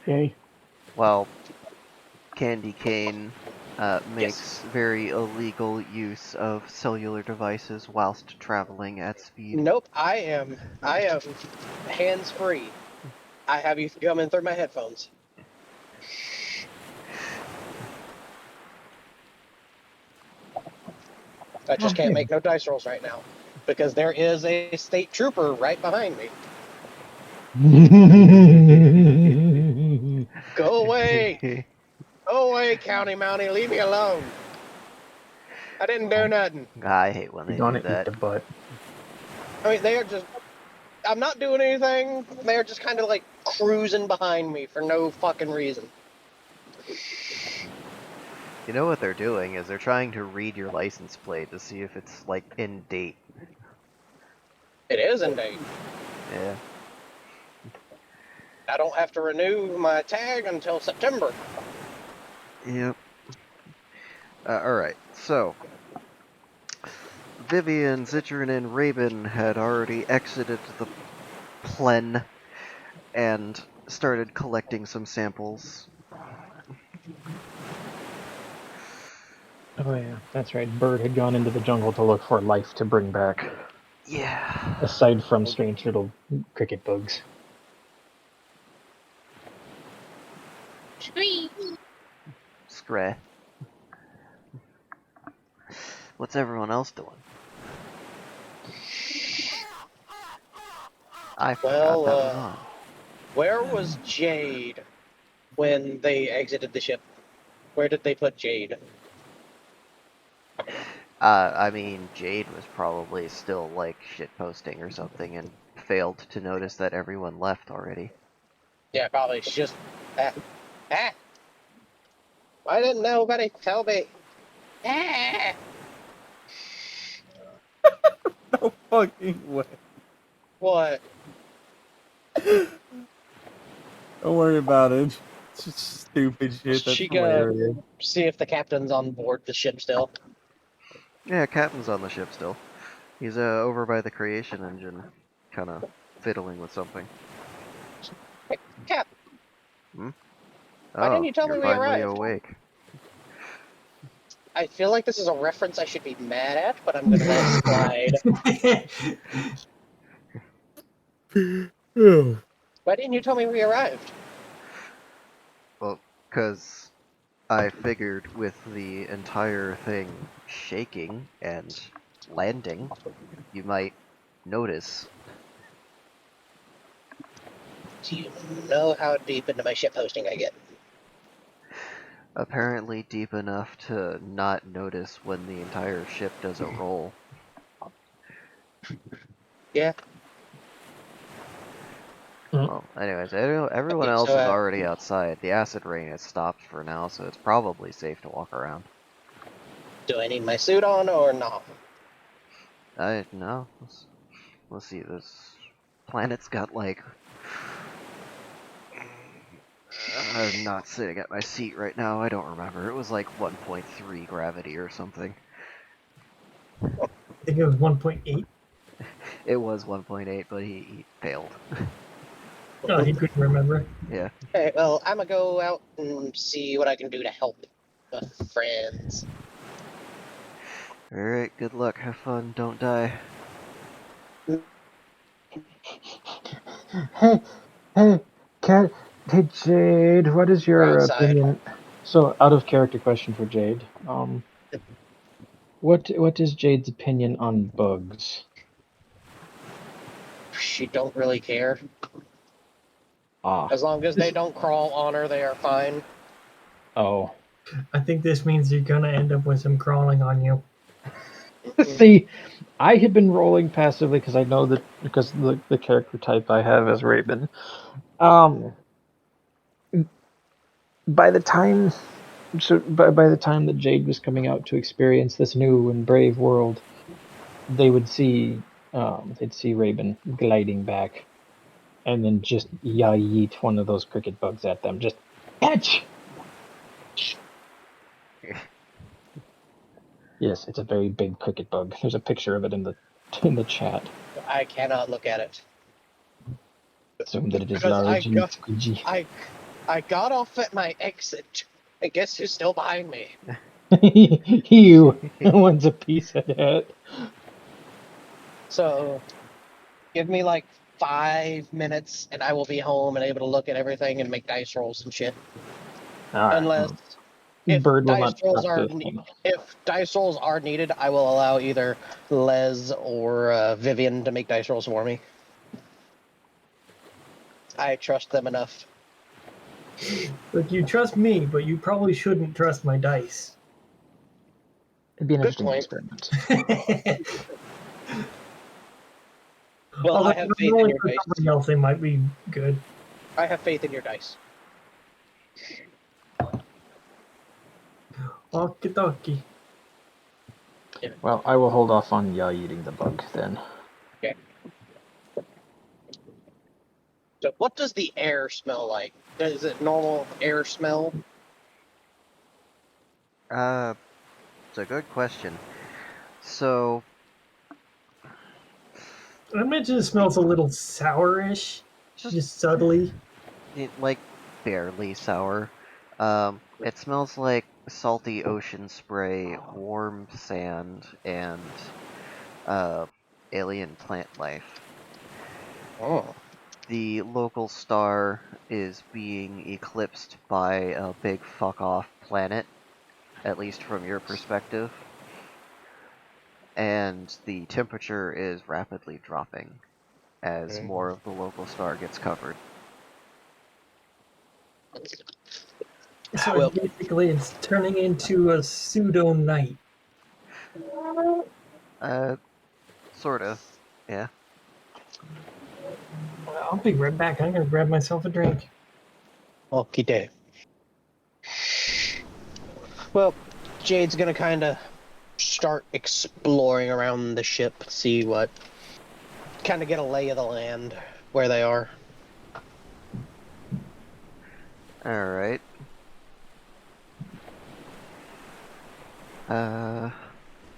Yay. Well, Candy Cane makes Yes. very illegal use of cellular devices whilst traveling at speed. Nope, I am hands free. I have you coming through my headphones. I just can't make no dice rolls right now because there is a state trooper right behind me. Go away! Go away, County Mountie. Leave me alone. I didn't do nothing. I hate when You're they do gonna eat that. the butt. I mean, they are just. I'm not doing anything. They're just kind of like cruising behind me for no fucking reason. You know what they're doing is they're trying to read your license plate to see if it's like in date. It is indeed. Yeah. I don't have to renew my tag until September. Yep. Alright, so Vivian, Zitrin, and Raven had already exited the plen and started collecting some samples. Oh yeah, that's right. Bird had gone into the jungle to look for life to bring back, Yeah. aside from strange little cricket bugs. Scrah. What's everyone else doing? I forgot that was on. Where was Jade when they exited the ship? Where did they put Jade? I mean, Jade was probably still like shitposting or something and failed to notice that everyone left already. Yeah, probably. She's just. Why didn't nobody tell me? No fucking way. What? Don't worry about it. It's just stupid shit. That's She hilarious. see if the captain's on board the ship still. Yeah, Captain's on the ship still. He's over by the creation engine, kind of fiddling with something. Hey, Cap, Hmm? why didn't Oh, you tell me you're we finally arrived? awake. I feel like this is a reference I should be mad at, but I'm gonna let it slide. Oh. Why didn't you tell me we arrived? Well, because I figured with the entire thing shaking and landing, you might notice. Do you know how deep into my ship hosting I get? Apparently deep enough to not notice when the entire ship does a roll. Yeah. Well, anyways, everyone Okay, else so, is already outside. The acid rain has stopped for now, so it's probably safe to walk around. do I need my suit on or not? No. Let's see. This planet's got like. I'm not sitting at my seat right now. I don't remember. It was like 1.3 gravity or something. I think it was 1.8. It was 1.8, but he failed. Oh, he couldn't remember. Yeah. Okay, well, I'm gonna go out and see what I can do to help the friends. Alright, good luck. Have fun. Don't die. Hey, hey, cat. Hey, Jade. What is We're your outside. opinion? So, out of character question for Jade. What is Jade's opinion on bugs? She don't really care. Ah. As long as they don't crawl on her, they are fine. Oh. I think this means you're gonna end up with some crawling on you. See, I had been rolling passively because I know that because the character type I have is Raven. Um, by the time, by the time that Jade was coming out to experience this new and brave world, they would see, they'd see Raven gliding back, and then just yeet one of those cricket bugs at them. Just catch. Yes, it's a very big cricket bug. There's a picture of it in the chat. I cannot look at it. Assume that it is Because large and squidgy. I got off at my exit. And guess who's still behind me? You wants a piece of that. So give me like 5 minutes and I will be home and able to look at everything and make dice rolls and shit. All right. Unless if Bird will dice not rolls stop are this thing. if dice rolls are needed, I will allow either Les or Vivian to make dice rolls for me. I trust them enough. Look, you trust me, but you probably shouldn't trust my dice. It'd be an Good interesting point. experiment. Well, Although I if have I'm faith in rolling your for dice. somebody else, they might be good. I have faith in your dice. Okie dokie. Well, I will hold off on eating the bug then. Okay. So, what does the air smell like? Is it normal air smell? It's a good question. So, I imagine it smells a little sourish, just just subtly. like barely sour. It smells like salty ocean spray, warm sand, and uh, alien plant life. Oh. The local star is being eclipsed by a big fuck off planet, at least from your perspective. And the temperature is rapidly dropping as more of the local star gets covered. So Well, basically, it's turning into a pseudo night. Uh, sorta. Yeah. I'll be right back. I'm gonna grab myself a drink. okie day. Well, Jade's gonna kind of start exploring around the ship, see what, kind of get a lay of the land where they are. Alright.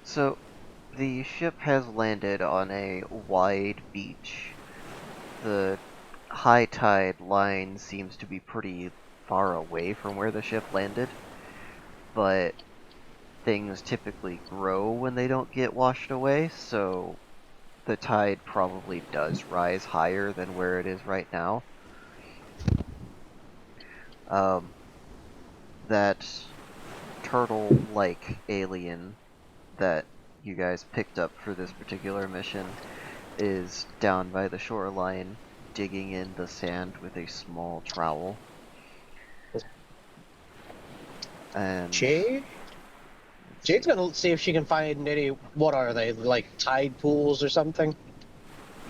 So the ship has landed on a wide beach. The high tide line seems to be pretty far away from where the ship landed, but things typically grow when they don't get washed away, so the tide probably does rise higher than where it is right now. That turtle-like alien that you guys picked up for this particular mission is down by the shoreline, digging in the sand with a small trowel. And Jade's gonna see if she can find any. What are they, like tide pools or something?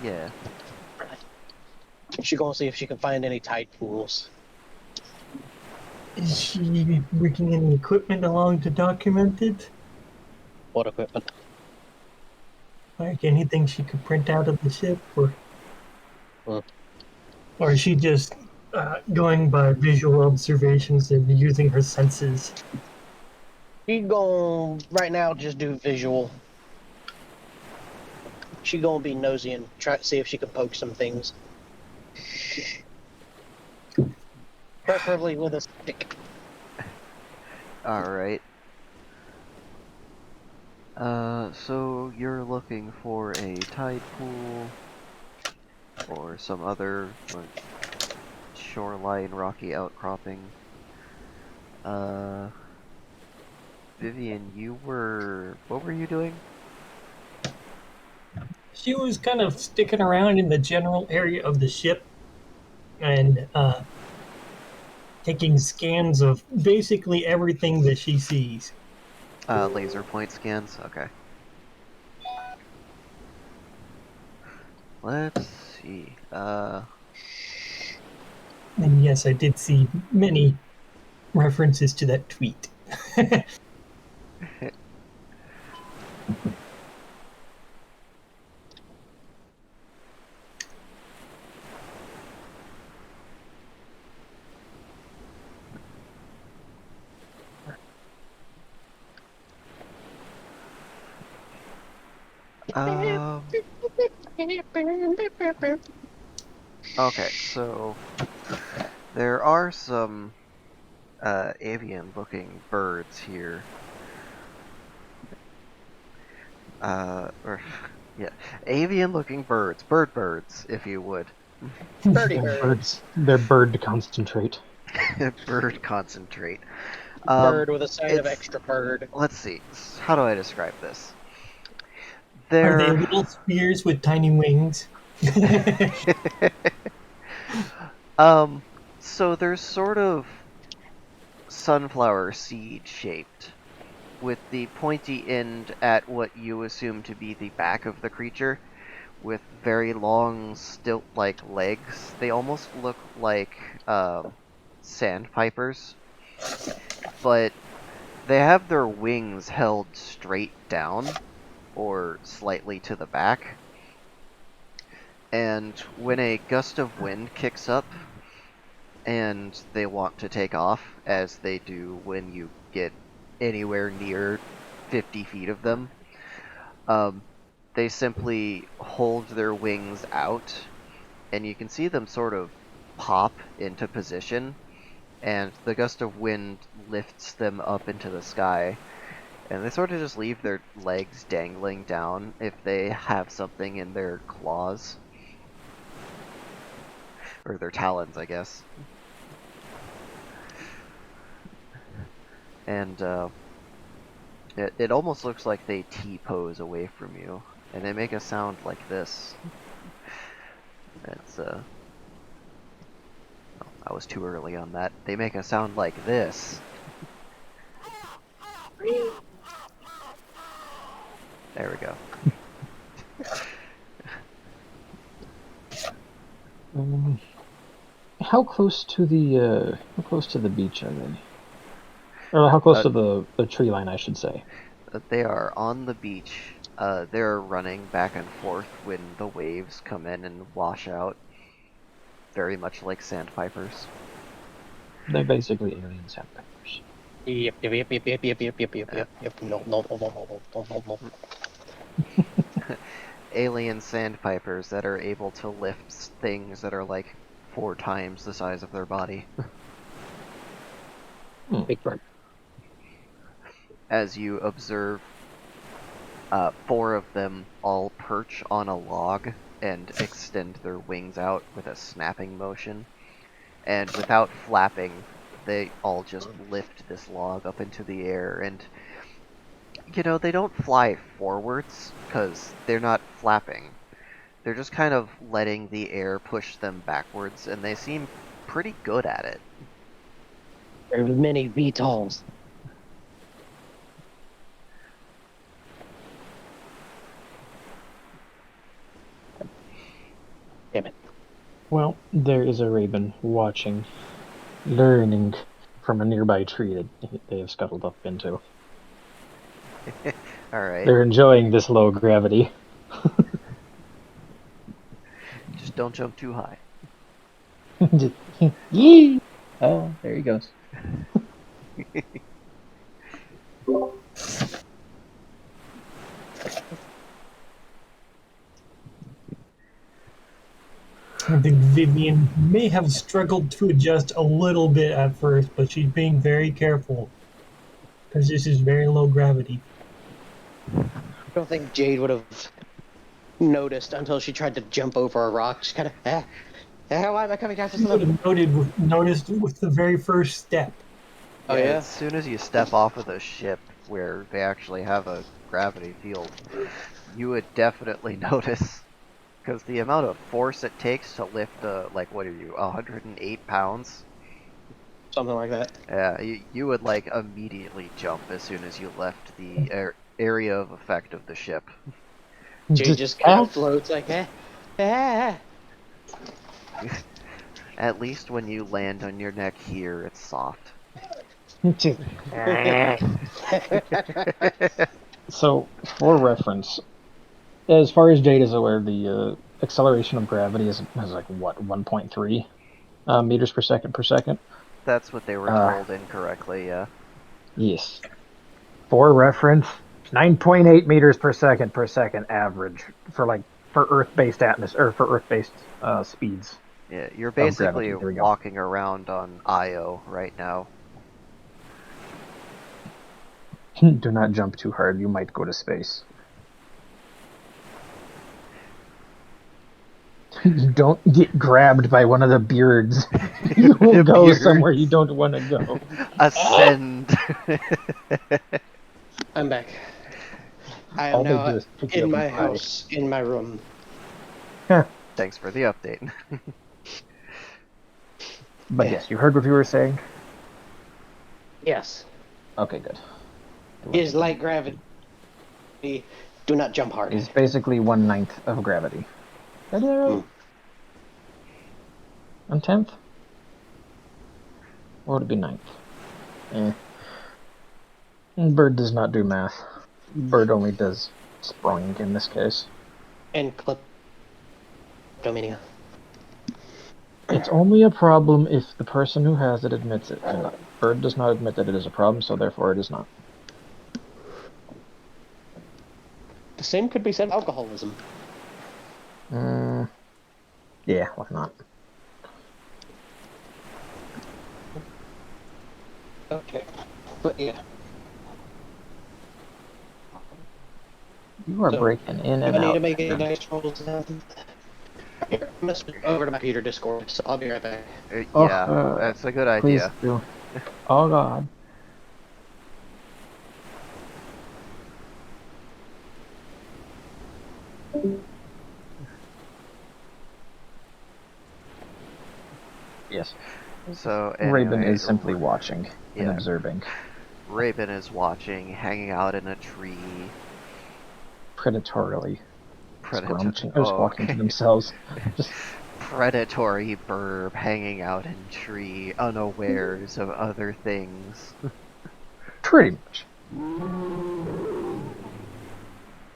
yeah, She's gonna see if she can find any tide pools. Is she bringing any equipment along to document it? What equipment? Like anything she could print out of the ship, Hmm. or is she just going by visual observations and using her senses? She gonna right now just do visual. She gonna be nosy and try to see if she can poke some things. Preferably with a stick. alright. So you're looking for a tide pool or some other shoreline rocky outcropping. Uh, Vivian, what were you doing? She was kind of sticking around in the general area of the ship and taking scans of basically everything that she sees. Laser point scans? Okay. Let's see. And yes, I did see many references to that tweet. Um, okay, so There are some avian-looking birds here. Or yeah, avian-looking birds, birds, if you would. Birdie They're birds. birds. They're bird to concentrate. Bird concentrate. Bird with a sign of It's extra bird. let's see. How do I describe this? Are they They're little spheres with tiny wings? um, so they're sort of sunflower seed shaped, with the pointy end at what you assume to be the back of the creature, with very long stilt-like legs. They almost look like sandpipers, but they have their wings held straight down or slightly to the back. And when a gust of wind kicks up and they want to take off, as they do when you get anywhere near 50 feet of them, um, they simply hold their wings out, and you can see them sort of pop into position, and the gust of wind lifts them up into the sky, and they sort of just leave their legs dangling down if they have something in their claws. Or their talons, I guess. And it almost looks like they T-pose away from you, and they make a sound like this. It's oh, I was too early on that. They make a sound like this. There we go. How close to the beach are they? Or how close Uh, to the tree line, I should say. they are on the beach. They're running back and forth when the waves come in and wash out. Very much like sandpipers. They're basically alien sandpipers. Yep. No. Alien sandpipers that are able to lift things that are like 4 times the size of their body. Big bird. As you observe 4 of them all perch on a log and extend their wings out with a snapping motion. And without flapping, they all just lift this log up into the air. And, you know, they don't fly forwards because they're not flapping. They're just kind of letting the air push them backwards, and they seem pretty good at it. There's many VTOLs. Damn it. Well, there is a raven watching, learning from a nearby tree that they have scuttled up into. Alright, They're enjoying this low gravity. just don't jump too high. Just, yee! Oh, there he goes. I think Vivian may have struggled to adjust a little bit at first, but she's being very careful because this is very low gravity. I don't think Jade would have noticed until she tried to jump over a rock. She kind of, why am I coming down so She would slow? have noticed with the very first step. Oh, yeah? As soon as you step off of the ship where they actually have a gravity field, you would definitely notice. Because the amount of force it takes to lift, like, what are you, 108 pounds? Something like that. Yeah, you would, like, immediately jump as soon as you left the area of effect of the ship. Jade just kind of floats like, At least when you land on your neck here, it's soft. So, for reference, as far as Jade is aware, the acceleration of gravity is like what 1.3 meters per second. That's what they were told incorrectly, yeah. Yes. For reference, 9.8 meters per second average for Earth-based speeds. Yeah, you're gravity, basically there we go. walking around on Io right now. Do not jump too hard, you might go to space. Don't get grabbed by one of the beards. You will go somewhere you don't want to go. Ascend. I'm back. I am All they now do is pick you in up my and fly. house, in my room. Thanks for the update. But yes, you heard what you were saying? Yes. Okay, good. Is light gravity. Do not jump hard. Is basically 1/9 of gravity. Did I do that right? 1/10? Or would it be 9th? Bird does not do math. Bird only does spring in this case. And kleptomania. It's only a problem if the person who has it admits it. And Bird does not admit that it is a problem, so therefore it is not. The same could be said of alcoholism. Yeah, why not? Okay. But yeah. You are So, breaking in do and I need out. to make any dice rolls now? Here, I'm gonna switch over to my Peter Discord, so I'll be right back. Yeah, that's a good Please idea. do. Oh god. Yes. So Raven anyway, is simply watching and yeah. observing. Raven is watching, hanging out in a tree. Predatorily. Scrunching, or Oh, squawking to okay. themselves. Just Predatory burb hanging out in tree, unawares of other things. pretty much.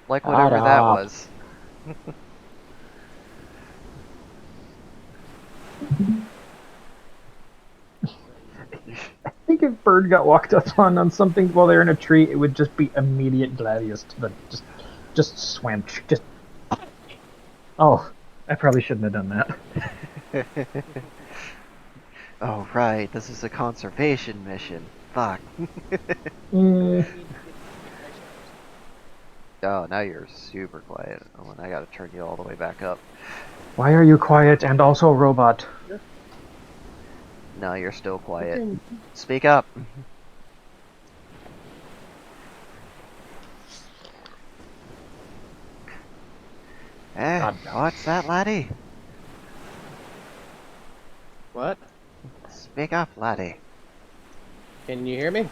Like whatever that up. was. I think if Bird got walked up on something while they're in a tree, it would just be immediate Gladius to the just swam. Just oh, I probably shouldn't have done that. Oh right, this is a conservation mission. Fuck. Mm, Oh, now you're super quiet. Oh, and I gotta turn you all the way back up. why are you quiet and also robot? No, you're still quiet. Speak up. Eh, God. what's that, laddie? What? Speak up, laddie. Can you hear me?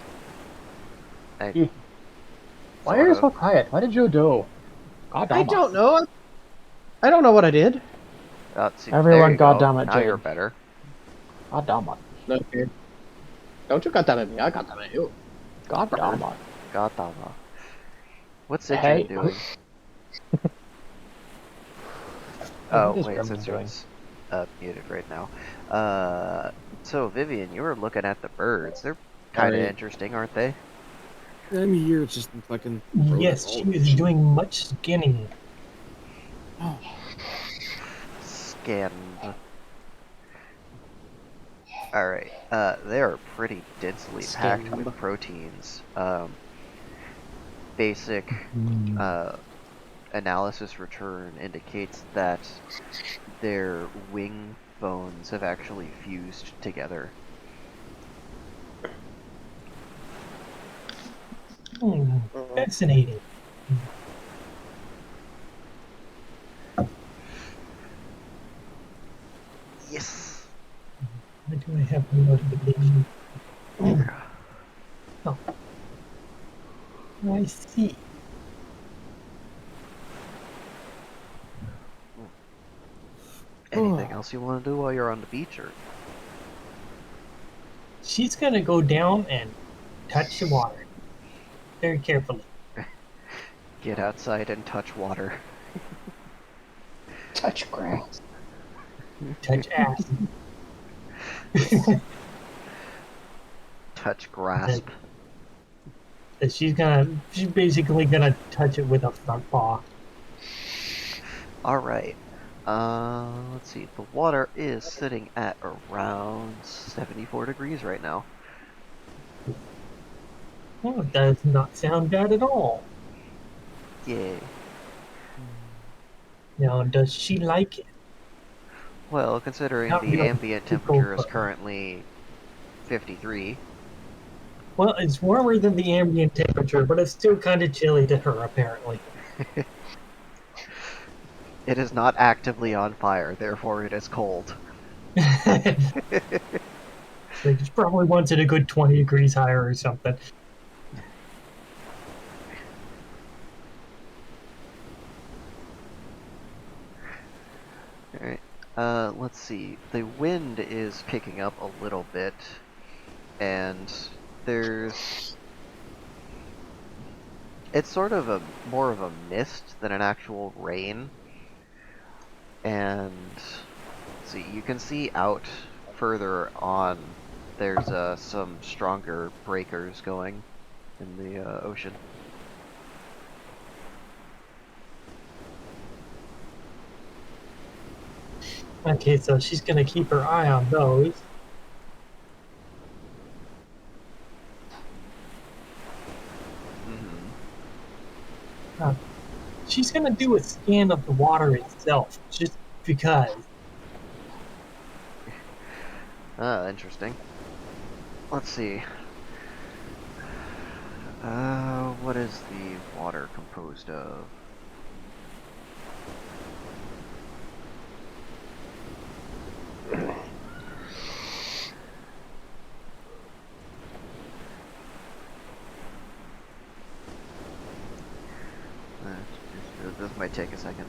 Why are you so quiet? What did you do? God damn I it. don't know. I don't know what I did. See, Everyone, there you go. goddamn it, Now Jade. you're better. God damn it. Okay. Don't you goddamn at me. I goddamn at you. God damn it. Godama. What's Citron Hey. doing? Oh, Oh, what is wait, Gremlin Citroen's muted right now. So Vivian, you were looking at the birds. They're kind of Alright. interesting, aren't they? I'm here, it's just fucking. Yes, she is doing much skinning. Oh, Scanned. Alright, they are pretty densely packed with proteins. Basic analysis return indicates that their wing bones have actually fused together. Fascinating. Yes! Why do I have a notification? Oh. I see. Anything else you want to do while you're on the beach, or? She's gonna go down and touch the water. Very carefully. Get outside and touch water. Touch grass. Touch ass. Touch grasp. And she's basically gonna touch it with a front paw. Alright. Let's see. The water is sitting at around 74 degrees right now. Oh, that does not sound bad at all. Yeah. Now, does she like it? Well, considering Not the really. ambient Too cold temperature is for her. currently 53. Well, it's warmer than the ambient temperature, but it's still kind of chilly to her, apparently. It is not actively on fire, therefore it is cold. Like, she probably wants it a good 20 degrees higher or something. Alright. Let's see. The wind is picking up a little bit, and there's... It's sort of a more of a mist than an actual rain. And see, you can see out further on there's some stronger breakers going in the ocean. Okay, so she's gonna keep her eye on those. Hmm. She's gonna do a scan of the water itself, just because. Interesting. Let's see. What is the water composed of? This might take a second.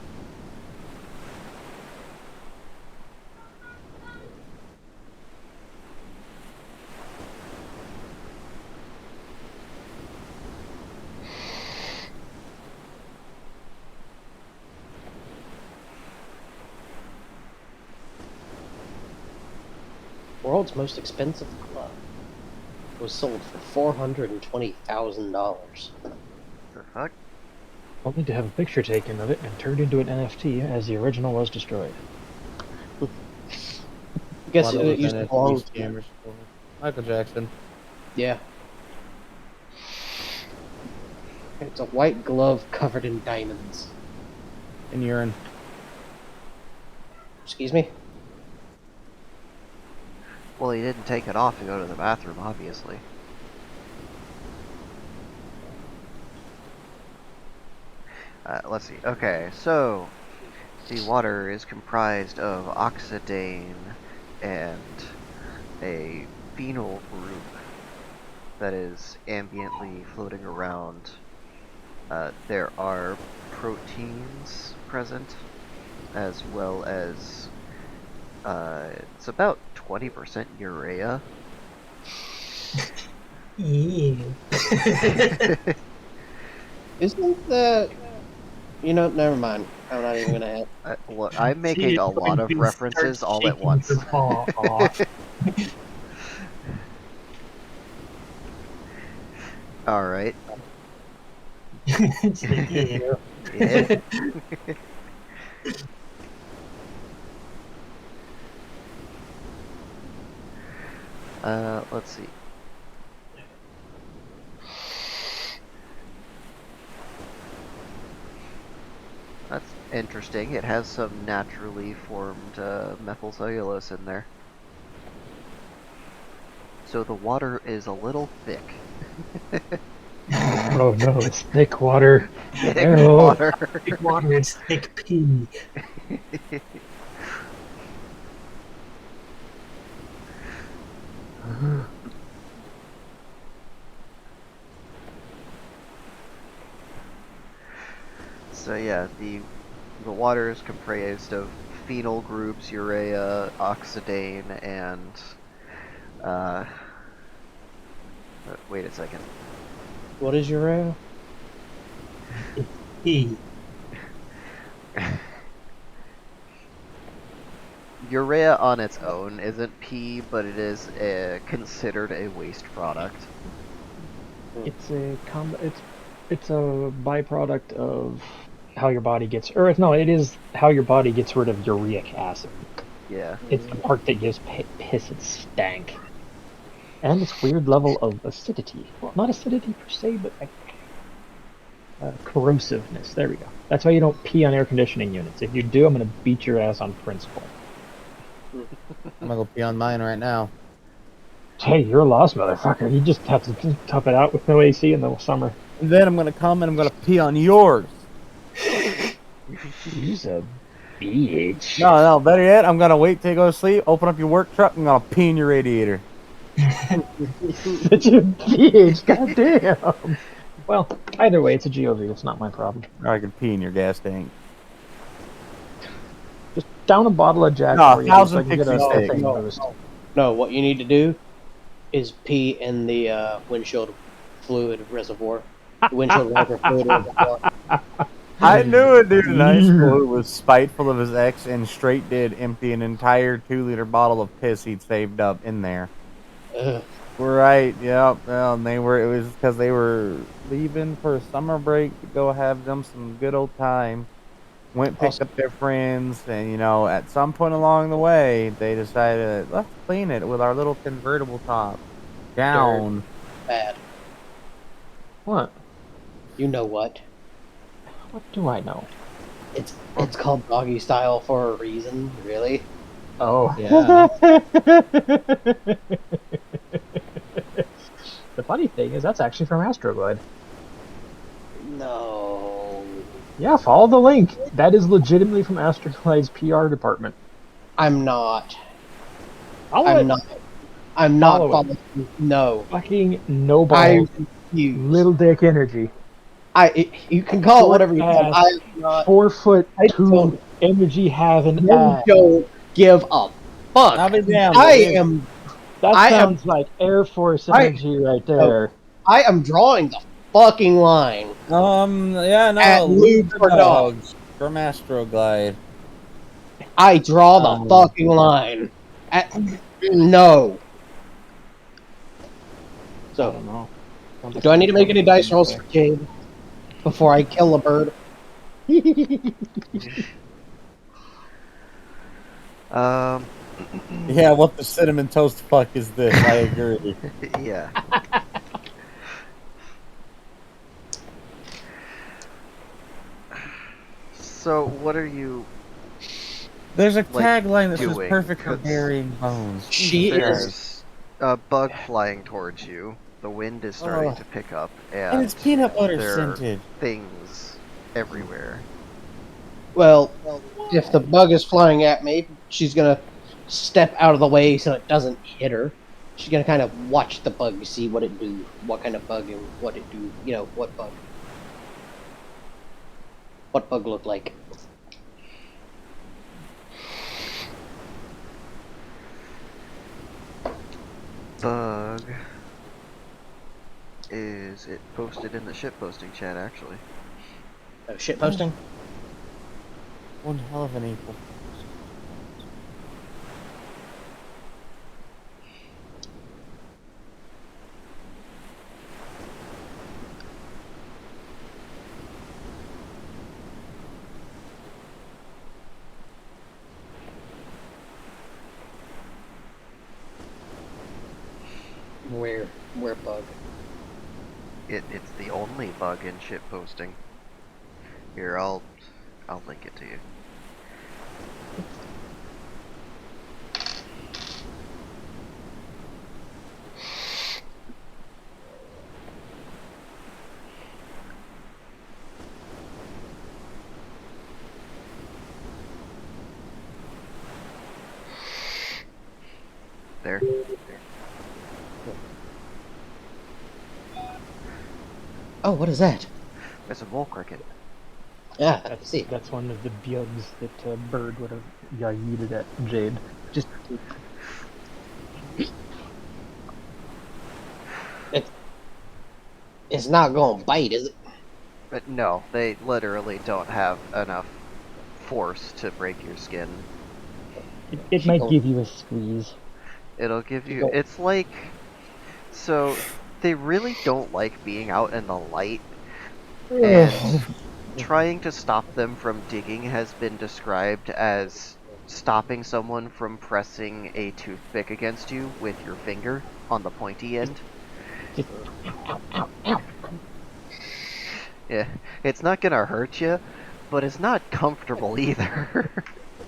World's most expensive glove was sold for $420,000. The fuck? Only to have a picture taken of it and turned into an NFT as the original was destroyed. I guess One of it those used to NFT belong. scammers. Michael Jackson. Yeah. It's a white glove covered in diamonds. And urine. Excuse me? Well, he didn't take it off to go to the bathroom, obviously. Let's see. Okay, so the water is comprised of oxidane and a phenyl group that is ambiently floating around. There are proteins present, as well as it's about 20% urea. Yeah. Isn't that... You know, never mind. I'm not even gonna ask. Look, I'm She making is a going lot of to start references all at shaking once. her paw off. Alright. It's like, yeah. Yeah. Let's see. That's interesting. It has some naturally formed methyl cellulose in there. So the water is a little thick. Oh no, it's thick water. Thick Ew. water. Thick water, it's thick pee. So yeah, the water is comprised of phenyl groups, urea, oxidane, and wait a second. What is urea? It's pee. Urea on its own isn't pee, but it is considered a waste product. It's a byproduct of how your body gets, or no, it is how your body gets rid of uric acid. Yeah. It's the part that gives piss its stank. And its weird level of acidity. Well, not acidity per se, but like corrosiveness. There we go. That's why you don't pee on air conditioning units. If you do, I'm going to beat your ass on principle. I'm gonna go pee on mine right now. Hey, you're a lost motherfucker. You just have to tough it out with no AC in the summer. And then I'm gonna come and I'm gonna pee on yours. He's a bitch. No, better yet, I'm gonna wait till you go to sleep, open up your work truck, and I'm gonna pee in your radiator. Such a bitch. Goddamn. Well, either way, it's a GOV. It's not my problem. Or I can pee in your gas tank. Just down a bottle of Jack No, for you, so I can get 1066. a thing No. boost. No, what you need to do is pee in the windshield fluid reservoir. The windshield wiper fluid reservoir. I knew a dude in high school who was spiteful of his ex and straight did empty an entire 2-liter bottle of piss he'd saved up in there. Ugh. Right, yep. Well, and it was because they were leaving for a summer break to go have them some good old time. Picked up their friends, and at some point along the way, they decided, let's clean it with our little convertible top. Down. Bad. What? You know what? What do I know? It's called doggy style for a reason, really. Oh. Yeah. The funny thing is, that's actually from Astroglide. No. Yeah, follow the link. That is legitimately from Astroglide's PR department. I'm not. Follow I'm it. not. I'm not Follow it. following. No. Fucking no I balls, refuse. little dick energy. You can call it Short whatever you want. ass, I am not. 4'2" I don't- energy having You ass. don't give a fuck. I'll be damned. I am. That I am- sounds like Air Force I- energy right there. I am drawing the fucking line. Yeah, no. At lube for dogs. From Astroglide. I draw the fucking line. No. I So, don't know. do I need to make any dice rolls for Jade before I kill a bird? Yeah, what the cinnamon toast fuck is this? I agree. Yeah. So, what are you? There's a Like, tagline that says doing, perfect for 'cause burying bones. She is. There's a bug flying towards you. The wind is starting to pick up, And it's peanut butter there scented. are things everywhere. Well, if the bug is flying at me, she's gonna step out of the way so it doesn't hit her. She's gonna kind of watch the bug, see what it do, what kind of bug and what it do. What bug. What bug look like? Bug. Is it posted in the ship posting chat, actually? Shit posting? One hell of an April. Where bug? It's the only bug in ship posting. Here, I'll link it to you. There. Oh, what is that? It's a mole cricket. Yeah, I see. That's one of the bugs that Bird would have yeeted at Jade. Just It's not gonna bite, is it? But no, they literally don't have enough force to break your skin. it might give you a squeeze. It'll give you. It's like. So, they really don't like being out in the light. And trying to stop them from digging has been described as stopping someone from pressing a toothpick against you with your finger on the pointy end. Yeah, it's not gonna hurt you, but it's not comfortable either.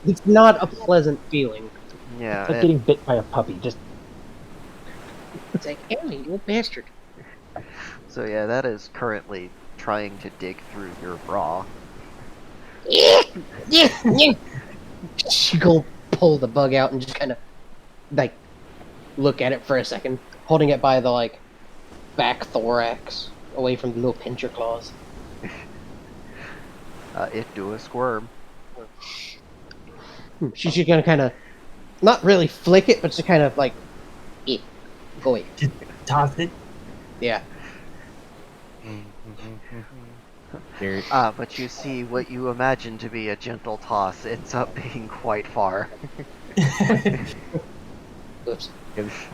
It's not a pleasant feeling. Yeah, It's like getting bit by a puppy. Just It's like, hey, you little bastard. so yeah, that is currently trying to dig through your bra. Yeah, yeah, yeah. She go pull the bug out and just kind of like look at it for a second, holding it by the like back thorax, away from the little pincher claws. It do a squirm. She's just gonna kind of not really flick it, but just kind of like, go away. Just toss it. Yeah. Here, But you see, what you imagine to be a gentle toss ends up being quite far. Oops.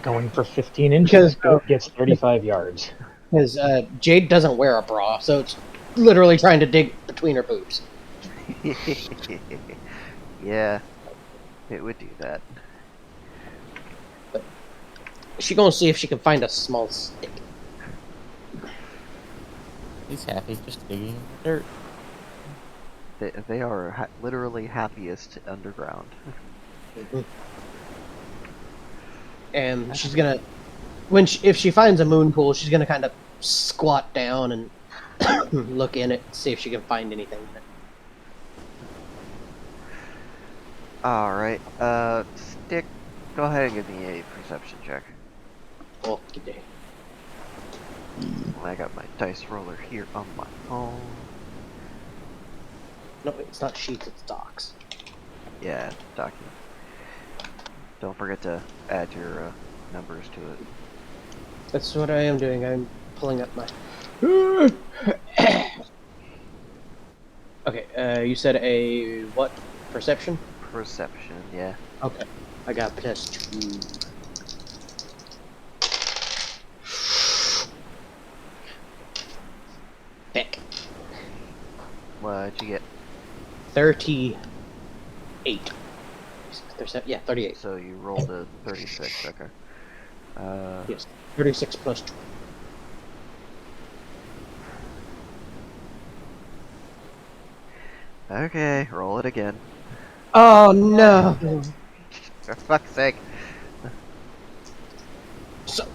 going for 15 inches, goat gets 35 yards. Because Jade doesn't wear a bra, so it's literally trying to dig between her boobs. Yeah, it would do that. She's gonna see if she can find a small stick. he's happy just digging in the dirt. They are literally happiest underground. And she's gonna, if she finds a moon pool, she's gonna kind of squat down and look in it, see if she can find anything in it. Alright, Stick, go ahead and give me a perception check. Oh, good day. I got my dice roller here on my phone. No, it's not sheets, it's docs. Yeah, document. Don't forget to add your numbers to it. That's what I am doing. I'm pulling up my. Okay, you said a what? Perception? Perception, yeah. Okay. I got +2. Heck. What'd you get? 38. Yeah, 38. So you rolled a 36, okay. Yes. 36 plus 2. Okay, roll it again. Oh no! For fuck's sake. So,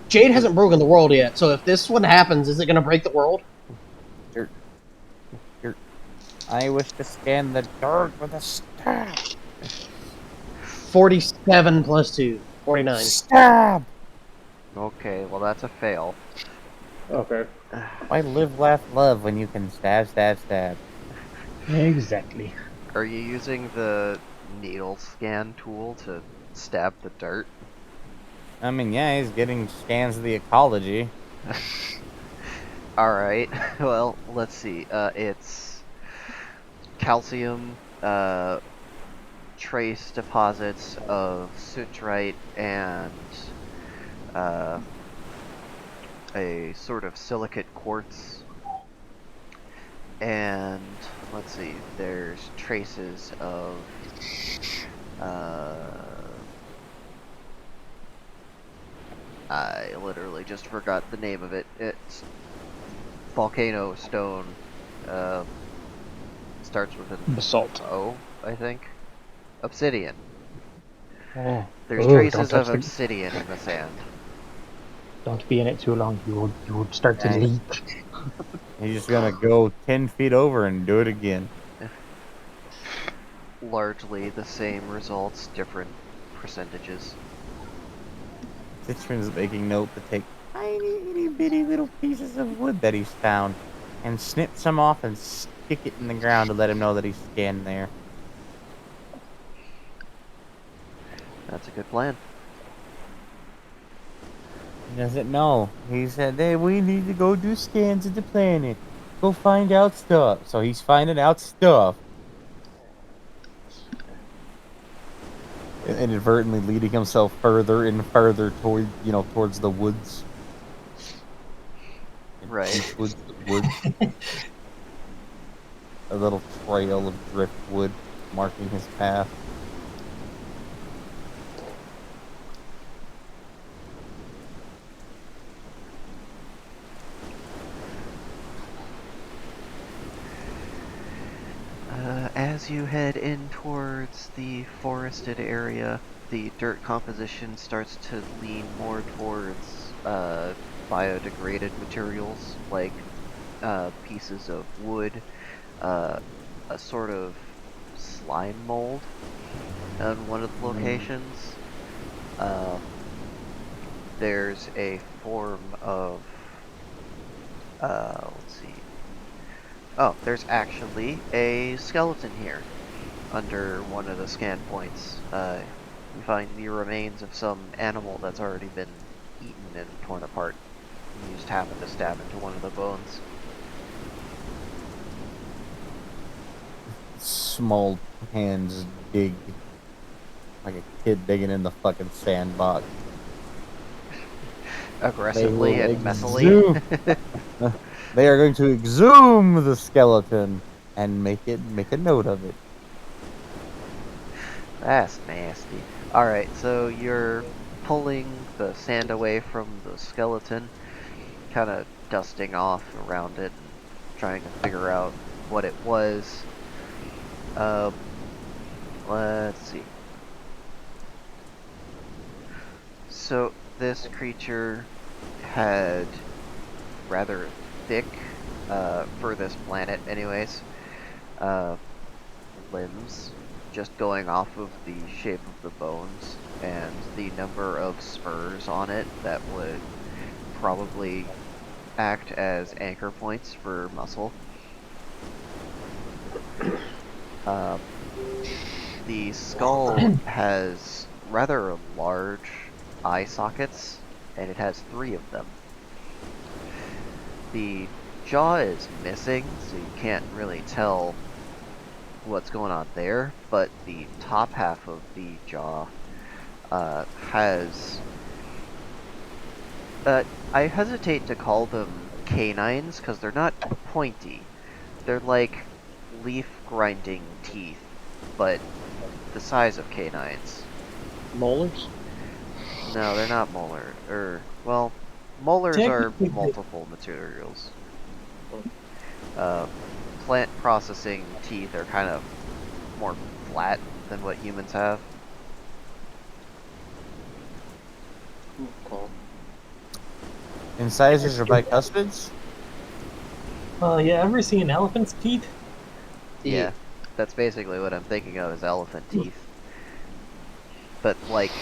Jade hasn't broken the world yet, so if this one happens, is it gonna break the world? I wish to scan the dirt with a stab. 47 plus 2. 49. Stab! Okay, well that's a fail. Okay. Why live, laugh, love when you can stab, stab, stab? Exactly. Are you using the needle scan tool to stab the dirt? I mean, yeah, he's getting scans of the ecology. Alright, well, let's see. It's calcium, trace deposits of citrite and a sort of silicate quartz. And let's see, there's traces of I literally just forgot the name of it. It's volcano stone. Starts with an Basalt. O, I think. Obsidian. Oh. There's Ooh, don't traces touch of the- obsidian in the sand. Don't be in it too long. You will start to Nice. leak. He's just gonna go 10 feet over and do it again. Largely the same results, different percentages. Citron's making note to take tiny, itty bitty little pieces of wood that he's found and snip some off and stick it in the ground to let him know that he's scanned there. That's a good plan. He doesn't know. He said, hey, we need to go do scans of the planet. Go find out stuff. So he's finding out stuff. And inadvertently leading himself further and further toward, towards the woods. Right. Deep woods. a little trail of driftwood marking his path. As you head in towards the forested area, the dirt composition starts to lean more towards biodegraded materials like pieces of wood, uh, a sort of slime mold on one of the locations. Uh, there's a form of, let's see. Oh, there's actually a skeleton here under one of the scan points. You find the remains of some animal that's already been eaten and torn apart. You just happen to stab into one of the bones. Small hands dig like a kid digging in the fucking sandbox. They Aggressively will and messily. exhume. They are going to exhume the skeleton and make a note of it. That's nasty. Alright, so you're pulling the sand away from the skeleton, kind of dusting off around it and trying to figure out what it was. Um, let's see. So this creature had rather thick, for this planet anyways, uh, limbs, just going off of the shape of the bones and the number of spurs on it that would probably act as anchor points for muscle. Uh, the skull has rather large eye sockets, and it has 3 of them. The jaw is missing, so you can't really tell what's going on there, but the top half of the jaw has... I hesitate to call them canines, because they're not pointy. They're like leaf-grinding teeth, but the size of canines. Molars? No, they're not molar. Well, molars are Technically, multiple materials. Uh, Plant processing teeth are kind of more flat than what humans have. Okay. Incisors are bicuspids? yeah, ever seen elephant's teeth? Yeah, that's basically what I'm thinking of as elephant teeth. But, like,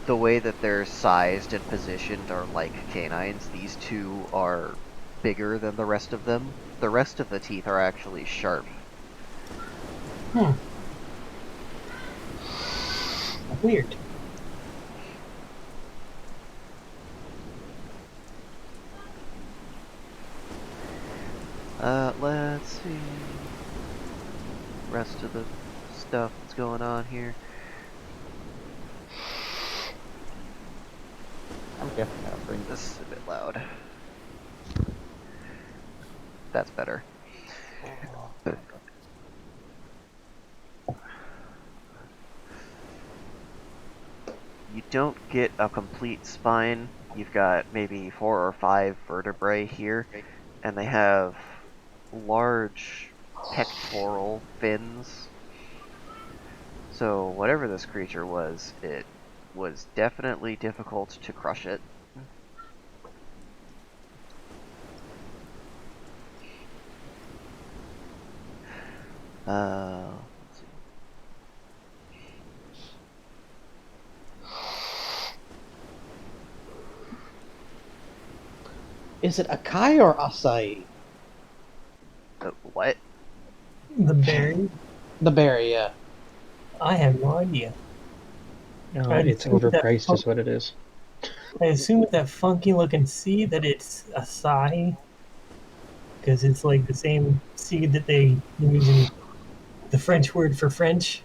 the way that they're sized and positioned are like canines. These two are bigger than the rest of them. The rest of the teeth are actually sharp. Hmm. Weird. Let's see. Rest of the stuff that's going on here. I'm definitely gonna bring this. This is a bit loud. That's better. You don't get a complete spine. You've got maybe 4 or 5 vertebrae here, and they have large pectoral fins. So whatever this creature was, it was definitely difficult to crush it. Let's see. Is it Akai or Acai? What? The berry? The berry, yeah. I have no idea. It's overpriced, is what it is. I assume with that funky looking seed that it's a acai, because it's like the same seed that they use in the French word for French.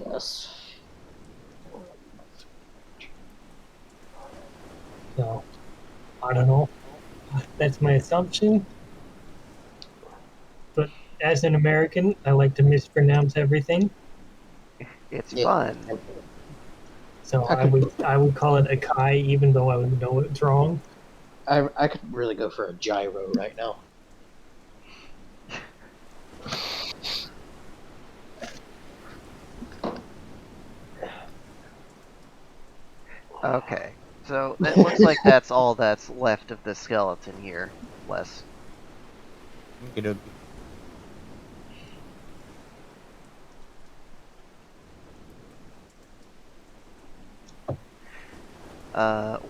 Yes. So, I don't know. That's my assumption. But as an American, I like to mispronounce everything. It's Yeah. fun. So I could I would call it a Kai, even though I would know it's wrong. I could really go for a gyro right now. Okay, so it looks like that's all that's left of the skeleton here, Les. Okey-dokey.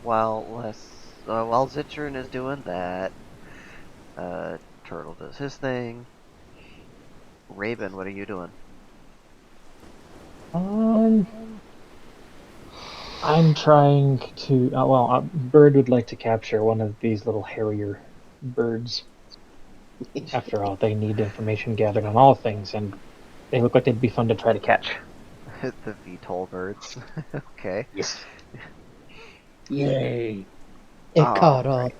While Zitron is doing that, Turtle does his thing. Raven, what are you doing? Um, I'm trying to. Bird would like to capture one of these little harrier birds. After all, they need information gathered on all things, and they look like they'd be fun to try to catch. The VTOL birds. Okay. Yes. Yay. It caught on. Alright.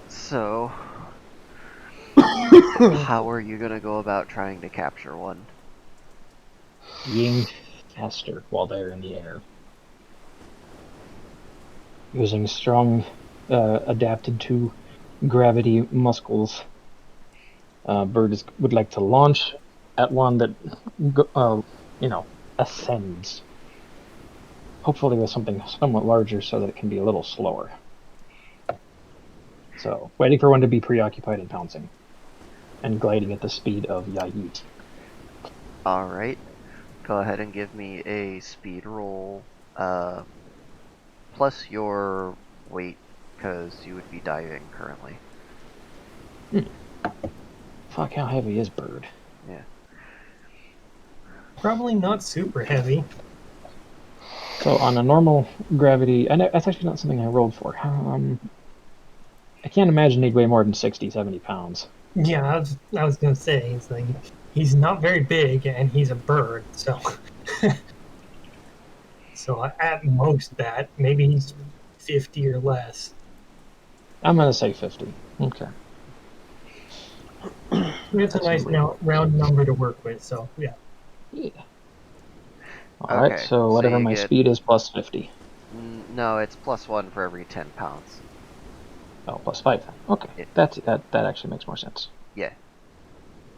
So, how are you gonna go about trying to capture one? Being faster while they're in the air. Using strong, adapted to gravity muscles. Bird would like to launch at one that, you know, ascends. Hopefully with something somewhat larger so that it can be a little slower. So, waiting for one to be preoccupied and pouncing, and gliding at the speed of Yait. Alright. Go ahead and give me a speed roll, plus your weight, because you would be diving currently. Fuck, how heavy is Bird? Yeah. Probably not super heavy. So on a normal gravity, and that's actually not something I rolled for. I can't imagine he'd weigh more than 60, 70 pounds. Yeah, I was gonna say it's like he's not very big and he's a bird, so so at most that maybe he's 50 or less. I'm gonna say 50. Okay. It's a That's nice number one. round number to work with, so yeah. Yeah. Alright, Okay, so so whatever you my get. speed is plus 50. No, it's plus 1 for every 10 pounds. Oh, plus 5 then. Okay. It, That actually makes more sense. yeah.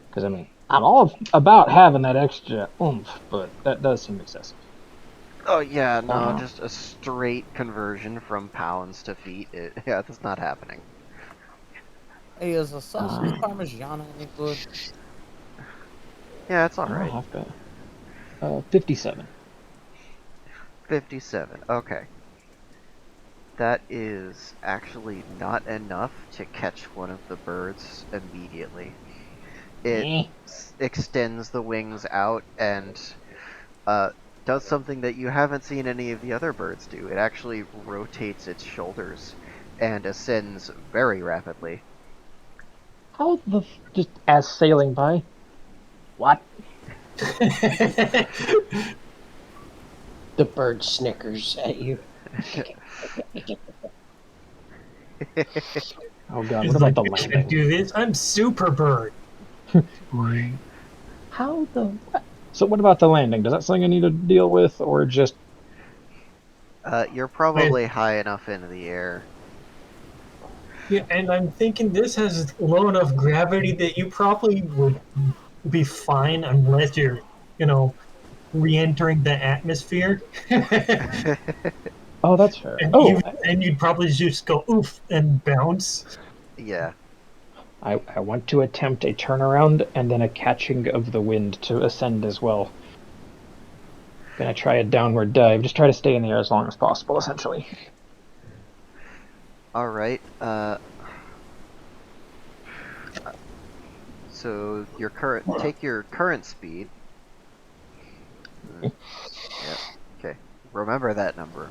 Because, I mean, I'm all about having that extra oomph, but that does seem excessive. Oh, yeah, no, Uh, just a straight conversion from pounds to feet. Yeah, that's not happening. Hey, is a sausage uh, parmigiana any good? Yeah, it's I'll alright. have to. 57. 57. Okay. That is actually not enough to catch one of the birds immediately. It Eh. extends the wings out and uh, does something that you haven't seen any of the other birds do. It actually rotates its shoulders and ascends very rapidly. How the just as sailing by? What? The bird snickers at you. Oh god, what It's about like the I can't landing? do this. I'm super bird. How the what? So what about the landing? Does that something I need to deal with, or just You're But probably high enough into the air. yeah, and I'm thinking this has low enough gravity that you probably would be fine unless you're, you know, re-entering the atmosphere. oh, that's fair. And Oh, even then you'd probably just go oof and bounce. Yeah. I want to attempt a turnaround and then a catching of the wind to ascend as well. Gonna try a downward dive. Just try to stay in the air as long as possible, essentially. All right. So your current take your current speed. Yep. Okay. Remember that number.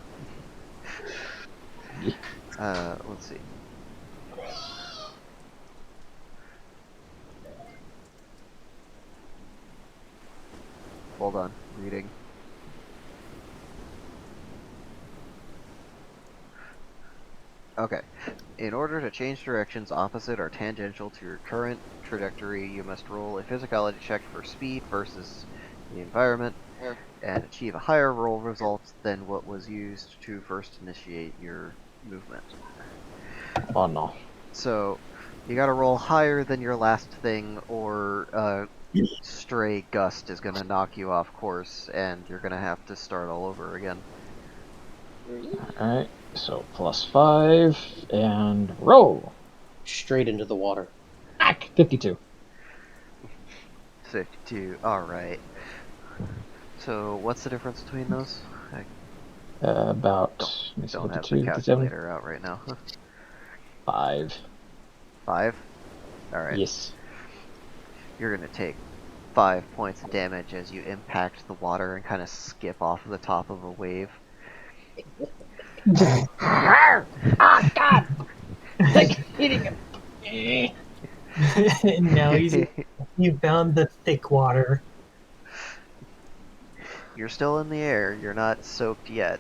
Let's see. Hold on. Reading. Okay. In order to change directions opposite or tangential to your current trajectory, you must roll a physicality check for speed versus the environment and achieve a higher roll result than what was used to first initiate your movement. Oh no. So you gotta roll higher than your last thing, or stray gust is gonna knock you off course, and you're gonna have to start all over again. Alright, so +5 and roll. Straight into the water. 52. 52. Alright. So what's the difference between those? I About, don't let me see, don't have the 52, 57, calculator out right now. 5. 5? Alright. Yes. You're gonna take 5 points of damage as you impact the water and kind of skip off the top of a wave. Oh God! Like hitting him. And now you found the thick water. You're still in the air. You're not soaked yet.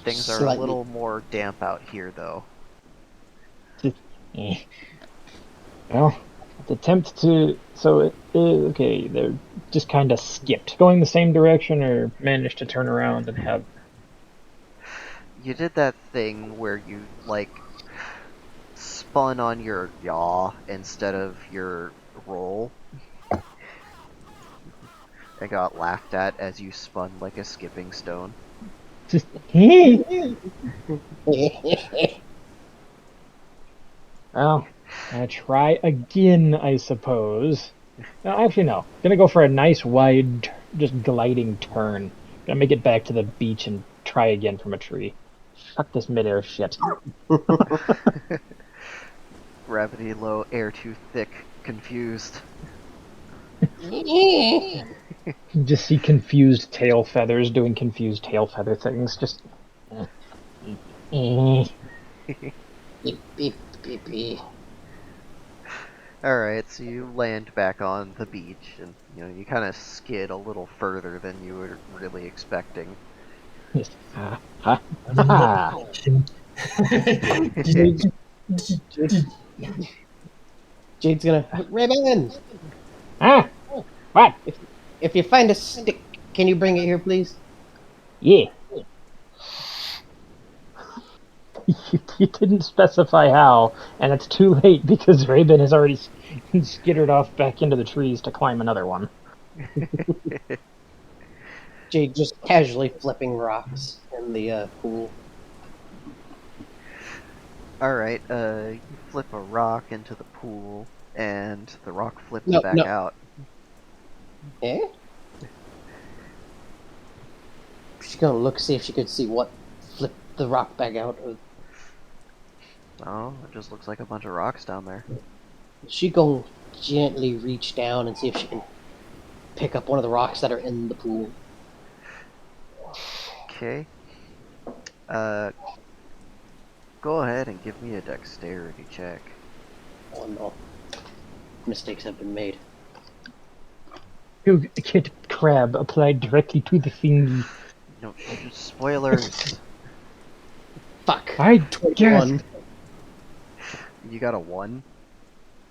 Things are a Slightly. little more damp out here, though. Well, let's attempt to. So, okay, they're just kind of skipped, going the same direction, or managed to turn around and have. You did that thing where you, like, spun on your yaw instead of your roll. And got laughed at as you spun like a skipping stone. Just. Well, try again, I suppose. No, actually, no. Gonna go for a nice wide, just gliding turn. Gonna make it back to the beach and try again from a tree. Fuck this midair shit. Gravity low, air too thick, confused. Just see confused tail feathers doing confused tail feather things. Just. Beep, beep, beep, beep. Alright, so you land back on the beach, and you kind of skid a little further than you were really expecting. Just. Ha ha ha. Jade's, Jade's gonna Ribbon. Ah, what? If you find a stick, can you bring it here, please? Yeah. You didn't specify how, and it's too late because Raven has already skittered off back into the trees to climb another one. Jade just casually flipping rocks in the pool. Alright, you flip a rock into the pool, and the rock flips No, back no. out. Eh? She's gonna look, see if she could see what flipped the rock back out. Oh, it just looks like a bunch of rocks down there. She gonna gently reach down and see if she can pick up one of the rocks that are in the pool. Okay. Uh, go ahead and give me a dexterity check. Oh no. Mistakes have been made. You kid crab applied directly to the thingy. No, spoilers. Fuck. I 21. guess. You got a 1?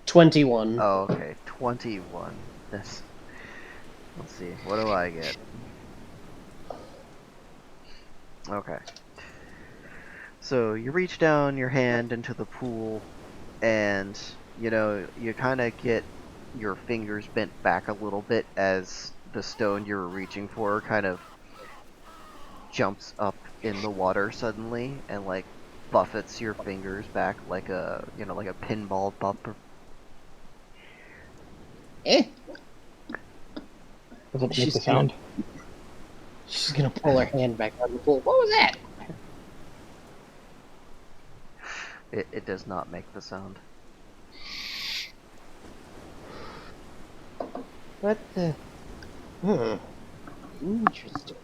21. Oh, okay. 21. Let's see. What do I get? Okay. So you reach down your hand into the pool, and you kind of get your fingers bent back a little bit as the stone you were reaching for kind of jumps up in the water suddenly and like buffets your fingers back like a like a pinball bumper. Eh? Does it make She's the gonna, sound? she's gonna pull her hand back out of the pool. What was that? It does not make the sound. What the? Hmm. Interesting.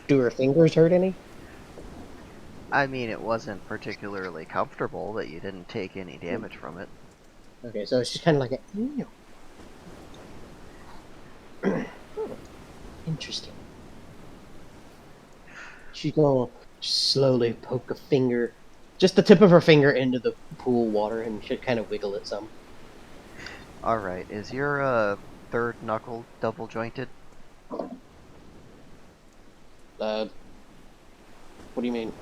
Do her fingers hurt any? I mean, it wasn't particularly comfortable, but you didn't take any damage from it. Okay, so it's just kind of like a. Interesting. She's gonna slowly poke a finger, just the tip of her finger into the pool water, and should kind of wiggle it some. Alright, is your third knuckle double jointed? What do you mean?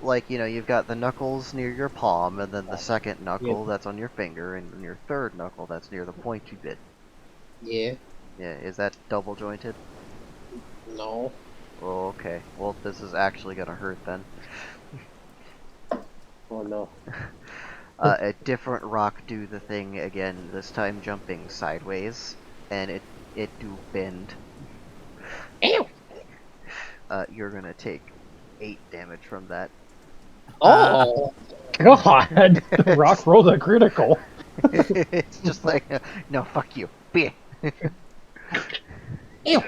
Like, you've got the knuckles near your palm, and then the second Yeah. knuckle that's on your finger, and your third knuckle that's near the pointy bit. Yeah. Yeah, is that double jointed? No. Oh, okay. Well, this is actually gonna hurt then. Oh no. A different rock do the thing again, this time jumping sideways, and it do bend. Ew. You're gonna take 8 damage from that. Oh. God, the rock rolled a critical. It's just like, no, fuck you. Bleh. Ew.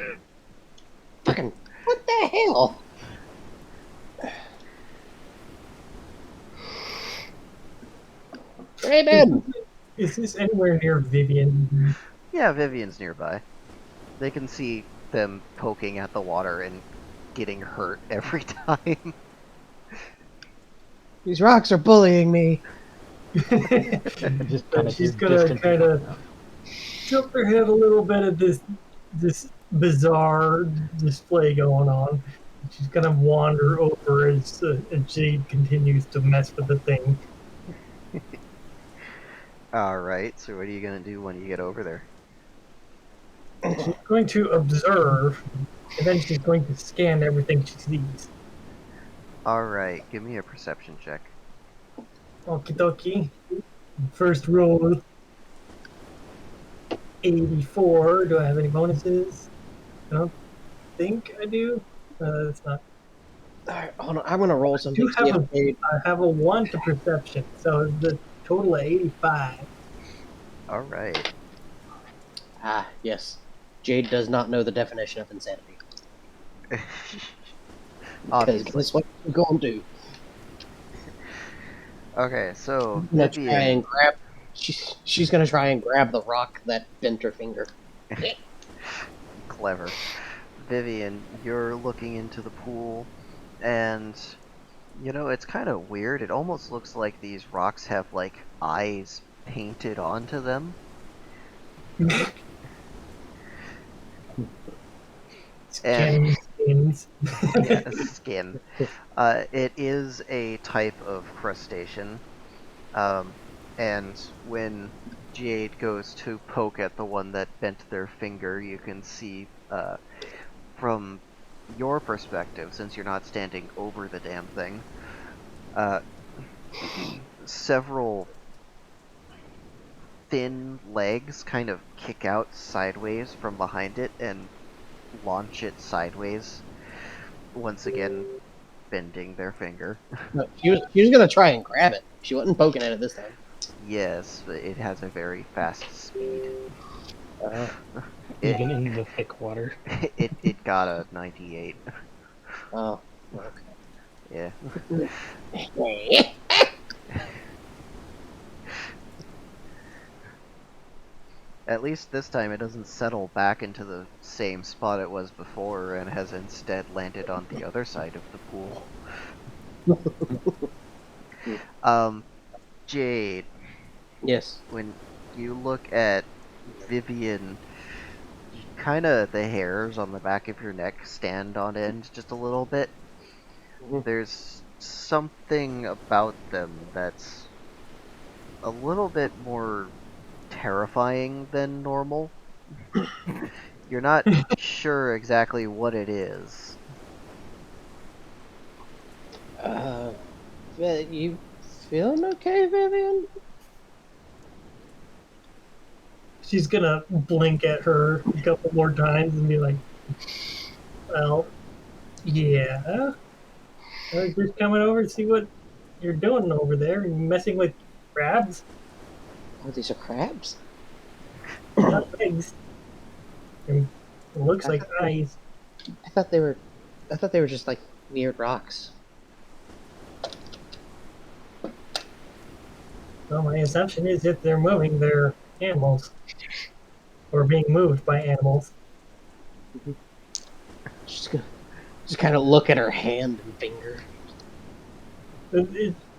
Fucking. What the hell? Raven. Is this anywhere near Vivian? Yeah, Vivian's nearby. They can see them poking at the water and getting hurt every time. These rocks are bullying me. Just kind of She's gonna kind of tilt her head a little bit at this bizarre display going on. She's gonna wander over as Jade continues to mess with the thing. Alright, so what are you gonna do when you get over there? She's going to observe, and then she's going to scan everything she sees. Alright, give me a perception check. Okie dokie. First roll 84. Do I have any bonuses? I don't think I do. It's not. Alright, hold on. I'm gonna roll I something. do have I have a 1 to perception, so the total of 85. Alright. Ah, yes. Jade does not know the definition of insanity. Because Obviously. guess what you're going to do? Okay, so She's gonna try Vivian. and grab. She's gonna try and grab the rock that bent her finger. Clever. Vivian, you're looking into the pool, and it's kind of weird. It almost looks like these rocks have like eyes painted onto them. Skins. Yeah, skin. It is a type of crustacean, and when Jade goes to poke at the one that bent their finger, you can see from your perspective, since you're not standing over the damn thing, several thin legs kind of kick out sideways from behind it and launch it sideways, once again bending their finger. No, she was gonna try and grab it. She wasn't poking at it this time. Yes, but it has a very fast speed. even in the thick water. It got a 98. Oh, Yeah. okay. At least this time it doesn't settle back into the same spot it was before and has instead landed on the other side of the pool. Jade, Yes. when you look at Vivian, kinda the hairs on the back of your neck stand on end just a little bit. Mhm. There's something about them that's a little bit more terrifying than normal. You're not sure exactly what it is. You feeling okay, Vivian? She's gonna blink at her a couple more times and be like, well, yeah. I was just coming over to see what you're doing over there and messing with crabs. Oh, these are crabs. Not legs. And it looks like eyes. I thought they were. I thought they were just like weird rocks. Well, my assumption is if they're moving, they're animals. Or being moved by animals. She's gonna just kind of look at her hand and finger.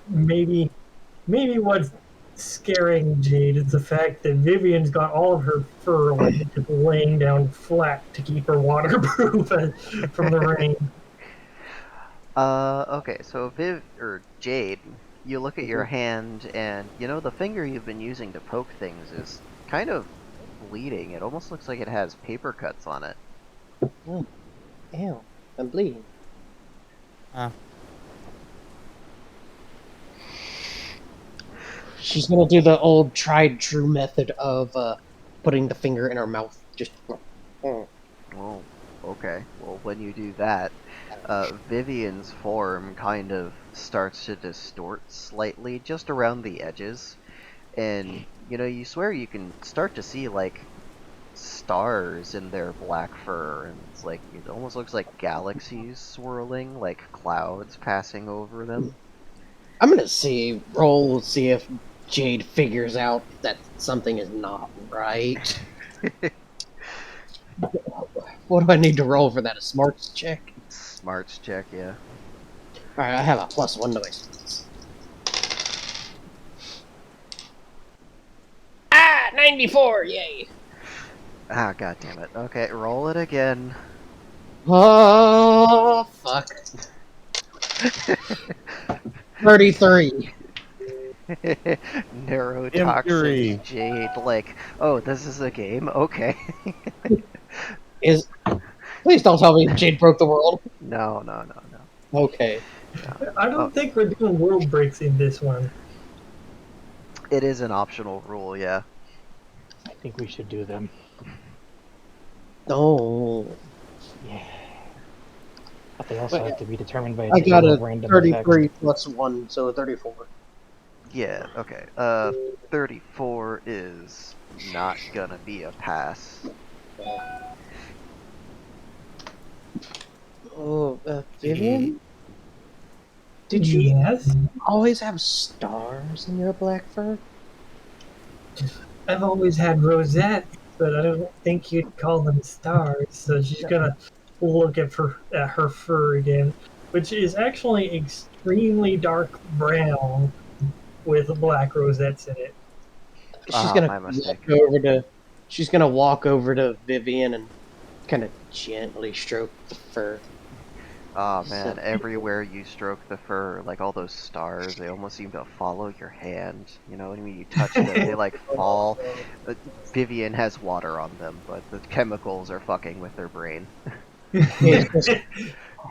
Maybe what's scaring Jade is the fact that Vivian's got all of her fur like just laying down flat to keep her waterproof from the rain. Okay, so Viv or Jade, you look at your hand, and the finger you've been using to poke things is kind of bleeding. It almost looks like it has paper cuts on it. Oh, ew, I'm bleeding. She's gonna do the old tried true method of putting the finger in her mouth. Just. Oh, okay. Well, when you do that, Vivian's form kind of starts to distort slightly just around the edges. And, you swear you can start to see, like, stars in their black fur. And it's like, it almost looks like galaxies swirling, like clouds passing over them. I'm gonna see if Jade figures out that something is not right. What do I need to roll for that? A smarts check? Smarts check, yeah. Alright, I have a +1 to my smarts. 94! Yay! Ah, god damn it. Okay, roll it again. Oh, fuck. 33. Neurotoxin Jade, like, oh, this is a game? Okay. Please don't tell me Jade broke the world. No. Okay. I don't think we're doing world breaks in this one. It is an optional rule, yeah. I think we should do them. Oh. Yeah. But they also have to be determined by a I got table a of random 33 effects. plus 1, so 34. Yeah, okay. 34 is not gonna be a pass. Oh, Vivian? Did you Yes, always have stars in your black fur? I've always had rosettes, but I don't think you'd call them stars. So she's gonna look at her fur again, which is actually extremely dark brown with black rosettes in it. She's Ah, gonna my mistake. walk over to Vivian and kind of gently stroke the fur. Oh So- man, everywhere you stroke the fur, like all those stars, they almost seem to follow your hand. You know what I mean? You touch them, they like fall. Vivian has water on them, but the chemicals are fucking with their brain.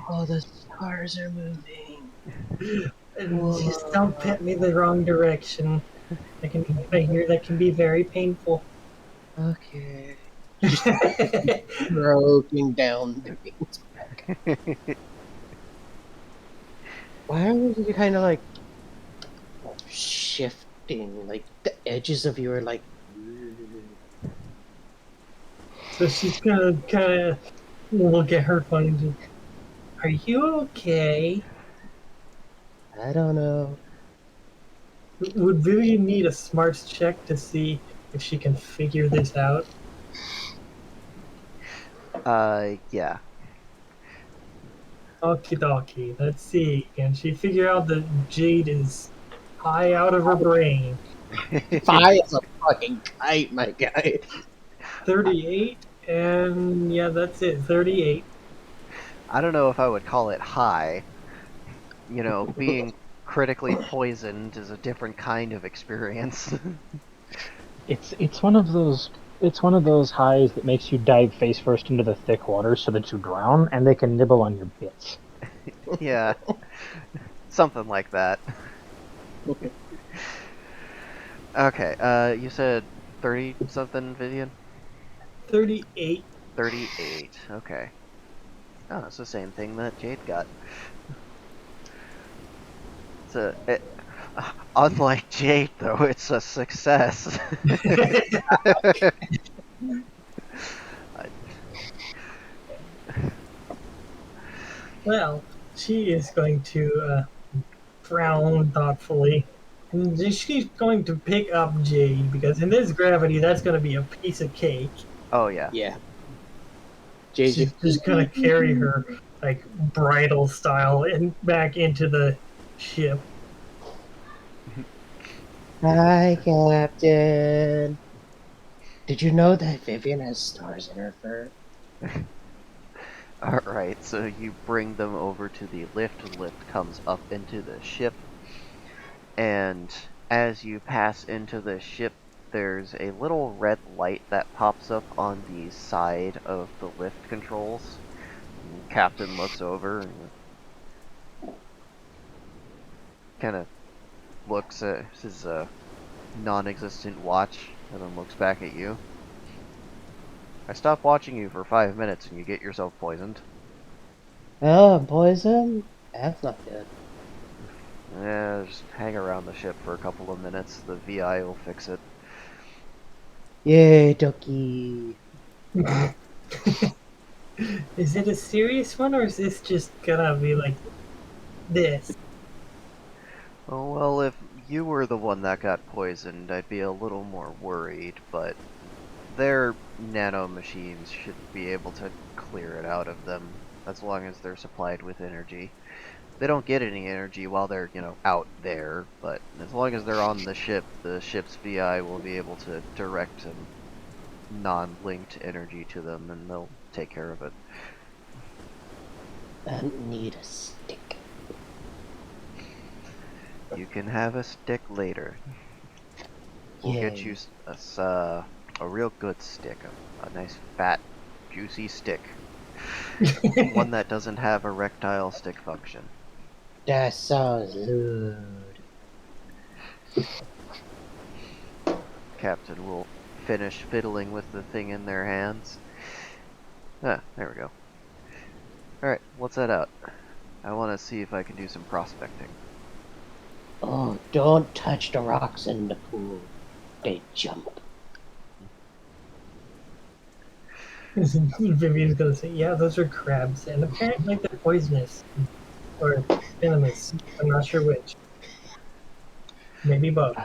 Oh, the stars are moving. Just don't pet me the wrong direction. I hear that can be very painful. Okay. Stroking down Vivian's back. Why are you kind of like shifting? Like the edges of you are like. So she's gonna kind of look at her phone and just, are you okay? I don't know. Would Vivian need a smarts check to see if she can figure this out? Yeah. Okie dokie. Let's see. Can she figure out that Jade is high out of her brain? 5 is a fucking kite, my guy. 38, and yeah, that's it. 38. I don't know if I would call it high. Being critically poisoned is a different kind of experience. It's one of those highs that makes you dive face first into the thick water so that you drown, and they can nibble on your bits. Yeah. Something like that. Okay, you said 30 something, Vivian? 38. 38, okay. Oh, it's the same thing that Jade got. Unlike Jade, though, it's a success. Well, she is going to frown thoughtfully. And she's going to pick up Jade because in this gravity, that's going to be a piece of cake. Oh, yeah. Yeah. JJ. She's just gonna carry her like bridal style and back into the ship. Hi, Captain. Did you know that Vivian has stars in her fur? Alright, so you bring them over to the lift. The lift comes up into the ship, and as you pass into the ship, there's a little red light that pops up on the side of the lift controls. And Captain looks over and kind of looks at his non-existent watch, and then looks back at you. I stopped watching you for 5 minutes and you get yourself poisoned. Oh, poison? That's not good. Yeah, just hang around the ship for a couple of minutes. The VI will fix it. Yay, Ducky. Is it a serious one, or is this just gonna be like this? Oh, well, if you were the one that got poisoned, I'd be a little more worried, but their nano machines should be able to clear it out of them as long as they're supplied with energy. They don't get any energy while they're, out there, but as long as they're on the ship's VI will be able to direct some non-linked energy to them, and they'll take care of it. I need a stick. You can have a stick later. We'll get you a real good stick, a nice fat, juicy stick. One that doesn't have erectile stick function. That sounds good. Captain will finish fiddling with the thing in their hands. Ah, there we go. Alright, let's head out. I want to see if I can do some prospecting. Oh, don't touch the rocks in the pool. They jump. Vivian's gonna say, "Yeah, those are crabs, and apparently they're poisonous or venomous. I'm not sure which. Maybe both."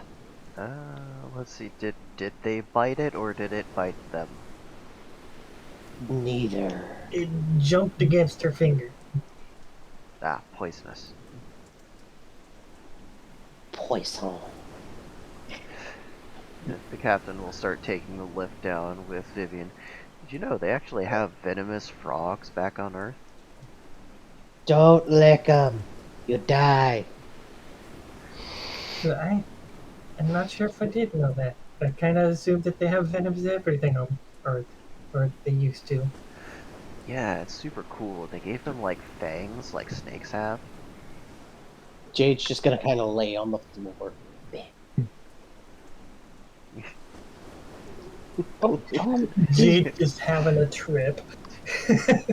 Let's see, did they bite it or did it bite them? Neither. It jumped against her finger. Ah, poisonous. Poison. The captain will start taking the lift down with Vivian. Did you know they actually have venomous frogs back on Earth? Don't lick 'em. You die. So I'm not sure if I did know that. I kind of assumed that they have venoms everything on Earth, or they used to. Yeah, it's super cool. They gave them like fangs, like snakes have. Jade's just gonna kind of lay on the floor. Oh, Jade just having a trip.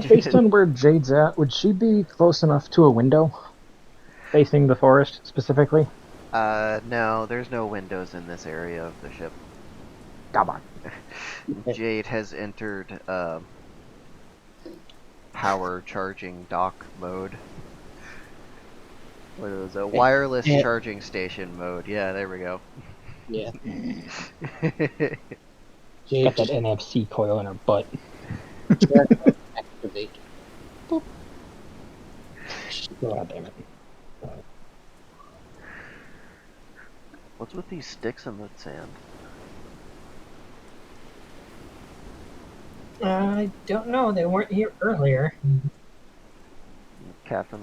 based on where Jade's at, would she be close enough to a window facing the forest specifically? No, there's no windows in this area of the ship. Come on. Jade has entered power charging dock mode. What is it? Wireless Yeah. charging station mode. Yeah, there we go. Yeah. She's got that NFC coil in her butt. Activate. God damn it. What's with these sticks in the sand? I don't know. They weren't here earlier.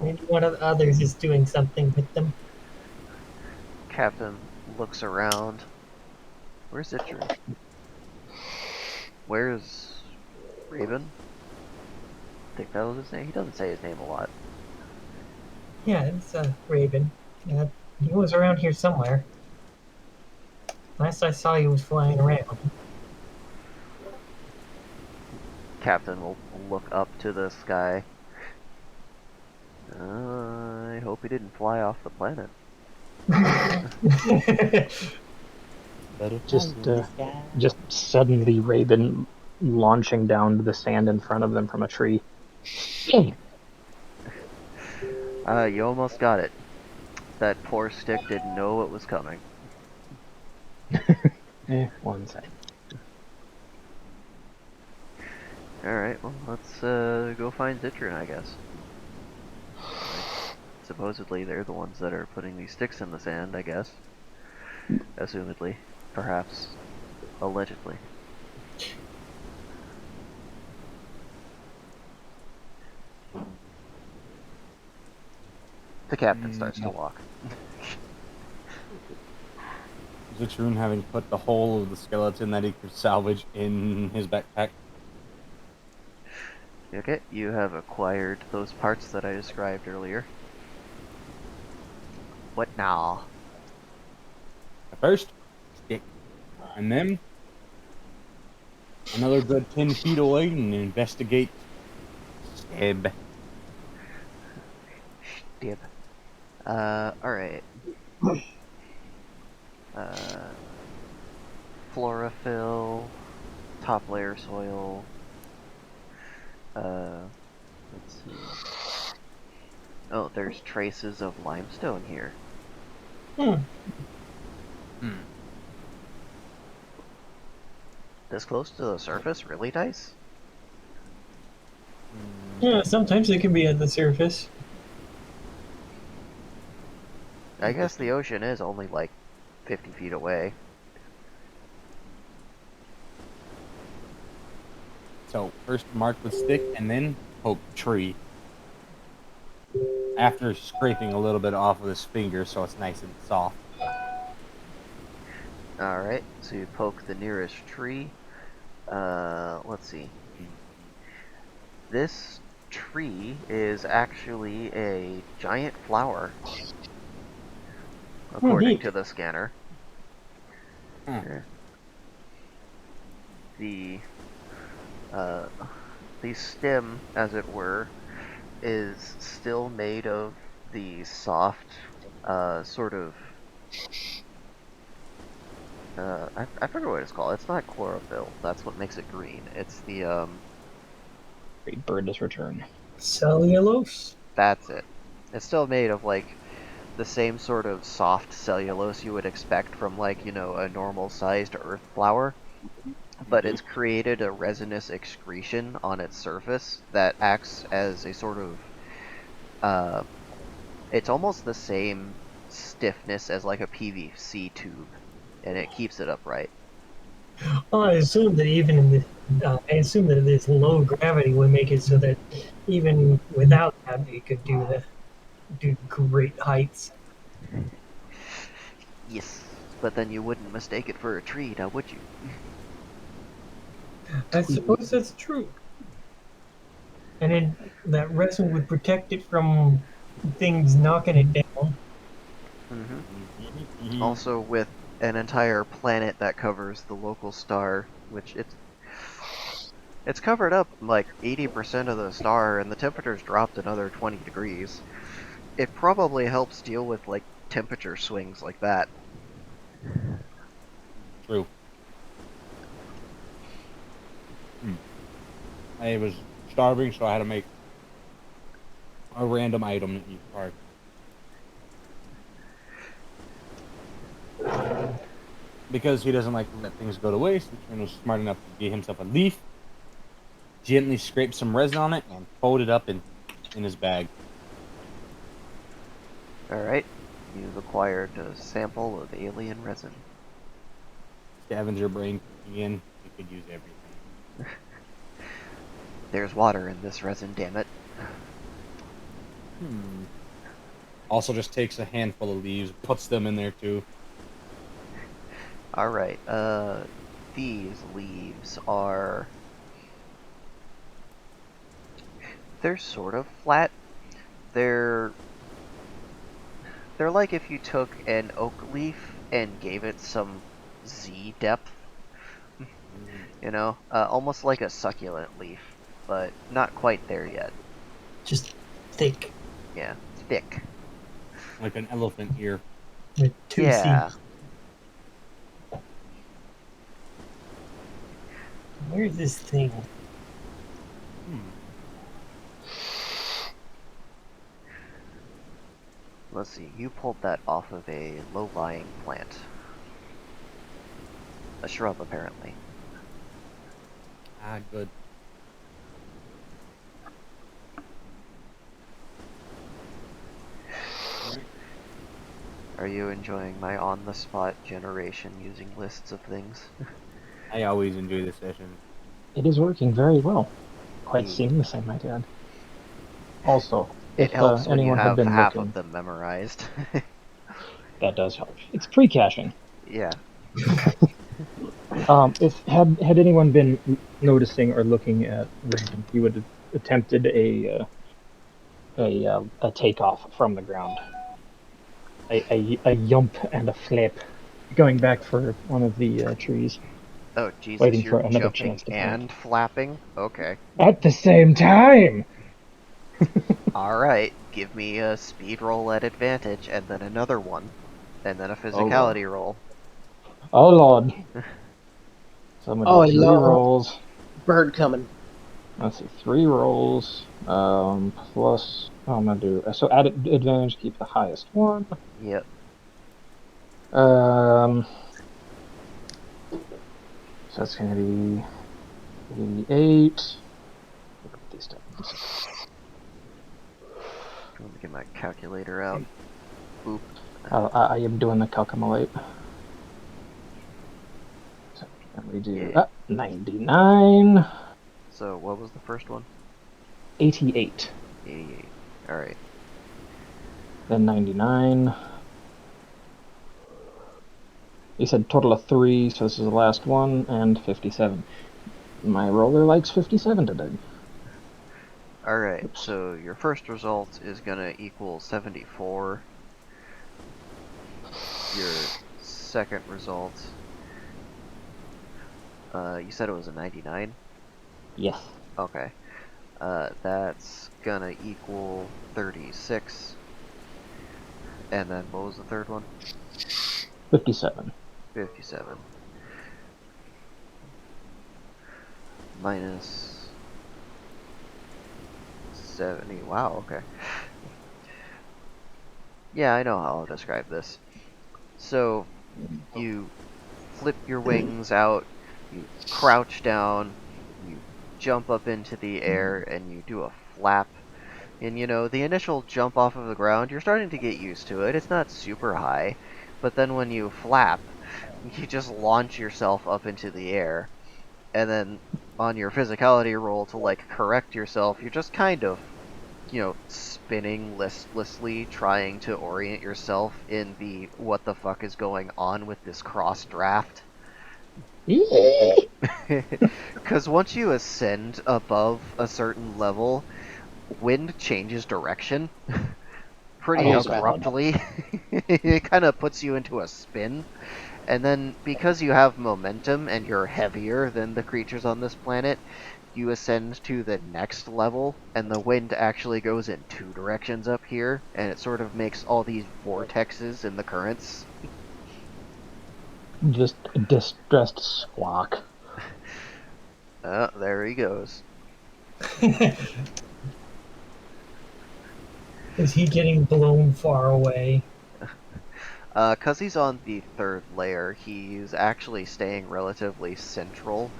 Maybe one of the others is doing something with them. Captain looks around. Where's Itcher? Where's Raven? I think that was his name. He doesn't say his name a lot. Yeah, it's Raven. He was around here somewhere. Last I saw, he was flying around. Captain will look up to the sky. I hope he didn't fly off the planet. Just suddenly Raven launching down to the sand in front of them from a tree. You almost got it. That poor stick didn't know it was coming. One second. Alright, well, let's go find Zitron, I guess. Like, supposedly they're the ones that are putting these sticks in the sand, I guess. Assumedly. Perhaps. Allegedly. The captain starts to walk. Zitrun having put the whole of the skeleton that he could salvage in his backpack. Okay, you have acquired those parts that I described earlier. What now? First, stick. And then, another good 10 feet away and investigate Seb. Dib. Alright. Chlorophyll, top layer soil. Let's see. Oh, there's traces of limestone here. Hmm. This close to the surface, really, Dice? Yeah, sometimes it can be at the surface. I guess the ocean is only like 50 feet away. So, first mark with stick and then poke tree. After scraping a little bit off of his finger so it's nice and soft. Alright, so you poke the nearest tree. Let's see. This tree is actually a giant flower, according Neat. to the scanner. Huh. The the stem, as it were, is still made of the soft, sort of. I forget what it's called. It's not chlorophyll. That's what makes it green. It's the Great bird has returned. Cellulose. That's it. It's still made of like the same sort of soft cellulose you would expect from like, you know, a normal sized earth flower, but it's created a resinous excretion on its surface that acts as a sort of it's almost the same stiffness as like a PVC tube, and it keeps it upright. Well, I assume that even in I assume that this low gravity would make it so that even without that, it could do great heights. Yes, but then you wouldn't mistake it for a tree, now would you? I suppose that's true. And then that resin would protect it from things knocking it down. Also, with an entire planet that covers the local star, which it's covered up like 80% of the star, and the temperature's dropped another 20 degrees. It probably helps deal with like temperature swings like that. True. I was starving, so I had to make a random item to eat. Sorry. Because he doesn't like to let things go to waste, and was smart enough to get himself a leaf, gently scrape some resin on it, and fold it up in his bag. Alright, you've acquired a sample of alien resin. Scavenger brain again. You could use everything. There's water in this resin, damn it. Also, just takes a handful of leaves, puts them in there too. Alright, these leaves are... They're sort of flat. They're like if you took an oak leaf and gave it some Z depth. You know? Almost like a succulent leaf, but not quite there yet. Just thick. Yeah, thick. Like an elephant ear. With two Yeah. seeds. Where's this thing? Let's see, you pulled that off of a low-lying plant. A shrub, apparently. Ah, good. Are you enjoying my on-the-spot generation using lists of things? I always enjoy the sessions. It is working very well. Quite Neat. seamless, I might add. Also, It if helps when you anyone had have been half of looking, them memorized. that does help. It's pre-caching. Yeah. If had anyone been noticing or looking at Raven, he would have attempted a takeoff from the ground, a yump and a flip, going back for one of the trees, Oh, Jesus, waiting you're for another jumping chance to plant. and flapping? Okay. At the same time. Alright, give me a speed roll at advantage, and then another one. And then a Oh god. physicality roll. Oh lord. So I'm gonna do Oh, three hello. rolls. Bird coming. Let's see, three rolls. Plus I'm gonna do so add advantage, keep the highest one. Yep. Um, so that's gonna be 88. Look at these times. Let me get my calculator out. Boop. I am doing the calculate. So can we do Yeah. 99, So, what was the first one? 88, 88. Alright. then 99. You said total of three, so this is the last one, and 57. My roller likes 57 today. Alright, Oops. so your first result is gonna equal 74. Your second result, you said it was a 99? Yes, Okay. That's gonna equal 36. And then what was the third one? 57. 57. Minus 70. Wow, okay. Yeah, I know how I'll describe this. So, you flip your wings out, you crouch down, you jump up into the air, and you do a flap. And the initial jump off of the ground, you're starting to get used to it. It's not super high. But then when you flap, you just launch yourself up into the air. And then on your physicality roll to correct yourself, you're just kind of, spinning listlessly, trying to orient yourself in the what the fuck is going on with this cross draft. Because once you ascend above a certain level, wind changes direction pretty Oh god. abruptly. It kind of puts you into a spin. And then, because you have momentum and you're heavier than the creatures on this planet, you ascend to the next level, and the wind actually goes in two directions up here, and it sort of makes all these vortexes in the currents. Just a distressed squawk. There he goes. Is he getting blown far away? 'Cause he's on the third layer, he's actually staying relatively central.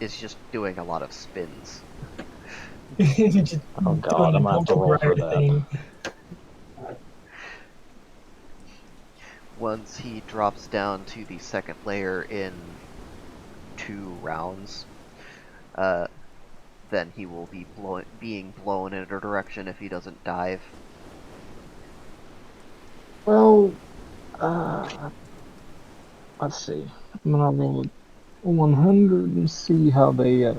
It's just doing a lot of spins. Just Oh doing god, the I'm gonna have to Ghost roll for Rider that. thing. Once he drops down to the second layer in 2 rounds, uh, then he will be being blown in a direction if he doesn't dive. Well, let's see. I'm gonna roll 100 and see how they.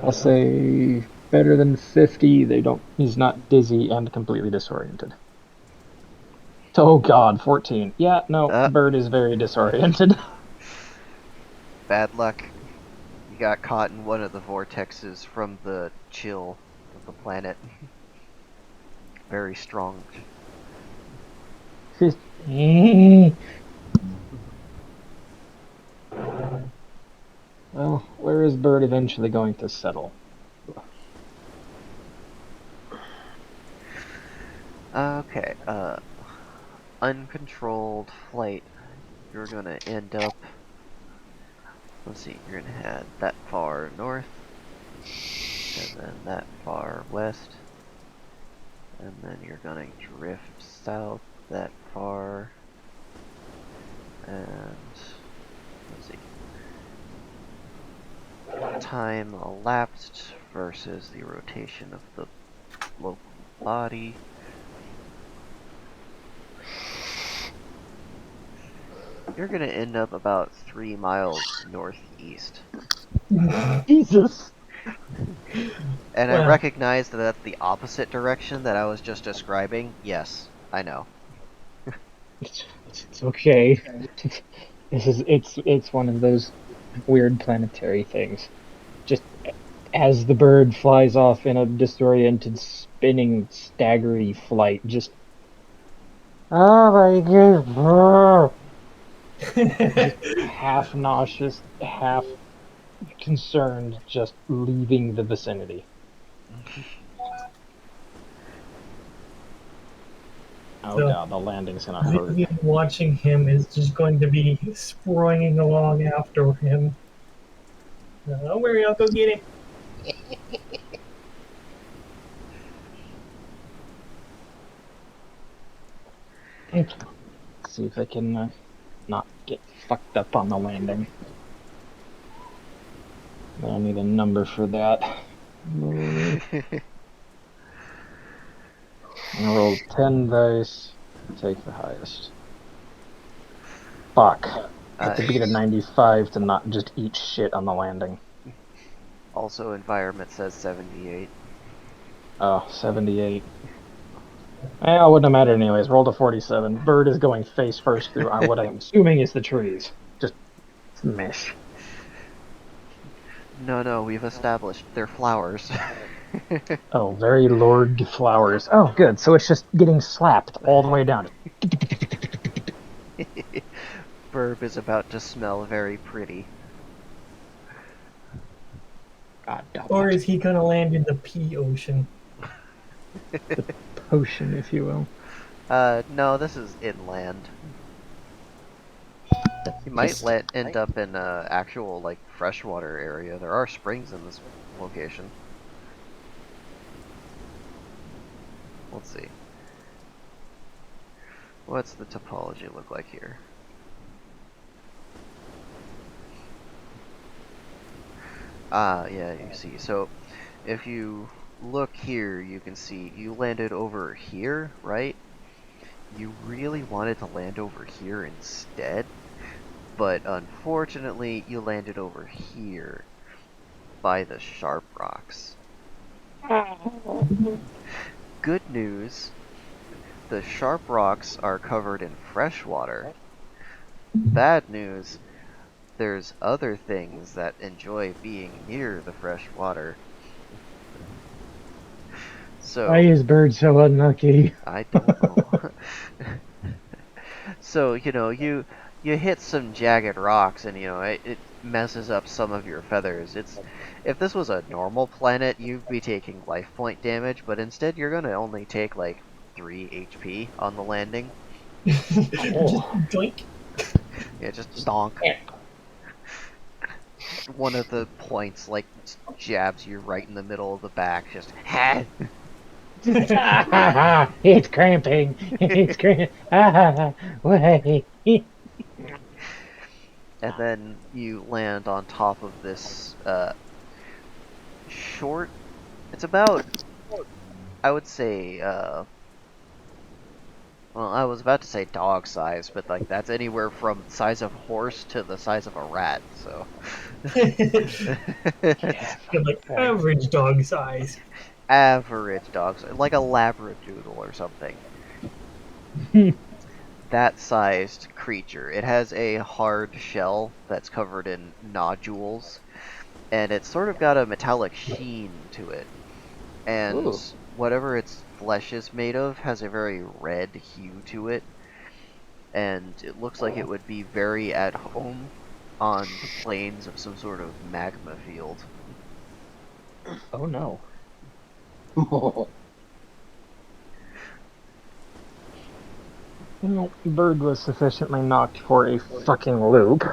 I'll say better than 50. They don't. He's not dizzy and completely disoriented. Oh God, 14. Yeah, no, Uh, Bird is very disoriented. Bad luck. You got caught in one of the vortexes from the chill of the planet. Very strong. Well, where is Bird eventually going to settle? Okay, uncontrolled flight. You're gonna end up. Let's see, you're gonna head that far north, and then that far west, and then you're gonna drift south that far, And let's see. Time elapsed versus the rotation of the local body. You're gonna end up about 3 miles northeast. Jesus. And I Well, recognize that that's the opposite direction that I was just describing. Yes, I know. It's okay. It's one of those weird planetary things. Just as the bird flies off in a disoriented, spinning, staggery flight, just oh my god, just half nauseous, half concerned, just leaving the vicinity. Oh so god, the landing's gonna hurt. Vivian watching him is just going to be sprawling along after him. Don't worry, I'll go get him. Let's see if I can not get fucked up on the landing. But I need a number for that. I'm gonna roll 10 dice, take the highest. Fuck. I have to beat a 95 to not just eat shit on the landing. Also, environment says 78. Oh, 78. It wouldn't have mattered anyways. Rolled a 47. Bird is going face first through what I'm assuming is the trees. Just smash. No, we've established they're flowers. Oh, very Lord Flowers. Oh, good. So it's just getting slapped all the way down. Burb is about to smell very pretty. God damn Or it. is he gonna land in the pea ocean? Potion, if you will. No, this is inland. You might Just end up in a actual, like, freshwater area. There are springs in this location. Let's see. What's the topology look like here? Ah, yeah, you see. So, if you look here, you can see you landed over here, right? You really wanted to land over here instead, but unfortunately, you landed over here by the sharp rocks. Good news, the sharp rocks are covered in fresh water. Bad news, there's other things that enjoy being near the fresh water. why So, is Bird so unlucky? I don't know. So, you hit some jagged rocks and it messes up some of your feathers. If this was a normal planet, you'd be taking life point damage, but instead you're gonna only take like 3 HP on the landing. Just Oh, doink. Yeah, just donk. One of the points like jabs you right in the middle of the back, just ha. it's cramping. It's cramping. Wait. And then you land on top of this short. It's about, I would say, well, I was about to say dog size, but like that's anywhere from the size of a horse to the size of a rat. So Yeah, Like fuck. average dog size. average dogs, like a labradoodle or something. That sized creature. It has a hard shell that's covered in nodules, and it's sort of got a metallic sheen to it. And Ooh. whatever its flesh is made of has a very red hue to it, and it looks like it would be very at home on the plains of some sort of magma field. Oh no. No, Bird was sufficiently knocked for a fucking loop.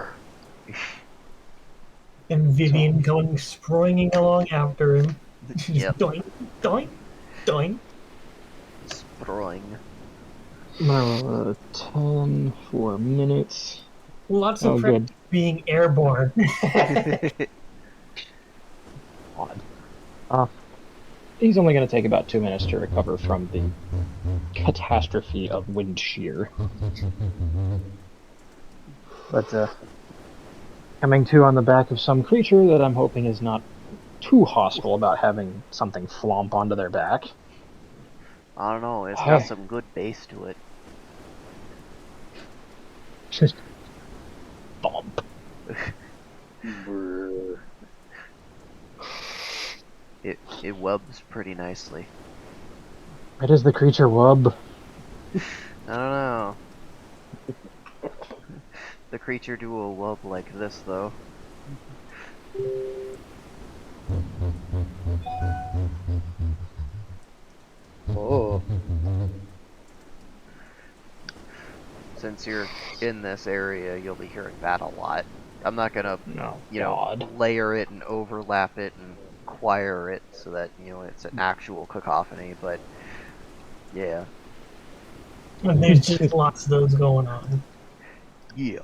And Vivian going springing along after him. Just Yep, doink, doink, doink. destroying. I'm gonna roll a 10 for minutes. Lots of Oh, practice good. being airborne. Odd. He's only going to take about 2 minutes to recover from the catastrophe of wind shear. But coming to on the back of some creature that I'm hoping is not too hostile about having something flomp onto their back. I don't know. It's got Hey, some good base to it. just bump. It wubs pretty nicely. Why does the creature wub? I don't know. The creature do a wub like this though. Oh. Since you're in this area, you'll be hearing that a lot. I'm not gonna, Oh, God. layer it and overlap it and choir it so that, it's an actual cacophony, but yeah. And there's just lots of those going on. Yeah.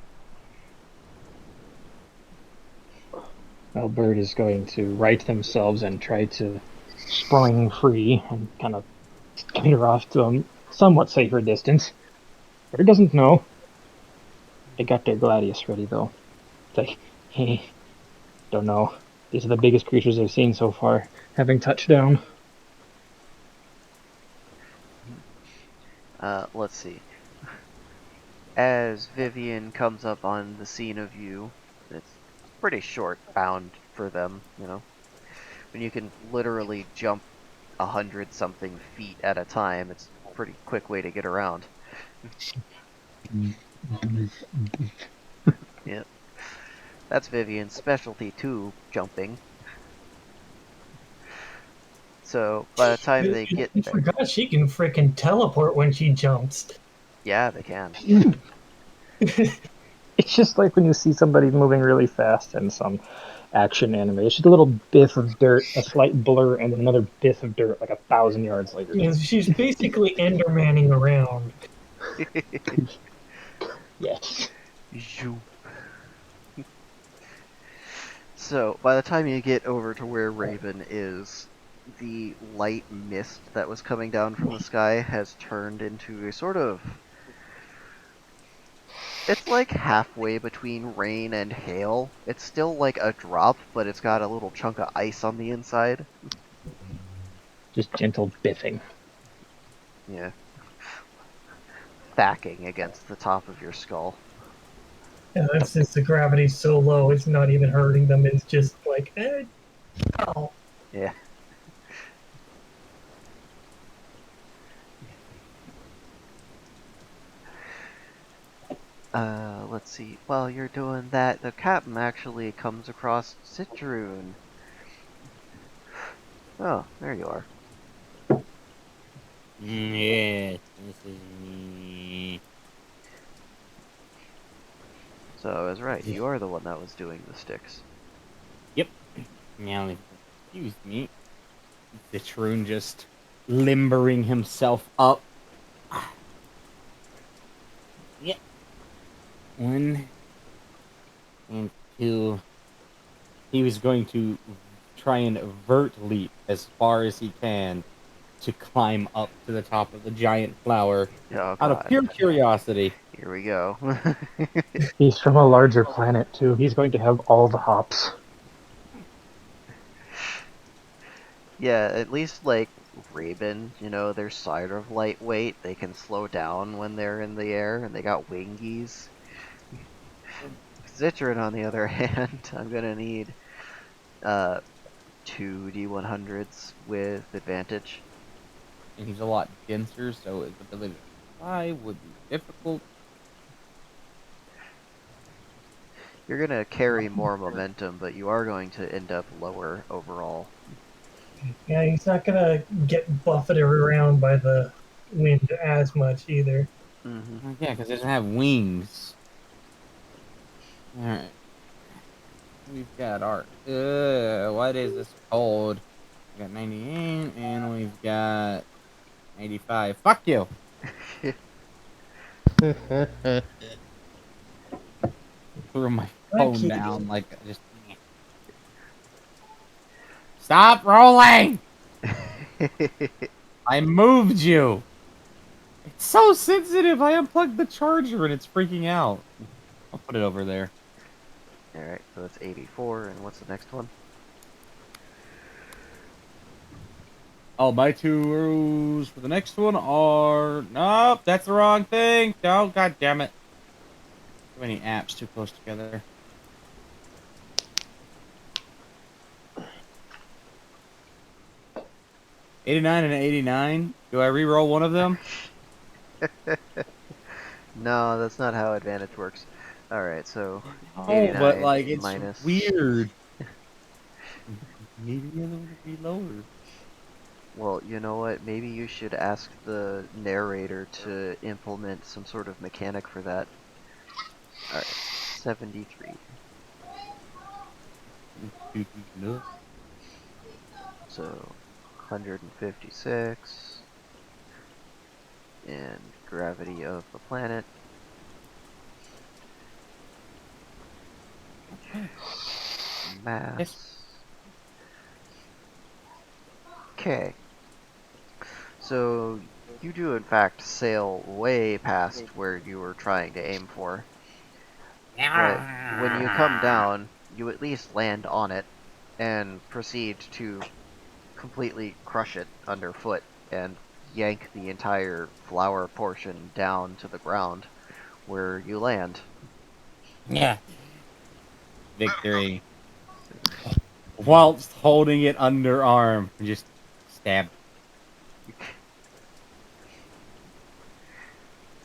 Albert is going to right themselves and try to spring free and kind of cater off to a somewhat safer distance. But it doesn't know. They got their gladius ready, though. It's like, hey, don't know. These are the biggest creatures I've seen so far, having touchdown. Let's see. As Vivian comes up on the scene of you, it's pretty short bound for them, When you can literally jump 100 something feet at a time, it's a pretty quick way to get around. Yeah. That's Vivian's specialty too, jumping. So by the time they get You there, forgot she can frickin' teleport when she jumps. yeah, they can. It's just like when you see somebody moving really fast in some action anime. It's just a little biff of dirt, a slight blur, and then another biff of dirt like 1,000 yards later. Just She's basically Endermanning around. yes. Zoom. So by the time you get over to where Raven is, the light mist that was coming down from the sky has turned into a sort of. It's like halfway between rain and hail. It's still like a drop, but it's got a little chunk of ice on the inside. Just gentle biffing. Yeah. Thacking against the top of your skull. And that's since the gravity's so low, it's not even hurting them. It's just like, oh. Yeah. Let's see. While you're doing that, the captain actually comes across Citroen. Oh, there you are. Yes, this is me. So I was right. You are the one that was doing the sticks. Yep. Now, excuse me. Citroen just limbering himself up. Yep. One and two. He was going to try and vert leap as far as he can to climb up to the top of the giant flower Oh out of god. pure curiosity. Here we go. He's from a larger planet, too. He's going to have all the hops. Yeah, at least like Raven, they're sort of lightweight. They can slow down when they're in the air, and they got wingies. Citron, on the other hand, I'm gonna need uh 2 D100s with advantage. And he's a lot denser, so his ability to fly would be difficult. You're gonna carry more momentum, but you are going to end up lower overall. Yeah, he's not gonna get buffeted around by the wind as much either. Mm-hmm. Yeah, because he doesn't have wings. Alright. We've got our. What is this called? We got 98, and we've got 85. Fuck you! threw my Hi, phone kitty. down like just. Stop rolling! I moved you. It's so sensitive. I unplugged the charger and it's freaking out. I'll put it over there. Alright, so that's 84, and what's the next one? Oh, my two rules for the next one are nope. That's the wrong thing. No, god damn it. Too many apps too close together. 89 and 89. Do I re-roll one of them? No, that's not how advantage works. Alright, so Oh, but 89 like it's minus. weird. Maybe the other one would be lower. Well, you know what? Maybe you should ask the narrator to implement some sort of mechanic for that. Alright, 73. So 156. And gravity of the planet. Okay. Yes. Mass. Okay. So you do in fact sail way past where you were trying to aim for. But when you come down, you at least land on it and proceed to completely crush it underfoot and yank the entire flower portion down to the ground where you land. Yeah. Victory. Whilst holding it underarm. Just stab.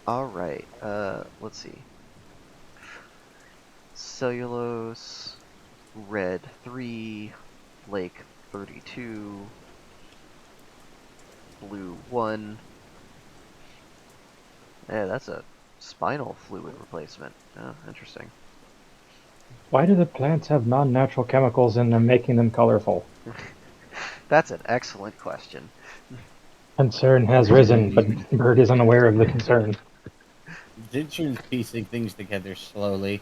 Alright, let's see. Cellulose, red 3, flake 32, blue 1. Yeah, that's a spinal fluid replacement. Oh, interesting. Why do the plants have non-natural chemicals in them making them colorful? That's an excellent question. Concern has risen, but Bird is unaware of the concern. Ditcher's piecing things together slowly.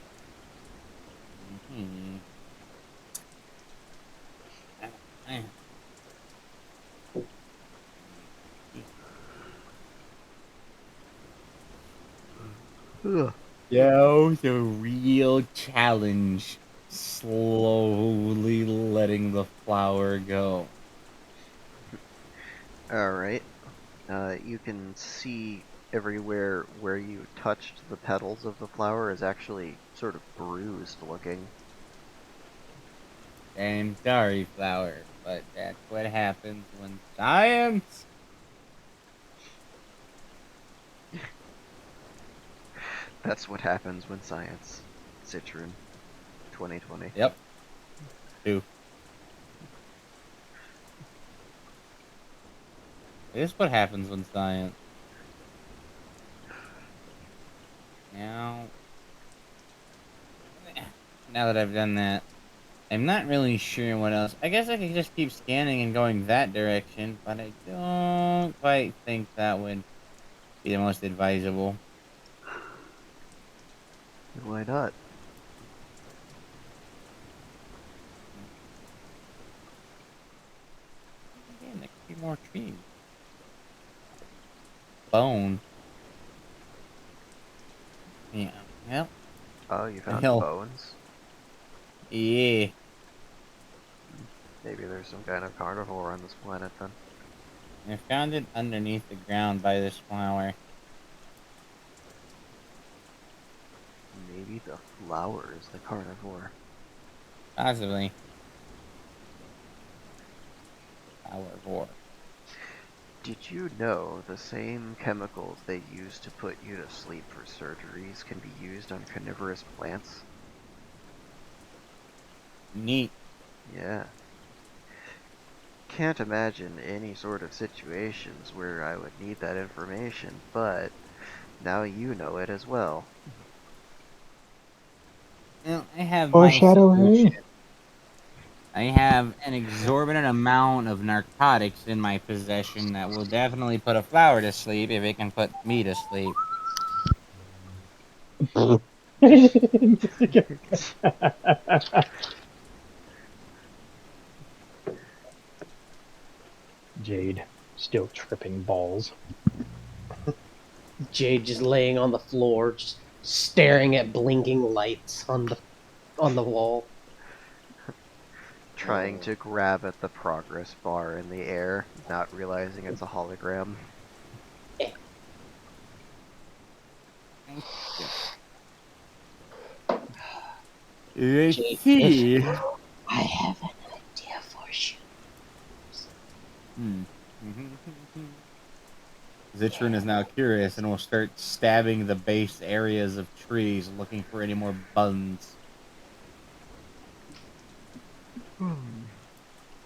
Ugh. Yo, the real challenge. Slowly letting the flower go. Alright. You can see everywhere where you touched the petals of the flower is actually sort of bruised looking. And sorry, flower, but that's what happens when science. That's what happens when science. Citron 2020. Yep. Two. It is what happens when science. Now, now that I've done that, I'm not really sure what else. I guess I could just keep scanning and going that direction, but I don't quite think that would be the most advisable. Why not? Again, there could be more trees. Bone. Yeah. Well, Oh, you found hell. bones? Yeah. Maybe there's some kind of carnivore on this planet then. I found it underneath the ground by this flower. Maybe the flower is the carnivore. Possibly. Flower. Did you know the same chemicals they use to put you to sleep for surgeries can be used on carnivorous plants? Neat. Yeah. Can't imagine any sort of situations where I would need that information, but now you know it as well. Well, I have my Foreshadowing. solution. I have an exorbitant amount of narcotics in my possession that will definitely put a flower to sleep if it can put me to sleep. Jade still tripping balls. Jade just laying on the floor, just staring at blinking lights on the wall. Trying to grab at the progress bar in the air, not realizing it's a hologram. Let's Jade, see. I have an idea for you. Hmm. Zitron is now curious and will start stabbing the base areas of trees, looking for any more buns.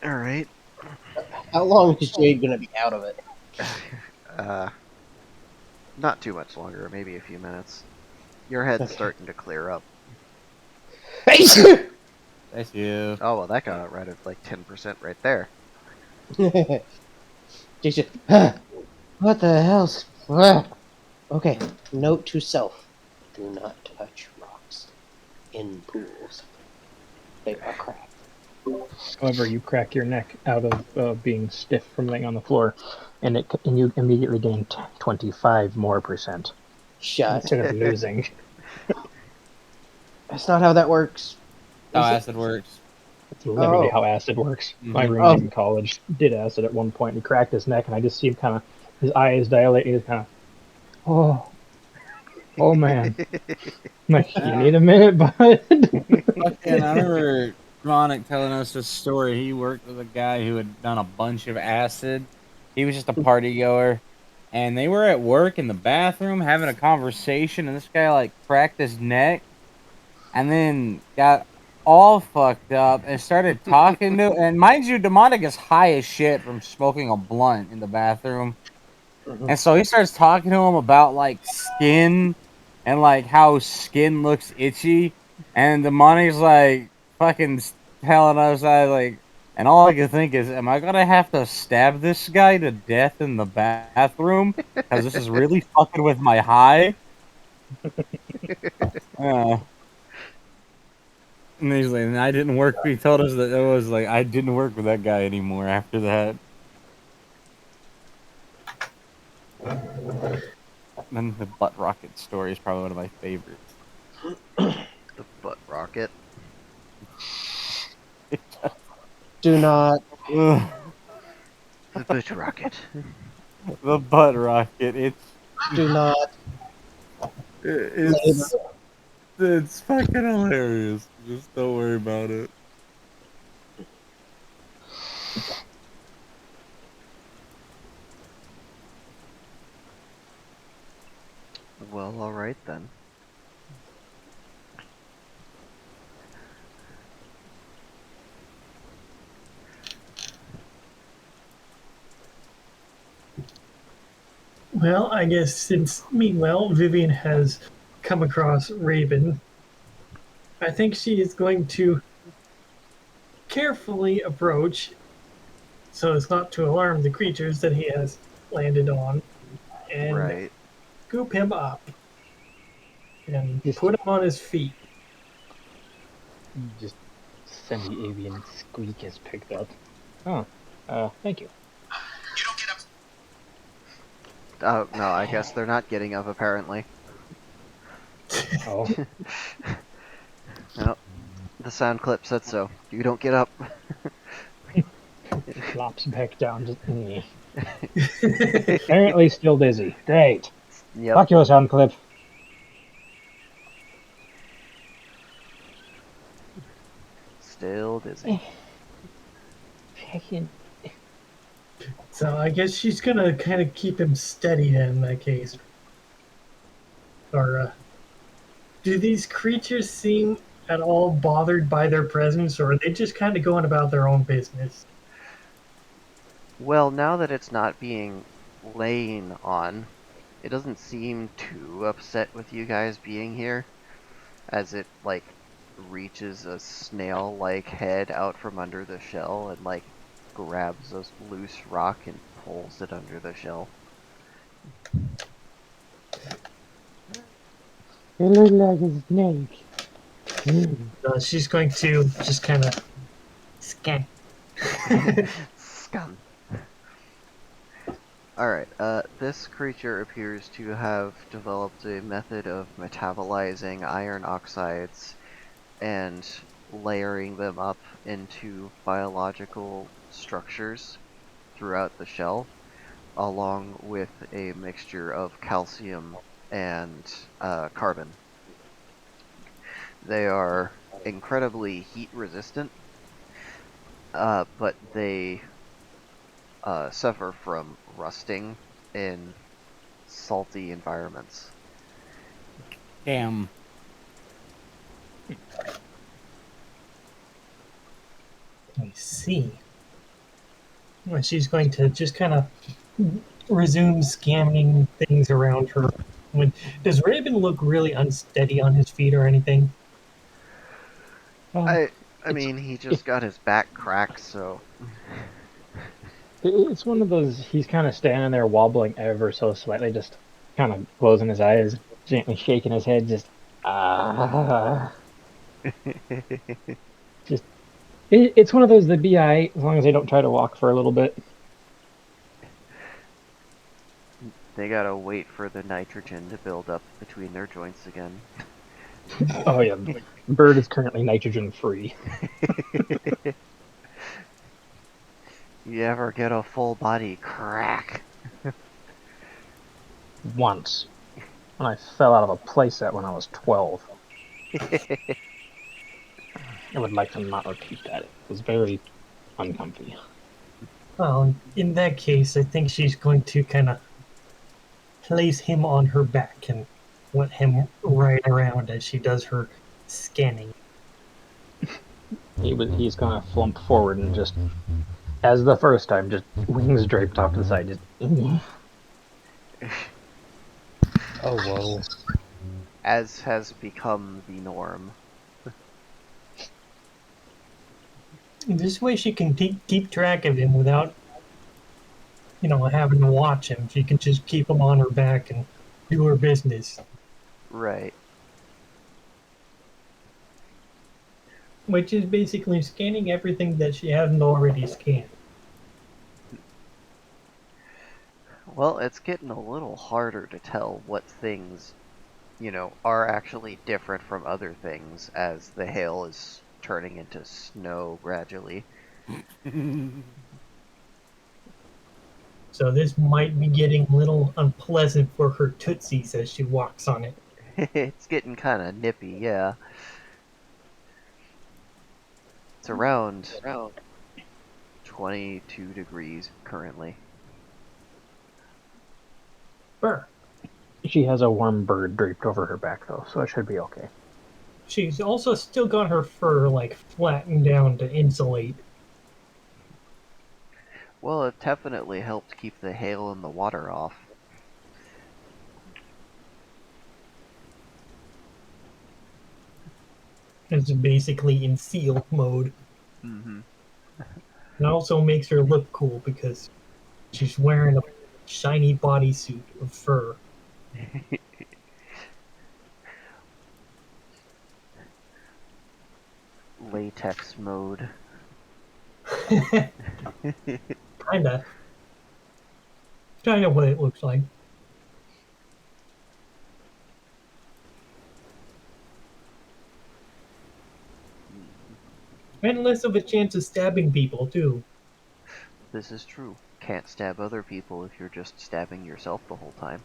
Alright. How long is Jade gonna be out of it? uh, not too much longer, maybe a few minutes. Your head's Okay. starting to clear up. Bless you. Oh, well, that got out right at like 10% right there. Jade, what the hell's? Okay. Note to self: do not touch rocks in pools. They are cracked. However, you crack your neck out of being stiff from laying on the floor, and you immediately gain 25 more percent Shut. instead of losing. That's not how that works. How Is it? acid works. That's literally Oh. how acid works. My Mm-hmm. roommate Oh. in college did acid at one point. He cracked his neck, and I just see him kind of, his eyes dilate. He's kind of, oh man. I'm like, you Yeah. need a minute, bud. Fucking, I remember Ronick telling us this story. He worked with a guy who had done a bunch of acid. He was just a party goer. And they were at work in the bathroom having a conversation, and this guy, like, cracked his neck and then got all fucked up and started talking to. And mind you, Demonic is high as shit from smoking a blunt in the bathroom. Mhm. And so he starts talking to him about like skin and like how skin looks itchy. And the money's like fucking telling us, I like, and all I can think is, am I gonna have to stab this guy to death in the bathroom? Because this is really fucking with my high. Uh, and he's like, and I didn't work. He told us that it was like, I didn't work with that guy anymore after that. And the butt rocket story is probably one of my favorites. The butt rocket. Do not. The butt rocket. The butt rocket. Do not labor. It's it's fucking hilarious. Just don't worry about it. Well, alright then. Well, I guess since meanwhile Vivian has come across Raven, I think she is going to carefully approach so as not to alarm the creatures that he has landed on and Right. scoop him up and just, put him on his feet. just semi-avian squeak is picked up. Oh, thank you. Oh, no, I guess they're not getting up, apparently. Oh, No, the sound clip said so. You don't get up. flops back down. Just, apparently still dizzy. Great. Yep, Fuck your sound clip. still dizzy. Fucking So I guess she's gonna kind of keep him steady then in that case. Or do these creatures seem at all bothered by their presence, or are they just kind of going about their own business? Well, now that it's not being lain on, it doesn't seem too upset with you guys being here, as it, like, reaches a snail-like head out from under the shell and, like, grabs a loose rock and pulls it under the shell. It looked like a snake. She's going to just kind of scan. Scum. Alright, this creature appears to have developed a method of metabolizing iron oxides and layering them up into biological structures throughout the shell, along with a mixture of calcium and carbon. They are incredibly heat resistant, but they suffer from rusting in salty environments. Damn. I see. Well, she's going to just kind of resume scanning things around her. Does Raven look really unsteady on his feet or anything? Um, I it's mean, he it, just got his back cracked, so it's one of those. He's kind of standing there wobbling ever so slightly, just kind of closing his eyes, gently shaking his head, just ah. Just it's one of those that be alright as long as they don't try to walk for a little bit. they gotta wait for the nitrogen to build up between their joints again. Oh yeah, Bird is currently nitrogen free. You ever get a full body crack? Once when I fell out of a playset when I was 12. I would like to not repeat that. It was very uncomfy. Well, in that case, I think she's going to kind of place him on her back and let him ride around as she does her scanning. He's gonna flump forward and just, as the first time, just wings draped off to the side. Just Oh, whoa. As has become the norm. This way, she can keep track of him without, having to watch him. She can just keep him on her back and do her business, Right. which is basically scanning everything that she hasn't already scanned. Well, it's getting a little harder to tell what things, are actually different from other things as the hail is turning into snow gradually. So this might be getting a little unpleasant for her tootsies as she walks on it. It's getting kind of nippy, yeah. It's around 22 degrees currently. Burr. she has a warm bird draped over her back though, so it should be okay. She's also still got her fur like flattened down to insulate. Well, it definitely helped keep the hail and the water off. It's basically in seal mode. Mm-hmm. It also makes her look cool because she's wearing a shiny bodysuit of fur. Latex mode. Kinda. Kinda what it looks like. And less of a chance of stabbing people, too. This is true. Can't stab other people if you're just stabbing yourself the whole time.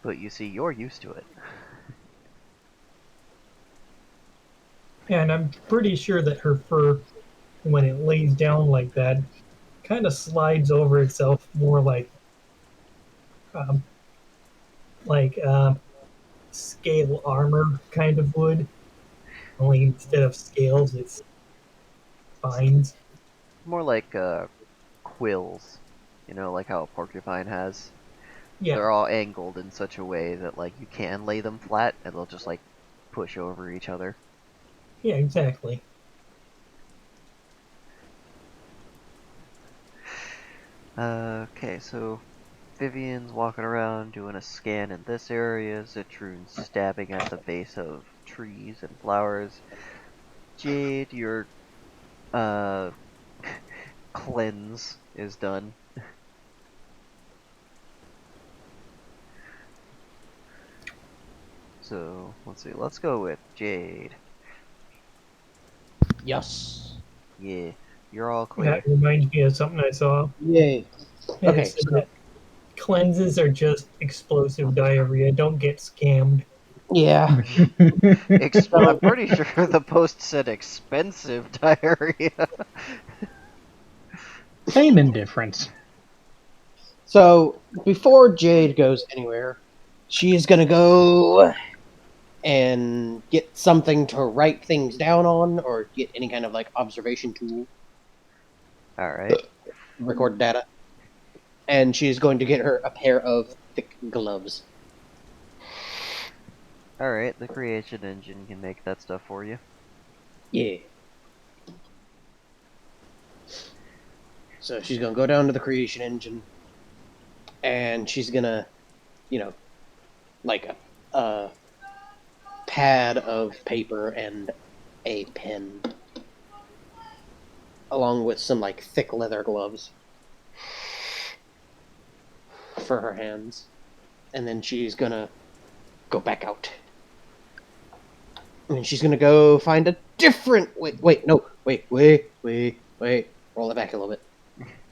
But you see, you're used to it. And I'm pretty sure that her fur, when it lays down like that, kind of slides over itself more um, like scale armor kind of would. Only instead of scales, it's spines. More like quills. Like how a porcupine has. Yeah, They're all angled in such a way that like you can lay them flat and they'll just like push over each other. yeah, exactly. Okay, so Vivian's walking around doing a scan in this area. Citroon's stabbing at the base of trees and flowers. Jade, your uh cleanse is done. So let's see. Let's go with Jade. Yes. Yeah, you're all That clear. reminds me of something I saw. Yay. It Okay, said so that cleanses are just explosive diarrhea. Don't get scammed. yeah. I'm So pretty sure the post said expensive diarrhea. Same indifference. so before Jade goes anywhere, she's gonna go and get something to write things down on, or get any kind of like observation tool, All right. record data. And she's going to get her a pair of thick gloves. All right. The creation engine can make that stuff for you. Yeah. So she's gonna go down to the creation engine, and she's gonna, you know, like a pad of paper and a pen, along with some like thick leather gloves for her hands. And then she's gonna go back out. And she's gonna go find a different wait. Roll it back a little bit.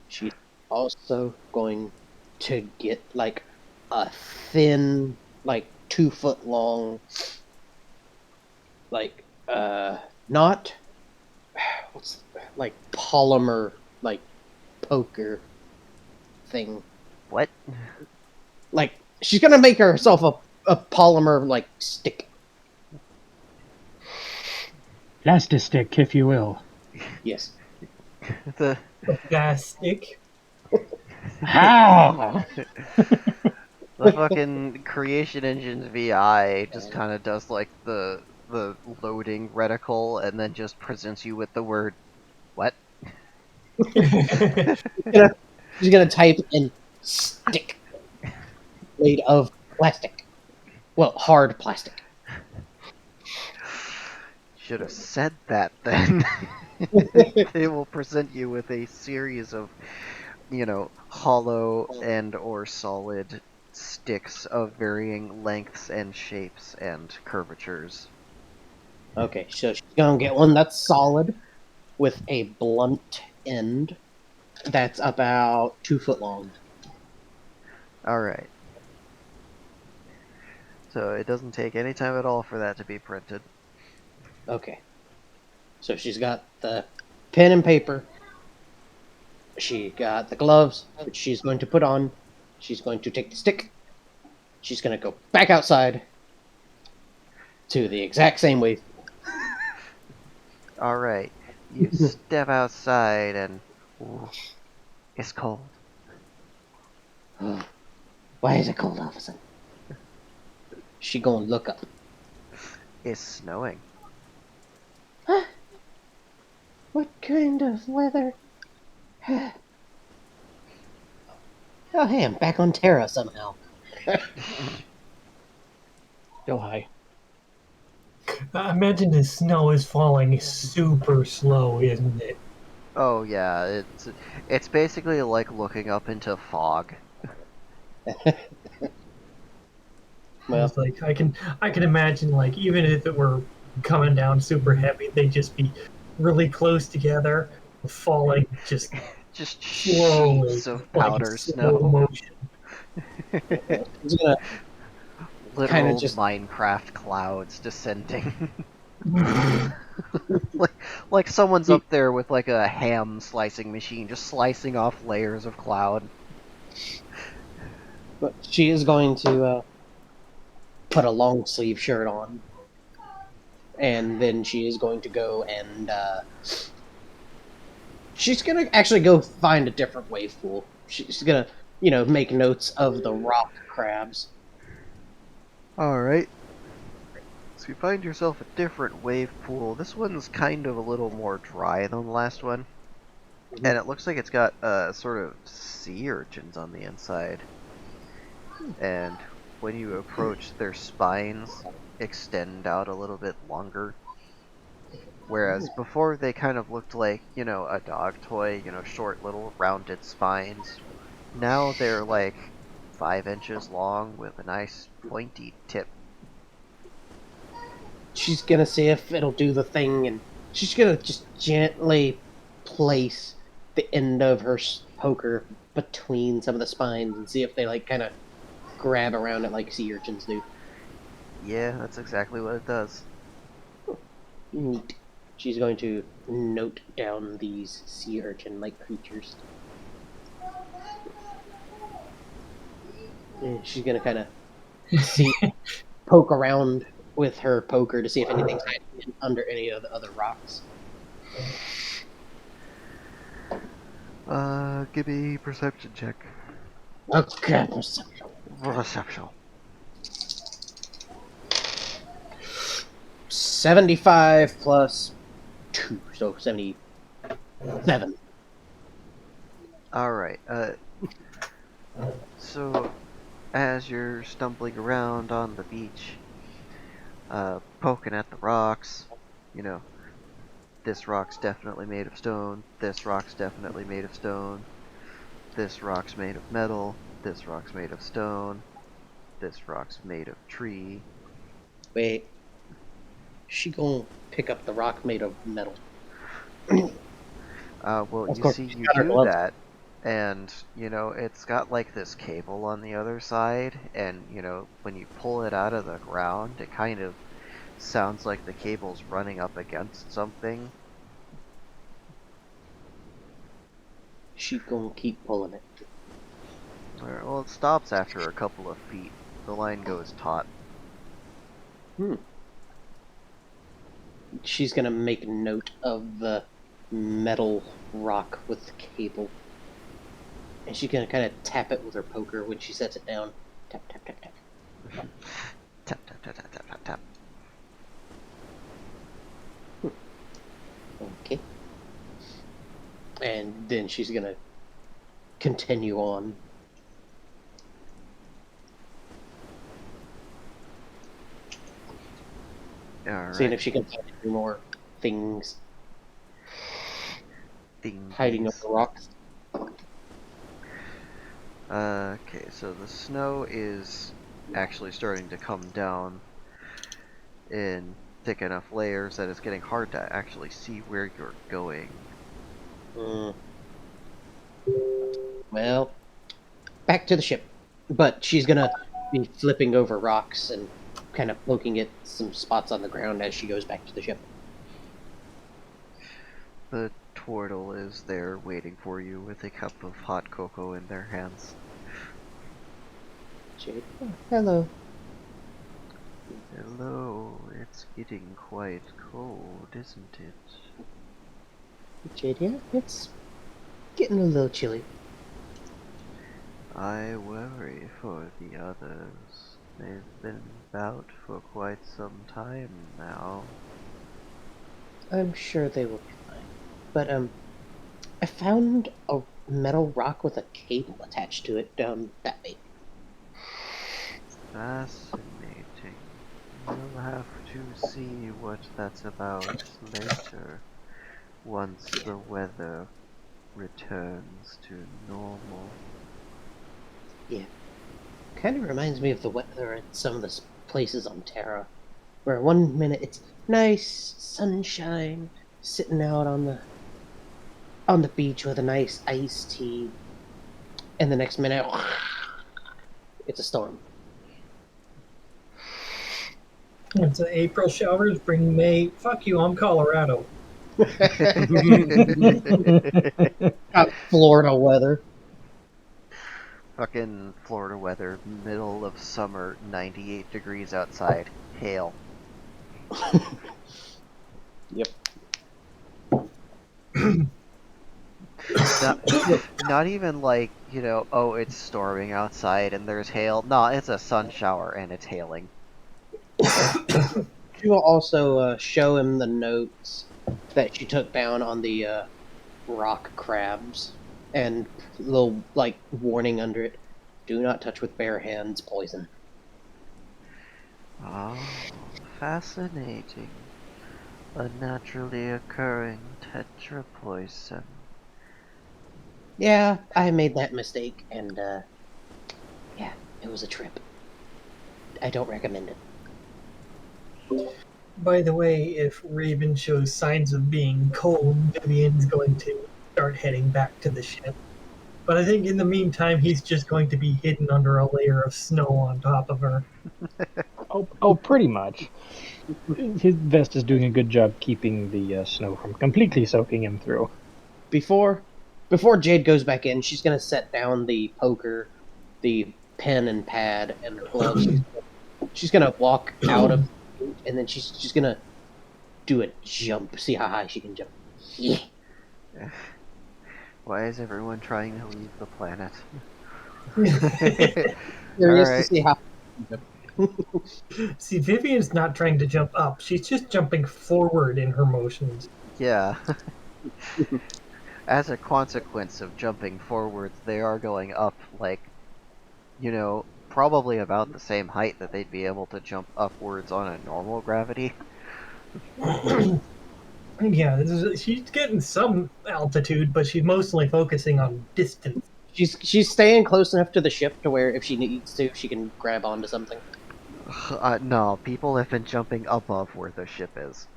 She's also going to get like a thin, like 2 foot long, like not what's like polymer like poker thing. What? Like she's gonna make herself a polymer like stick. Plastic, if you will. Yes. The Plastic. How? the fucking creation engine's VI just kind of does like the loading reticle and then just presents you with the word what? Gonna, she's gonna type in stick made of plastic. Well, hard plastic. Should have said that then. They will present you with a series of, hollow and or solid sticks of varying lengths and shapes and curvatures. Okay, so she's gonna get one that's solid with a blunt end that's about 2 foot long. All right. So it doesn't take any time at all for that to be printed. Okay. So she's got the pen and paper. She got the gloves, which she's going to put on. She's going to take the stick. She's going to go back outside to the exact same wave. All right. You step outside and ooh, it's cold. Why is it cold all of a sudden? She gonna look up. It's snowing. Huh? What kind of weather? Oh, hey, I'm back on Terra somehow. Still high. I imagine the snow is falling super slow, isn't it? Oh yeah, it's basically like looking up into fog. Well, It's like I can imagine like even if it were coming down super heavy, they'd just be really close together, falling just Just slowly, sheets of like in powder slow snow. motion. she's gonna kind of Literal just Minecraft clouds descending. like like someone's up there with like a ham slicing machine just slicing off layers of cloud. but she is going to put a long sleeve shirt on, and then she is going to go and she's gonna actually go find a different wave pool. She's gonna, make notes of the rock crabs. Alright. So you find yourself a different wave pool. This one's kind of a little more dry than the last one. And it looks like it's got sort of sea urchins on the inside. and when you approach, their spines extend out a little bit longer. Whereas before they kind of looked like, a dog toy, short little rounded spines. Now they're like 5 inches long with a nice pointy tip. She's gonna see if it'll do the thing, and she's gonna just gently place the end of her poker between some of the spines and see if they like kind of grab around it like sea urchins do. Yeah, that's exactly what it does. Neat. She's going to note down these sea urchin-like creatures. And she's gonna kind of see, poke around with her poker to see if anything's hiding under any of the other rocks. Give me a perception check. Okay, perception. Perception. 75 plus 2, so 77. Alright, so as you're stumbling around on the beach, poking at the rocks, you know, this rock's definitely made of stone, this rock's definitely made of stone, this rock's made of metal, this rock's made of stone, this rock's made of tree. Wait. She gonna pick up the rock made of metal. Well, Of you course, see, she's you got her do gloves. that, and, it's got like this cable on the other side, and, when you pull it out of the ground, it kind of sounds like the cable's running up against something. She gonna keep pulling it. Well, it stops after a couple of feet. The line goes taut. She's gonna make note of the metal rock with the cable. And she's gonna kind of tap it with her poker when she sets it down. Tap, tap, tap, tap. Tap, tap, tap, tap, tap, tap, tap. Okay. And then she's gonna continue on. Seeing if Alright. she can find any more things hiding under Thingies. rocks. Okay, so the snow is actually starting to come down in thick enough layers that it's getting hard to actually see where you're going. Mm. Well, back to the ship. But she's gonna be flipping over rocks and kind of poking at some spots on the ground as she goes back to the ship. The turtle is there waiting for you with a cup of hot cocoa in their hands. Jade, oh, hello. Hello, it's getting quite cold, isn't it? Jade, yeah, it's getting a little chilly. I worry for the others. They've been about for quite some time now. I'm sure they will be fine. But, I found a metal rock with a cable attached to it down that way. Fascinating. We'll have to see what that's about later, once the weather returns to normal. Yeah. Kind of reminds me of the weather at some of the places on Terra, where one minute it's nice sunshine, sitting out on the beach with a nice iced tea, and the next minute it's a storm. It's April showers bring May. Fuck you, I'm Colorado. Got Florida weather. Fucking Florida weather, middle of summer, 98 degrees outside, hail. Yep. Not, not even like, oh, it's storming outside and there's hail. No, it's a sun shower and it's hailing. She will also show him the notes that she took down on the rock crabs and little like warning under it. Do not touch with bare hands. Poison. Oh, fascinating. A naturally occurring tetrapoison. Yeah, I made that mistake, and yeah, it was a trip. I don't recommend it. By the way, if Raven shows signs of being cold, Vivian's going to start heading back to the ship. But I think in the meantime, he's just going to be hidden under a layer of snow on top of her. Oh, pretty much. His vest is doing a good job keeping the snow from completely soaking him through. Before before Jade goes back in, she's gonna set down the poker, the pen and pad, and her gloves. She's gonna walk out of, and then she's gonna do a jump. See how high she can jump. Yeah. Why is everyone trying to leave the planet? Curious to Alright. see how. See, Vivian's not trying to jump up, she's just jumping forward in her motions. Yeah. As a consequence of jumping forwards, they are going up, like, probably about the same height that they'd be able to jump upwards on a normal gravity. Yeah, she's getting some altitude, but she's mostly focusing on distance. She's staying close enough to the ship to where if she needs to, she can grab onto something. No, people have been jumping above where the ship is.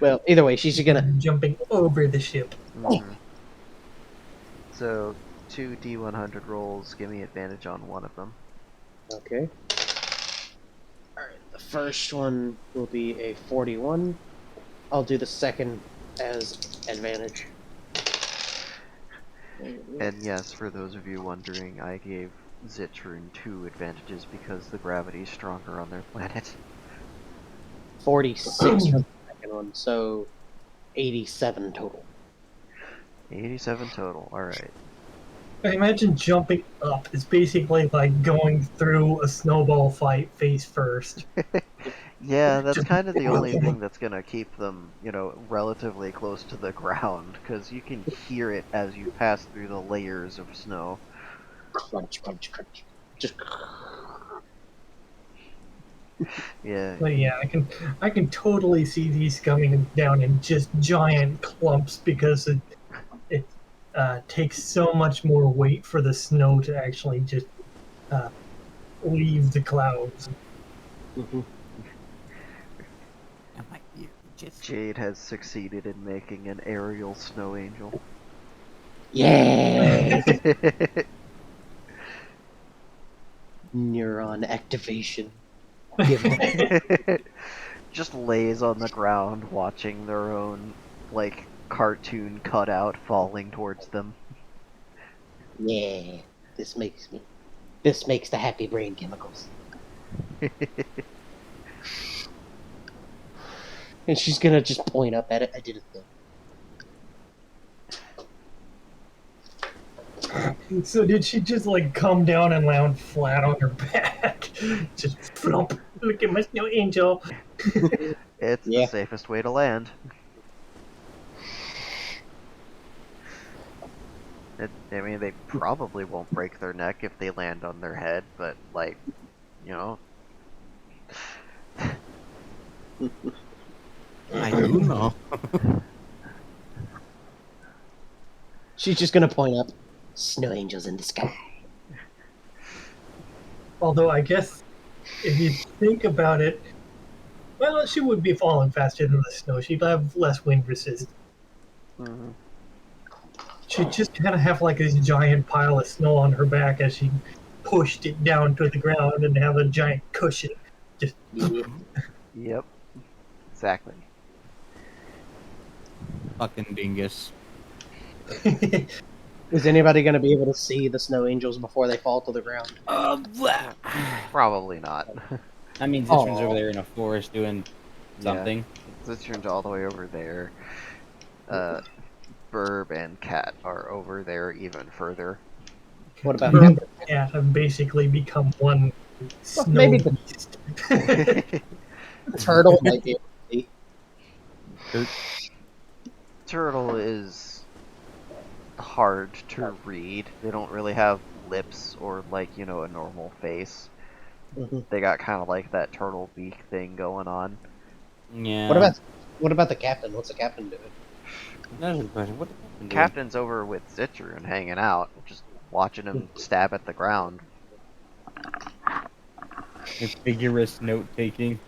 Well, either way, she's gonna. Jumping over the ship. Mhm. So, 2d100 rolls, give me advantage on one of them. Okay. Alright, the first one will be a 41. I'll do the second as advantage. And yes, for those of you wondering, I gave Zitrun 2 advantages because the gravity's stronger on their planet. 46 for the second one, so 87 total. 87 total, alright. I imagine jumping up is basically like going through a snowball fight face first. Yeah, that's kind of the only thing that's gonna keep them, relatively close to the ground, because you can hear it as you pass through the layers of snow. Crunch, crunch, crunch. Just. Yeah. But yeah, I can totally see these coming down in just giant clumps because it takes so much more weight for the snow to actually just uh, leave the clouds. Mm-hmm. Jade has succeeded in making an aerial snow angel. Yeah! Neuron activation. Just lays on the ground watching their own, like, cartoon cutout falling towards them. Yeah, this makes the happy brain chemicals. And she's gonna just point up at it. I did a thing. So did she just like come down and land flat on her back? Just flop. Look at my snow angel. It's the Yeah. safest way to land. I mean, they probably won't break their neck if they land on their head, but, like, you know. I do know. She's just gonna point up. Snow angels in the sky. Although I guess if you think about it, well, she would be falling faster than the snow. She'd have less wind resistance. Mm-hmm. She'd just kind of have like this giant pile of snow on her back as she pushed it down to the ground and have a giant cushion. Just Yep. Exactly. Fucking dingus. Is anybody gonna be able to see the snow angels before they fall to the ground? Probably not. I mean, Zitrun's Aw. over there in a forest doing something. Yeah. Zitrun's all the way over there. Burb and Cat are over there even further. What about Burb and Cat have basically become one snow maybe the- beast. turtle might be able to see. Turtle is hard to read. They don't really have lips or like, a normal face. Hmm. They got kind of like that turtle beak thing going on. Yeah. What about the captain? What's the captain doing? That's a good question. What the captain doing? Captain's over with Citroen hanging out, just watching him stab at the ground. Vigorous note taking.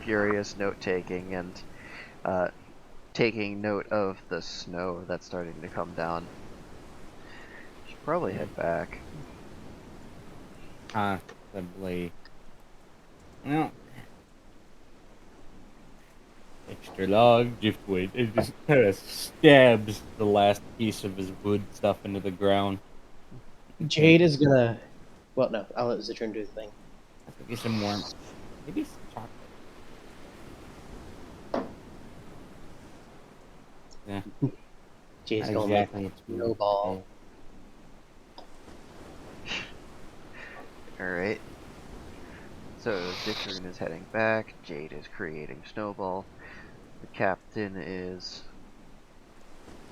Furious note taking and uh, taking note of the snow that's starting to come down. Should probably head back. Possibly. Well, extra log driftwood. It just kind of stabs the last piece of his wood stuff into the ground. Jade is gonna. Well, no, I'll let Zitron do the thing. Get some warmth. Maybe some chocolate. Yeah, Jade's not gonna make exactly what you would snowball. say. Alright. So Citroen is heading back. Jade is creating Snowball. The captain is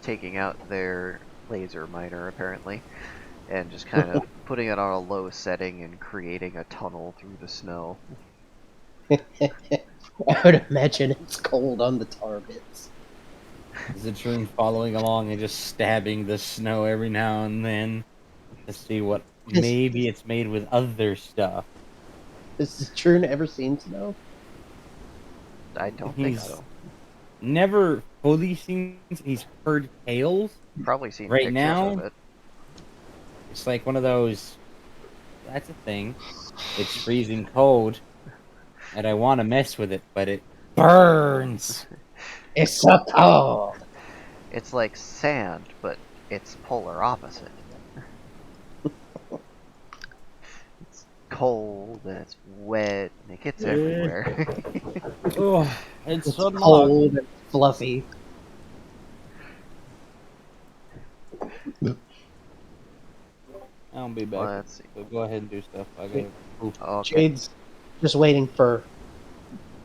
taking out their laser miner, apparently, and just kind of putting it on a low setting and creating a tunnel through the snow. I would imagine it's cold on the tar bits. Zitrine following along and just stabbing the snow every now and then to see what maybe it's made with other stuff. Has Zitron ever seen snow? I don't think He's so. never fully seen. He's heard tales. Probably seen Right pictures of now, it. it's like one of those. That's a thing. It's freezing cold, and I want to mess with it, but it burns. It's so cold. It's like sand, but it's polar opposite. It's cold and it's wet and it gets everywhere. Oh, it's It's so long. cold and fluffy. I'll be back. Let's see. So go ahead and do stuff. I gotta. Oof. Okay. Jade's just waiting for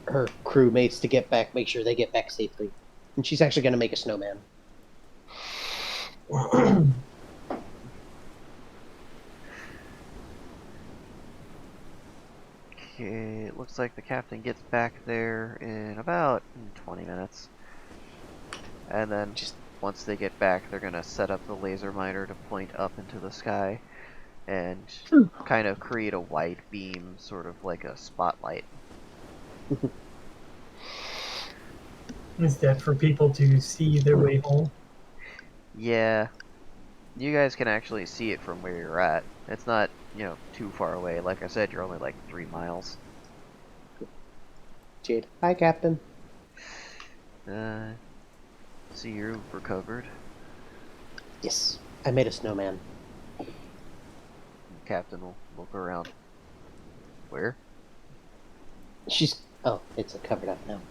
her crewmates to get back, make sure they get back safely. And she's actually going to make a snowman. Okay, it looks like the captain gets back there in about 20 minutes. And then Just once they get back, they're gonna set up the laser miner to point up into the sky and kind of create a wide beam, sort of like a spotlight. Is that for people to see their way home? Yeah, you guys can actually see it from where you're at. It's not, too far away. Like I said, you're only like 3 miles. Jade. Hi, Captain. See, you've recovered. Yes, I made a snowman. Captain will look around. Where? She's. Oh, it's covered up now.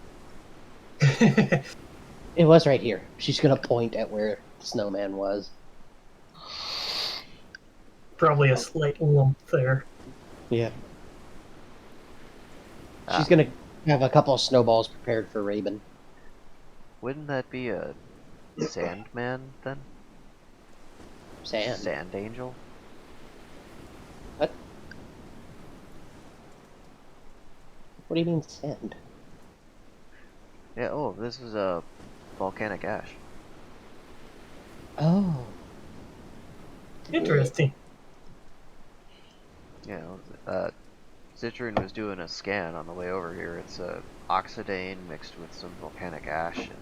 It was right here. She's going to point at where the snowman was. Probably a slight lump there. Yeah. Ah, She's going to have a couple of snowballs prepared for Raven. wouldn't that be a Sandman then? Sand. Sand Angel? What? What do you mean sand? Yeah, oh, this is a volcanic ash. Oh. Interesting. Yeah, Citroen was doing a scan on the way over here. It's oxidane mixed with some volcanic ash and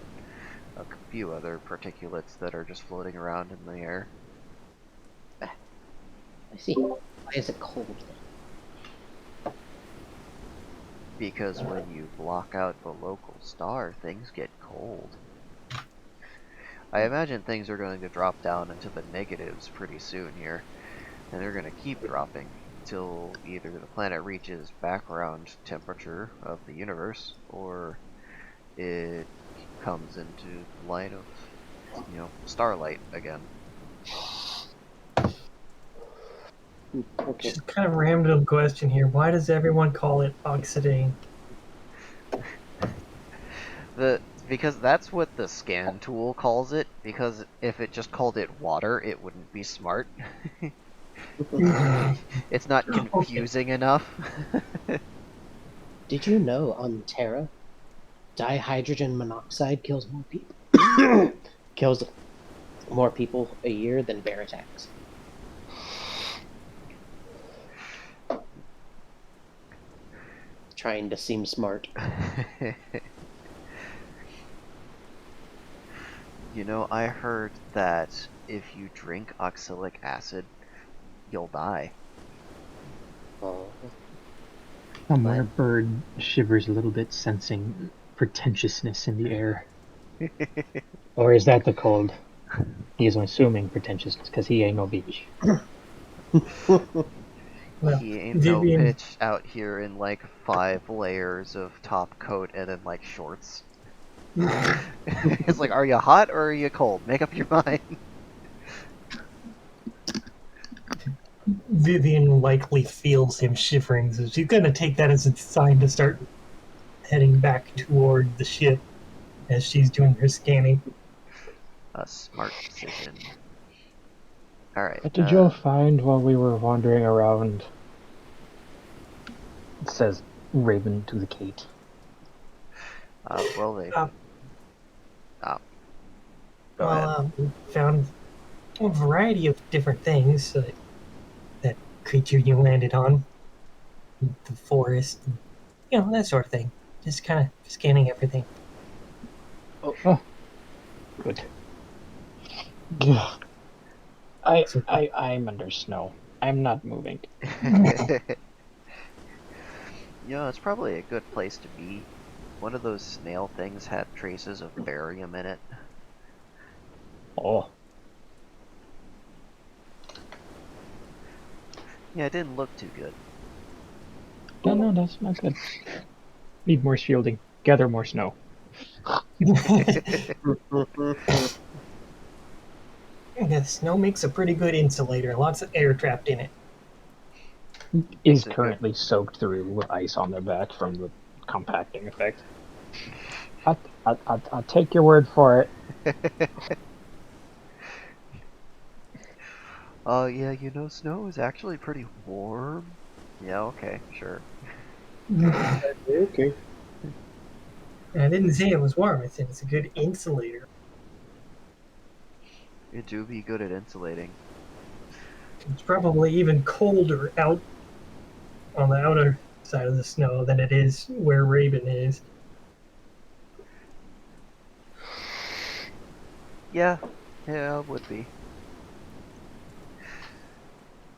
a few other particulates that are just floating around in the air. I see. Why is it cold? Because when you block out the local star, things get cold. I imagine things are going to drop down into the negatives pretty soon here, and they're going to keep dropping until either the planet reaches background temperature of the universe, or it comes into the light of, starlight again. Okay. Just kind of random question here. Why does everyone call it oxidane? The Because that's what the scan tool calls it, because if it just called it water, it wouldn't be smart. It's not Okay. confusing enough. Did you know on Terra, dihydrogen monoxide kills more people kills more people a year than bear attacks? Trying to seem smart. You know, I heard that if you drink oxalic acid, you'll die. Oh, Somewhere, a But bird shivers a little bit, sensing pretentiousness in the air. Or is that the cold? He is assuming pretentiousness because he ain't no bitch. Well, he ain't no Vivian, bitch out here in like 5 layers of top coat and then like shorts. It's like, are you hot or are you cold? Make up your mind. Vivian likely feels him shivering, so she's gonna take that as a sign to start heading back toward the ship as she's doing her scanning. A smart decision. Alright, What did you find while we were wandering around? It says Raven to the Kate. well, they. Uh, Go ahead. We found a variety of different things. That creature you landed on, the forest, that sort of thing. Just kind of scanning everything. Oh, good. I'm under snow. I'm not moving. It's probably a good place to be. One of those snail things had traces of barium in it. Oh, Yeah, it didn't look too good. no, that's not good. Need more shielding. Gather more snow. The snow makes a pretty good insulator. Lots of air trapped in it. Is Makes it good. currently soaked through with ice on their back from the compacting effect. I'll take your word for it. Oh, yeah, snow is actually pretty warm. Yeah, okay, sure. okay. I didn't say it was warm. I said it's a good insulator. It do be good at insulating. It's probably even colder out on the outer side of the snow than it is where Raven is. Yeah, it would be.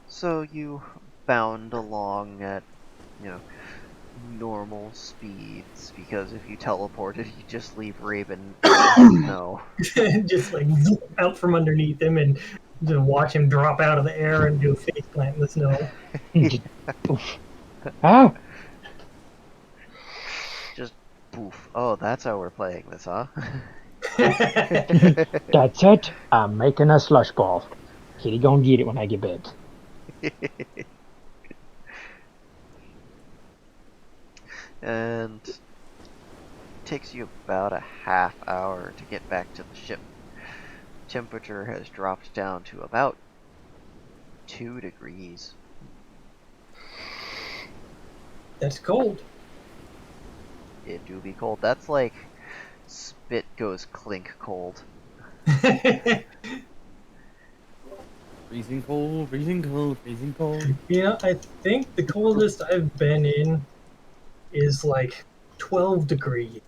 So you bound along at, you know, normal speeds, because if you teleported, you just leave Raven in the snow. Just like out from underneath him and to watch him drop out of the air and do a face plant in the snow. Oof. Ah! Just poof. Oh, that's how we're playing this, huh? That's it. I'm making a slush ball. Kitty gonna get it when I get back. And it takes you about a half hour to get back to the ship. Temperature has dropped down to about 2 degrees. That's cold. It do be cold. That's like spit goes clink cold. Freezing cold, freezing cold, freezing cold. I think the coldest I've been in is like 12 degrees.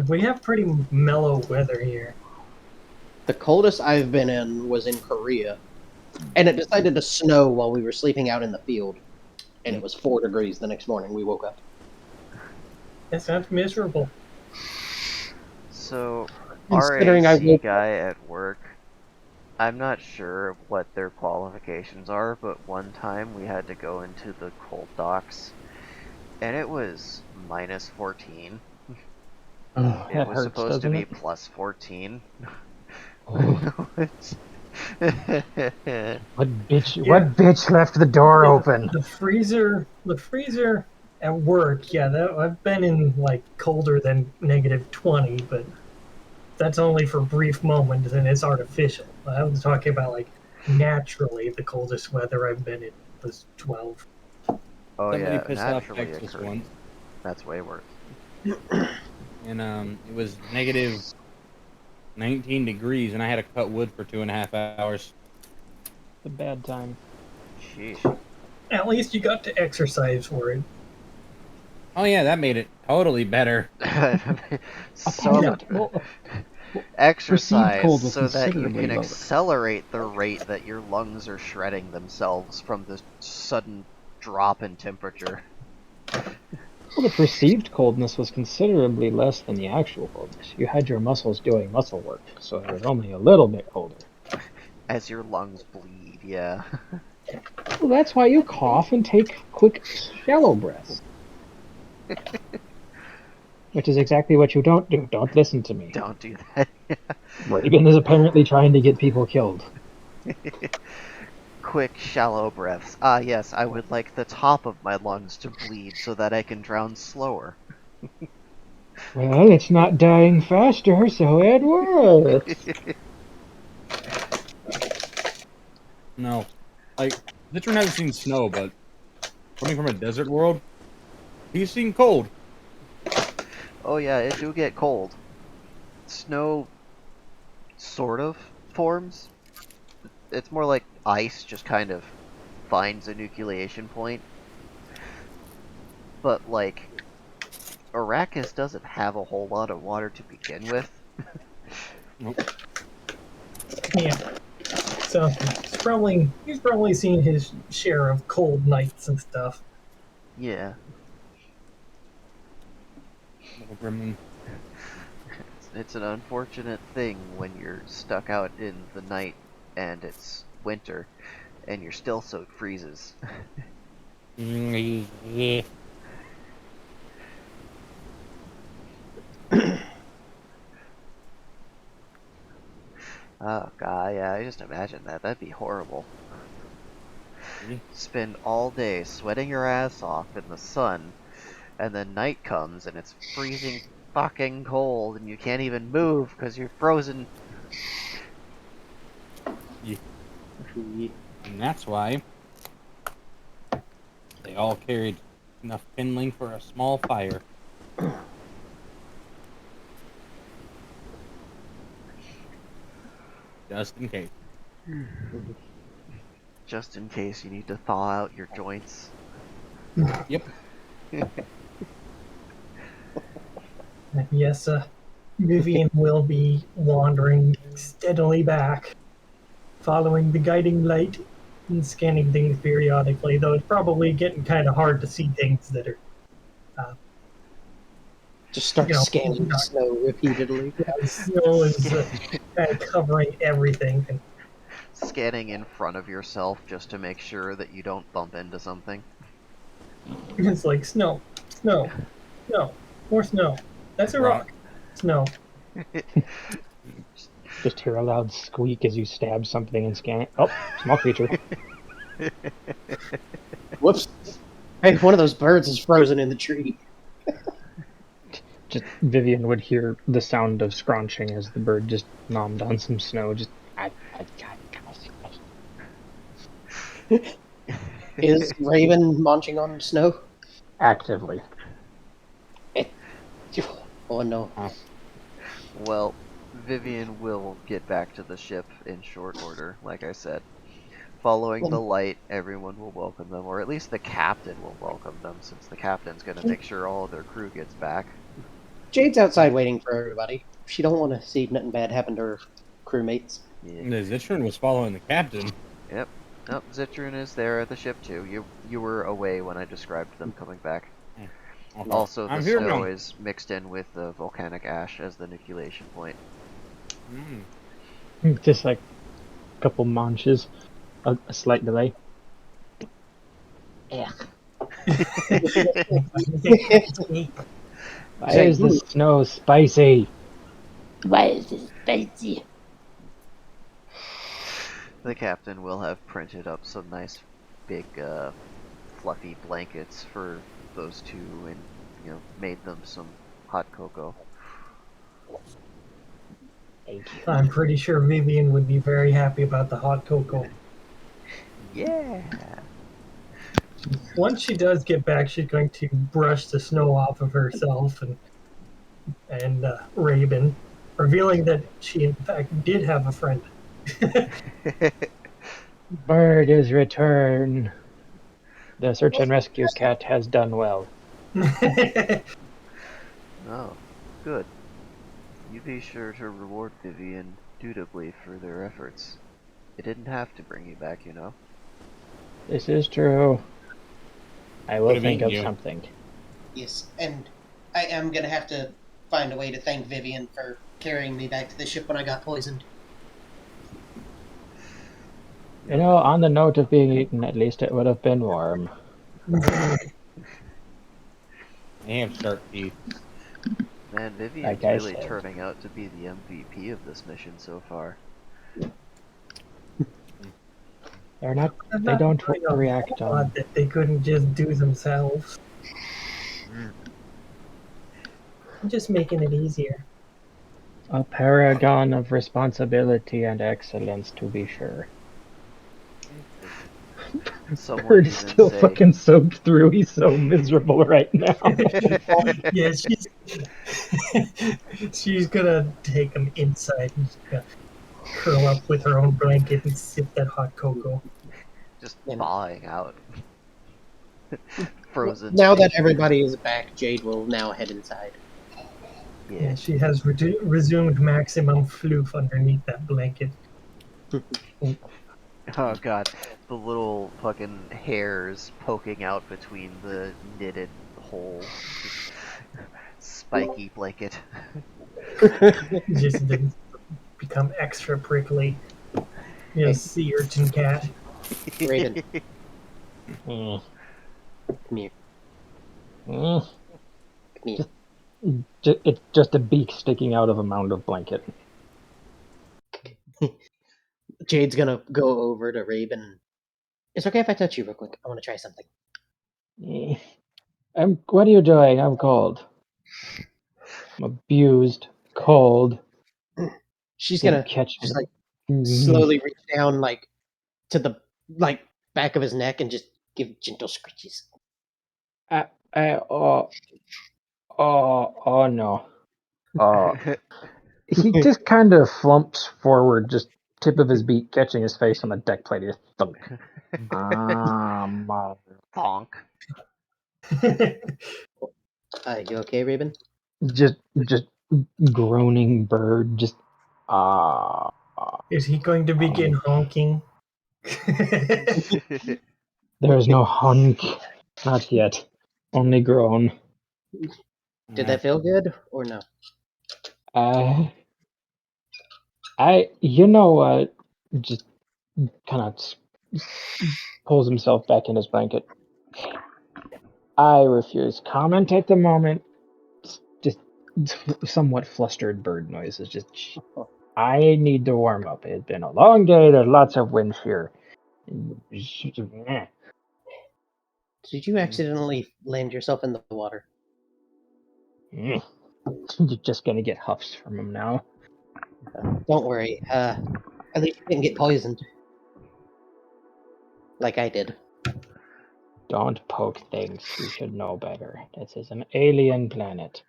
We have pretty mellow weather here. The coldest I've been in was in Korea, and it decided to snow while we were sleeping out in the field, and it was 4 degrees the next morning. We woke up. That sounds miserable. So, Considering I RAC woke guy at work, I'm not sure what their qualifications are, but one time we had to go into the cold docks, and it was minus 14. Oh, It that was hurts, supposed to doesn't be it? plus 14. Oh, Yeah, what bitch? Yeah. What bitch left the door Yeah, open? the freezer At work, yeah, I've been in like colder than -20, but that's only for brief moments and it's artificial. I was talking about like naturally the coldest weather I've been in was 12. Oh Somebody yeah, pissed off naturally Texas occurring. once, That's way worse. and it was -19 degrees, and I had to cut wood for 2.5 hours. A bad time. Sheesh. At least you got to exercise for it. Oh yeah, that made it totally better. A So part of Yeah. it. Well, perceived exercise cold was so that you considerably can lower. accelerate the rate that your lungs are shredding themselves from the sudden drop in temperature. Well, the perceived coldness was considerably less than the actual coldness. You had your muscles doing muscle work, so it was only a little bit colder. As your lungs bleed, yeah. Well, that's why you cough and take quick, shallow breaths. Which is exactly what you don't do. Don't listen to me. Don't do that. Reagan is apparently trying to get people killed. Quick, shallow breaths. Ah, yes, I would like the top of my lungs to bleed so that I can drown slower. Well, it's not dying faster, so it works. No, like Citron hasn't seen snow, but coming from a desert world, he's seen cold. Oh yeah, it do get cold. Snow sort of forms. It's more like ice just kind of finds a nucleation point. But like Arrakis doesn't have a whole lot of water to begin with. Nope. Yeah. So he's probably seen his share of cold nights and stuff. Yeah. Little gremlin. It's an unfortunate thing when you're stuck out in the night and it's winter and your still so it freezes. Yeah. Oh god, yeah, I just imagine that. That'd be horrible. Spend all day sweating your ass off in the sun, and then night comes and it's freezing fucking cold and you can't even move because you're frozen. And that's why they all carried enough kindling for a small fire. Just in case. Just in case you need to thaw out your joints. Yep. Yes, Vivian will be wandering steadily back, following the guiding light and scanning things periodically, though it's probably getting kind of hard to see things that are, Just start you know, scanning the snow repeatedly. the snow is kind of covering everything. And Scanning in front of yourself just to make sure that you don't bump into something. it's like snow, snow, snow, more snow. That's a rock. Snow. Just hear a loud squeak as you stab something and scan it. Oh, small creature. Whoops. Hey, one of those birds is frozen in the tree. Just Vivian would hear the sound of scraunching as the bird just nommed on some snow. Just Is Raven munching on snow? actively. Oh no. Well, Vivian will get back to the ship in short order, like I said. Following the light, everyone will welcome them, or at least the captain will welcome them, since the captain's going to make sure all of their crew gets back. Jade's outside waiting for everybody. She don't want to see nothing bad happen to her crewmates. Yeah. The Zitron was following the captain. Yep. Nope, Zitrun is there at the ship too. You were away when I described them coming back. Okay. Also, the I'm here snow now. is mixed in with the volcanic ash as the nucleation point. Just like a couple manches, a slight delay. Why is the snow spicy? Why is it spicy? The captain will have printed up some nice big fluffy blankets for those two and made them some hot cocoa. Thank you. I'm pretty sure Vivian would be very happy about the hot cocoa. Yeah. Once she does get back, she's going to brush the snow off of herself and Raven, revealing that she in fact did have a friend. Bird is returned. The search and rescue cat has done well. Oh, good. You be sure to reward Vivian dutifully for their efforts. It didn't have to bring you back. This is true. I will Could have think eaten of you. something. Yes, and I am gonna have to find a way to thank Vivian for carrying me back to the ship when I got poisoned. You know, on the note of being eaten, at least it would have been warm. They have sharp teeth. Man, Like Vivian's I really said. turning out to be the MVP of this mission so far. They're not. They're They not don't doing a react whole lot on. that they couldn't just do themselves. I'm just making it easier. A paragon of responsibility and excellence, to be sure. Some would Bird's even still say. fucking soaked through. He's so miserable right now. Yeah, she's gonna take him inside and she's gonna curl up with her own blanket and sip that hot cocoa. Just And thawing out. Frozen now that station. everybody is back, Jade will now head inside. Yeah, Yeah. she has resumed maximum floof underneath that blanket. Oh god, the little fucking hairs poking out between the knitted hole. Just spiky blanket. Just to become extra prickly. Hey, Sea urchin cat. Raven, Mm, come here. mm. Come here. It's just a beak sticking out of a mound of blanket. Jade's gonna go over to Raven. It's okay if I touch you real quick. I want to try something. Eh, what are you doing? I'm cold. I'm abused, cold. She's Gonna gonna catch just me. like Mm. slowly reach down like to the like back of his neck and just give gentle scratches. Oh, oh no. Oh, he just kind of flumps forward, just tip of his beak catching his face on the deck plate. Just thunk. Mother. Thonk. You okay, Raven? Just groaning bird. Just ah. Is he going to begin honking? There's no hunk. Not yet. Only groan. Did that feel good or no? Uh, you know what? Just kind of pulls himself back in his blanket. I refuse comment at the moment. Just somewhat flustered bird noises. Just I need to warm up. It's been a long day. There's lots of wind here. Did you accidentally land yourself in the water? You're just gonna get huffs from him now. Don't worry. At least you didn't get poisoned. Like I did. Don't poke things. You should know better. This is an alien planet.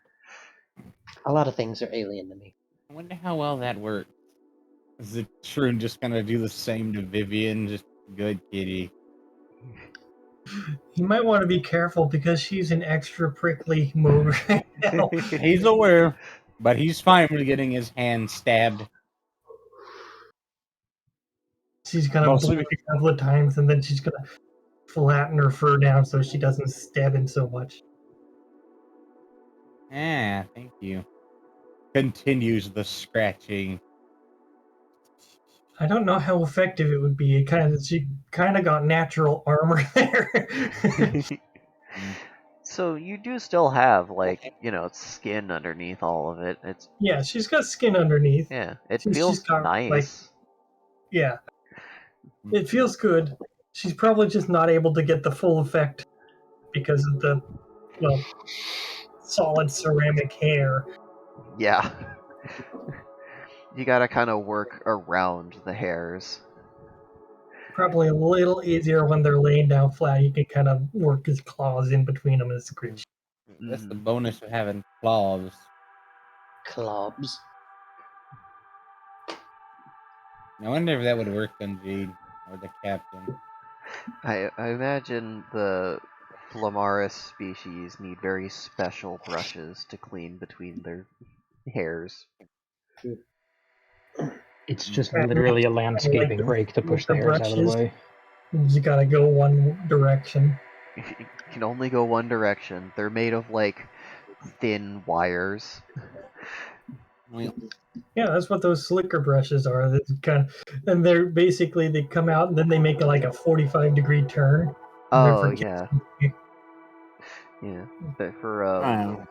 A lot of things are alien to me. I wonder how well that works. Is it true just gonna do the same to Vivian? Just good kitty. You might want to be careful because she's in extra prickly mode right now. He's aware, but he's fine with getting his hand stabbed. She's gonna Mostly blink a couple of times and then she's gonna flatten her fur down so she doesn't stab him so much. thank you. Continues the scratching. I don't know how effective it would be. She kind of got natural armor there. So you do still have skin underneath all of it. It's Yeah, she's got skin underneath. yeah, it She's feels got nice. yeah, it feels good. She's probably just not able to get the full effect because of the well, solid ceramic hair. Yeah. You gotta kind of work around the hairs. Probably a little easier when they're laying down flat. You can kind of work his claws in between them and scratch. That's the Mhm. bonus of having claws. Clubs. I wonder if that would work on Jade or the captain. I imagine the Flamaris species need very special brushes to clean between their hairs. It's just And literally a like landscaping the rake to push the slicker hairs out of the brushes, way. you gotta go one direction. You can only go one direction. They're made of like thin wires. Well, Yeah, that's what those slicker brushes are. That's kind of, and they're basically they come out and then they make like a 45-degree turn. They're Oh for yeah, yeah. They're for wow.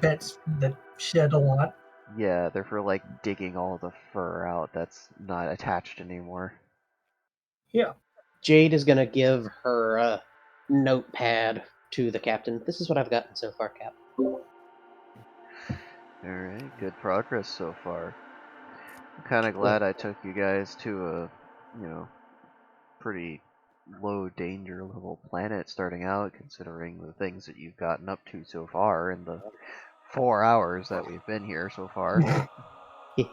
pets that shed a lot. yeah, they're for like digging all the fur out that's not attached anymore. Yeah. Jade is gonna give her notepad to the captain. This is what I've gotten so far, Cap. All right, good progress so far. I'm kind of Yeah. glad I took you guys to a, you know, pretty low danger level planet starting out, considering the things that you've gotten up to so far in the 4 hours that we've been here so far. Yeah.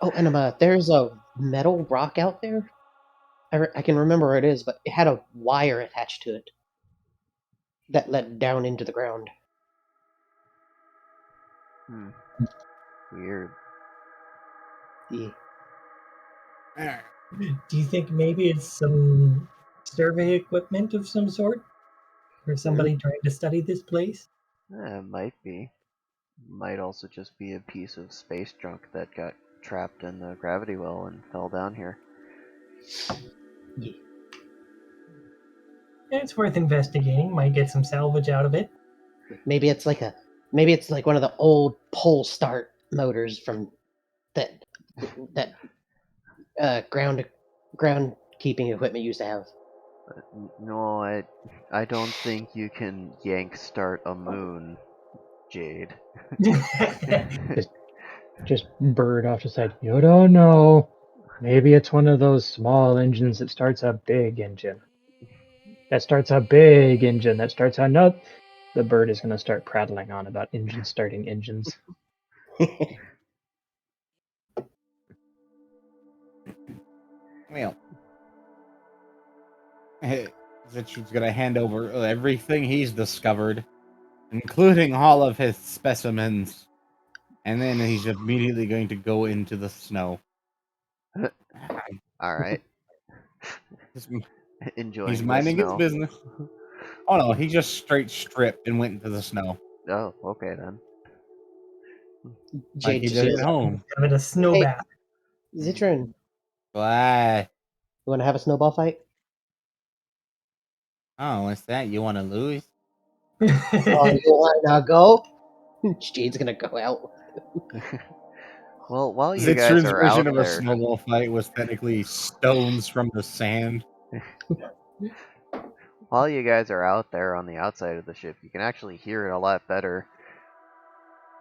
Oh, and there's a metal rock out there. I can remember where it is, but it had a wire attached to it that led down into the ground. Hmm. Weird. Yeah. Do you think maybe it's some survey equipment of some sort, or somebody trying to study this place? Might be. Might also just be a piece of space junk that got trapped in the gravity well and fell down here. Yeah. Yeah, it's worth investigating. Might get some salvage out of it. Maybe it's like one of the old pole start motors from that groundkeeping equipment used to have. No, I don't think you can yank start a moon, Jade. Just bird off the side. You don't know. Maybe it's one of those small engines that starts a big engine. That starts a big engine. That starts another. The bird is going to start prattling on about engines starting engines. Well, that she's gonna hand over everything he's discovered, including all of his specimens, and then he's immediately going to go into the snow. All right. He's he's Enjoying the minding his snow. business. Oh no, he just straight stripped and went into the snow Oh, okay then. like Jade he just did goes, at home. Having a snow "Hey, bath. Zitron, Why? you want to have a snowball fight? Oh, what's that? You want to lose? Oh, you want to go?" Jade's gonna go out. Well, while you guys Zitron's are version out of a there, snowball fight was technically stones from the sand. while you guys are out there on the outside of the ship, you can actually hear it a lot better.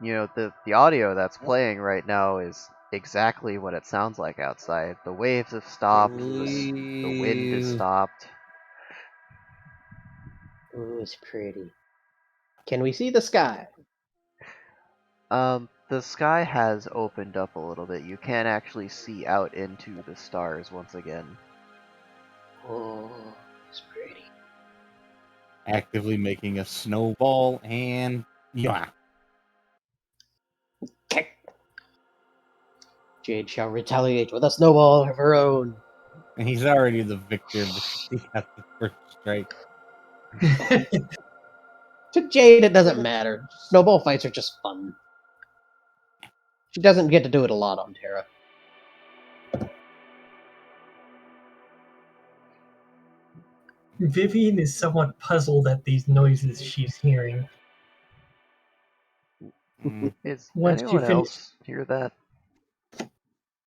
You know, the audio that's playing right now is exactly what it sounds like outside. The waves have stopped, the wind has Ooh. stopped. Ooh, it's pretty. Can we see the sky? The sky has opened up a little bit. You can actually see out into the stars once again. Oh, it's pretty. Actively making a snowball and yeah. Jade shall retaliate with a snowball of her own. And he's already the victor because he got the first strike. To Jade, it doesn't matter. Snowball fights are just fun. She doesn't get to do it a lot on Terra. Vivian is somewhat puzzled at these noises she's hearing. Mm. Is Once she anyone finishes, else hear that?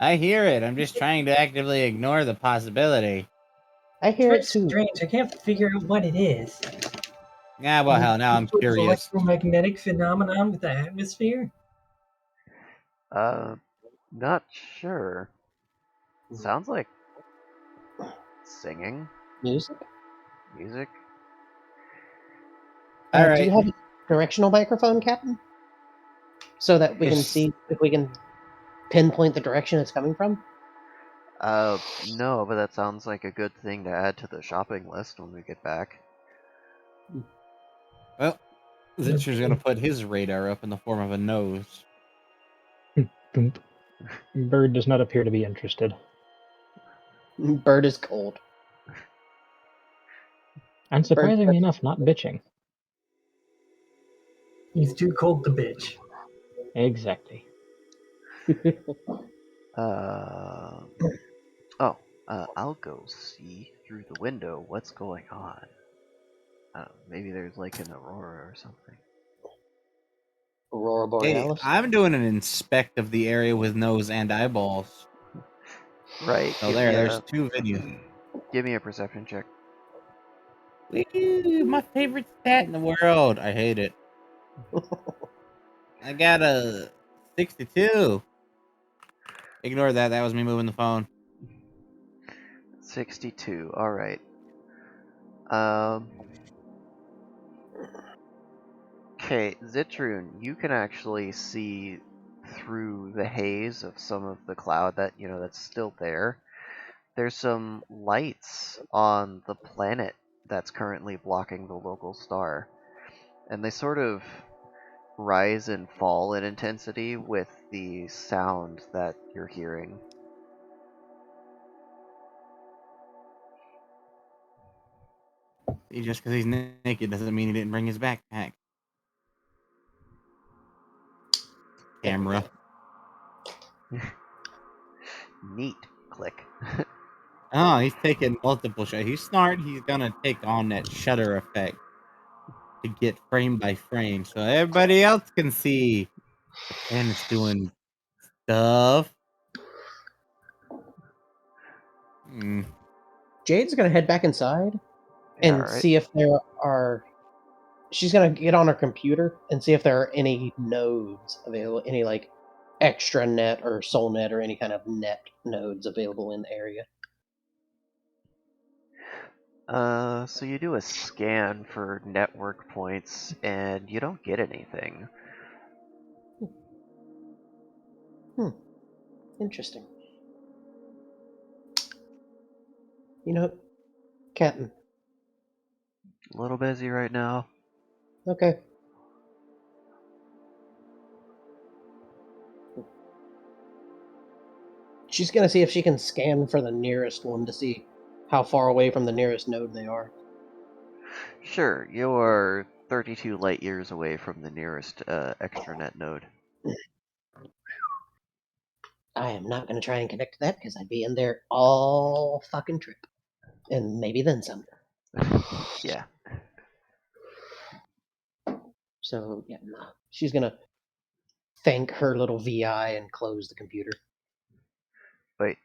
I hear it. I'm just trying to actively ignore the possibility. I It's hear very it too. strange. I can't figure out what it is. Yeah, well, hell, now I'm Some sort of curious. electromagnetic phenomenon with the atmosphere? Uh, not sure. Sounds like singing, Music. music. All Do you right. have a directional microphone, Captain, so that we can Yes. see if we can pinpoint the direction it's coming from? No, but that sounds like a good thing to add to the shopping list when we get back. Well, Zitzer's gonna put his radar up in the form of a nose. Boom. Bird does not appear to be interested. Bird is cold. And surprisingly enough, not bitching. He's too cold to bitch. Exactly. Uh, I'll go see through the window what's going on. Maybe there's like an aurora or something. Aurora Hey, Borealis. I'm doing an inspect of the area with nose and eyeballs. Right. So there's two videos. Give me a perception check. Woo, my favorite stat in the world. I hate it. I got a 62. Ignore that. That was me moving the phone. 62. All right. Um. Okay, Zitrun, you can actually see through the haze of some of the cloud that's still there. There's some lights on the planet that's currently blocking the local star, and they sort of rise and fall in intensity with the sound that you're hearing. See, just because he's naked doesn't mean he didn't bring his backpack. Camera. Neat. Click. Oh, he's taking multiple shots. He's smart. He's gonna take on that shutter effect to get frame by frame, so everybody else can see the planet's doing stuff. Hmm. Jade's gonna head back inside Yeah, and alright. see if there are. She's gonna get on her computer and see if there are any nodes available, any like extra net or soul net or any kind of net nodes available in the area. So you do a scan for network points, and you don't get anything. Interesting. You know, Captain. A little busy right now. Okay. She's gonna see if she can scan for the nearest one to see how far away from the nearest node they are. Sure, you're 32 light years away from the nearest extranet node. I am not gonna try and connect to that because I'd be in there all fucking trip, and maybe then some. Yeah. So yeah, nah. She's gonna thank her little VI and close the computer. Wait,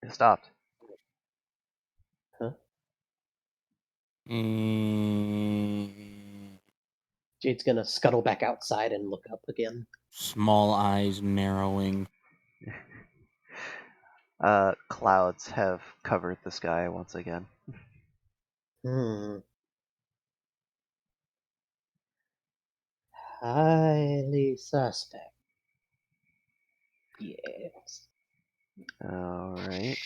it stopped. Huh? Mm, Jade's gonna scuttle back outside and look up again. small eyes narrowing. Clouds have covered the sky once again. Hmm. Highly suspect. Yes. Alright.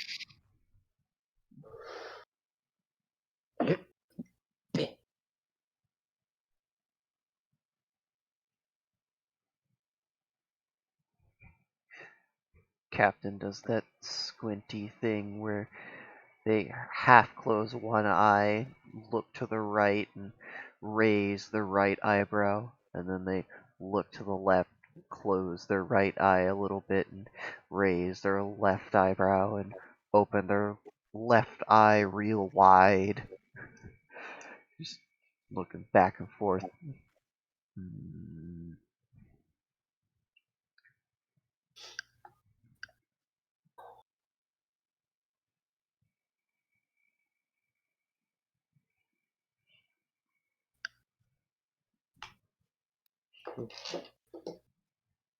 Captain does that squinty thing where they half close one eye, look to the right, and raise their right eyebrow, and then they look to the left, close their right eye a little bit, and raise their left eyebrow, and open their left eye real wide. Just looking back and forth. Hmm.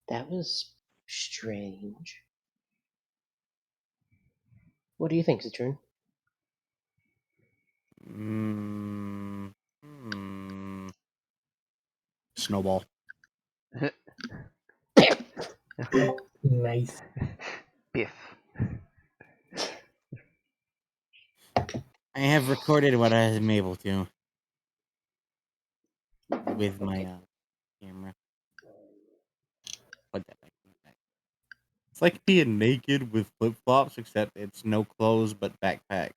That was strange. What do you think, Citroen? Snowball. Nice. Biff. I have recorded what I am able to with my camera. Put that back. It's like being naked with flip flops, except it's no clothes but backpack.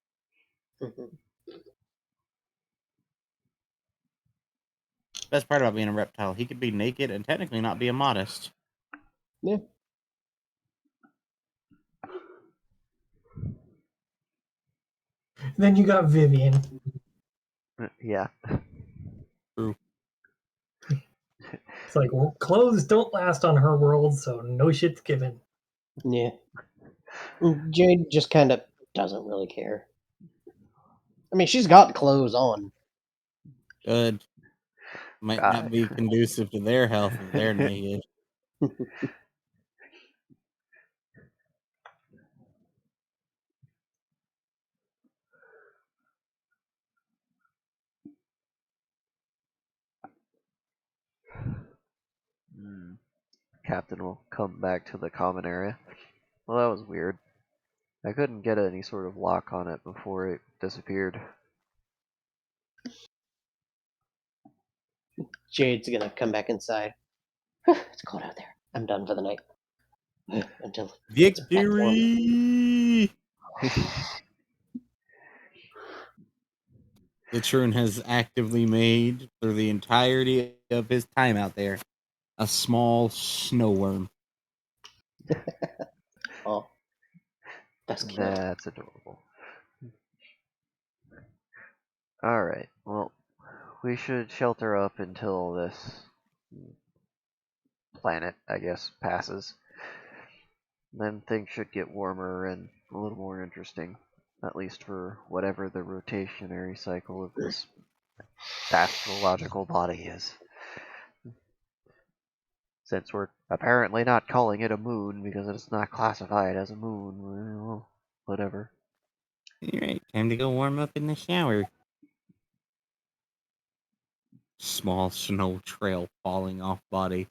Best part about being a reptile, he could be naked and technically not be immodest. Yeah. Then you got Vivian. Yeah. True. It's like, well, clothes don't last on her world, so no shit's given. Yeah. Jade just kind of doesn't really care. I mean, she's got clothes on. Good. Might not be conducive to their health if they're naked. Captain will come back to the common area. Well, that was weird. I couldn't get any sort of lock on it before it disappeared. Jade's gonna come back inside. It's cold out there. I'm done for the night. Until it's back warm. Victory! The Troon has actively made, through the entirety of his time out there, a small snow worm. Oh, that's cute. That's adorable. Alright, well, we should shelter up until this planet, I guess, passes. Then things should get warmer and a little more interesting, at least for whatever the rotationary cycle of this astrological body is. Since we're apparently not calling it a moon because it's not classified as a moon, well, whatever. Alright, time to go warm up in the shower. Small snow trail falling off body.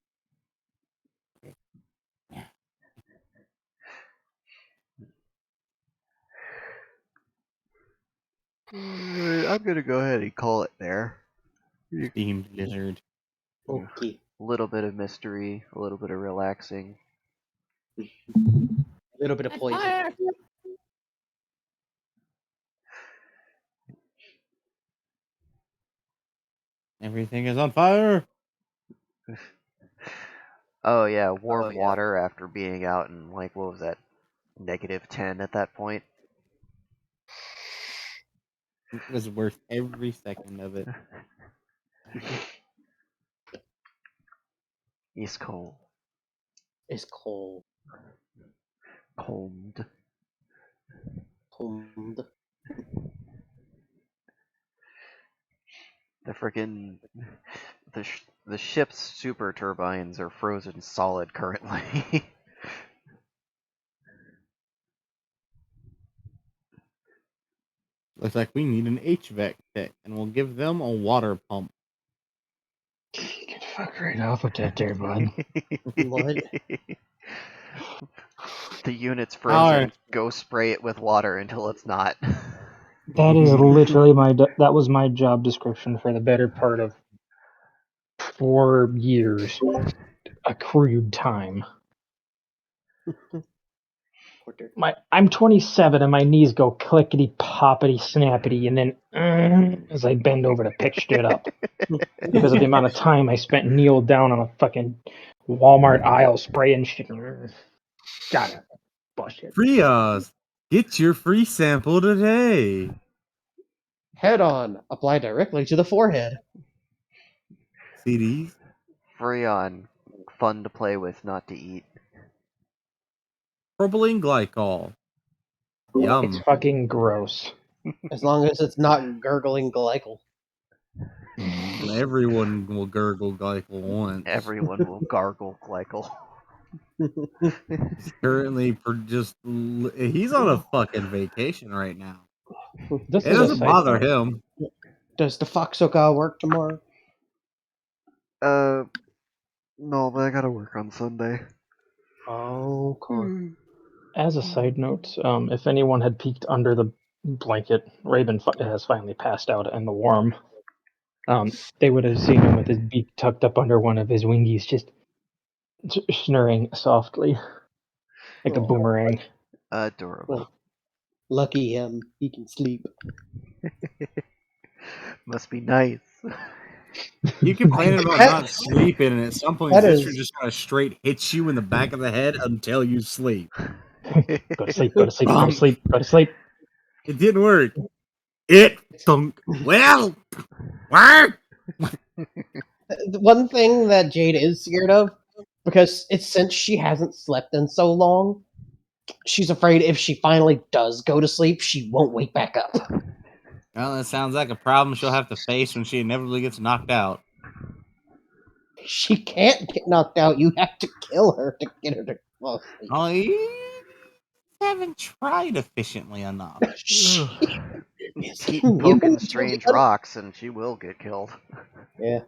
I'm gonna go ahead and call it there. Steamed lizard. Okay. A little bit of mystery, a little bit of relaxing. A little bit of poison. Everything is on fire. Oh yeah, warm Oh, yeah. water after being out in, like, what was that, -10 at that point? It was worth every second of it. It's cold. It's cold. Cold. Cold. The frickin' the ship's super turbines are frozen solid currently. Looks like we need an HVAC tech, and we'll give them a water pump. Get fuck right off with that there, bud. What? The unit's Alright. frozen. Go spray it with water until it's not. That is literally that was my job description for the better part of 4 years. Accrued time. Porter. I'm 27 and my knees go clickety poppity snappity, and then as I bend over to pick shit up because of the amount of time I spent kneeled down on a fucking Walmart aisle spraying shit. Got it. Bullshit. Friaz, get your free sample today. Head on. Apply directly to the forehead. CDs? Freon. Fun to play with, not to eat. Propylene glycol. It's Yum. fucking gross. As long as it's not gurgling glycol. Everyone will gurgle glycol once. Everyone will gargle glycol. He's currently he's on a fucking vacation right now. This It is a doesn't side bother note. him. Does the Foxoka work tomorrow? No, but I gotta work on Sunday. Oh, cool. As a side note, if anyone had peeked under the blanket, Raven has finally passed out in the warm. They would have seen him with his beak tucked up under one of his wingies, just snurring softly, like a Oh, boomerang. Adorable. lucky him. He can sleep. Must be nice. You complaining about not sleeping, and at some point, That Sister is- just kind of straight hits you in the back of the head until you sleep. Go to sleep, go to sleep, go to sleep, go to sleep. It didn't work. It thunk. Well, work. The one thing that Jade is scared of, because it's since she hasn't slept in so long, she's afraid if she finally does go to sleep, she won't wake back up. Well, that sounds like a problem she'll have to face when she inevitably gets knocked out. She can't get knocked out. You have to kill her to get her to fall asleep. Oh, you haven't tried efficiently enough. Keep You poking will strange get- rocks and she will get killed. Yeah.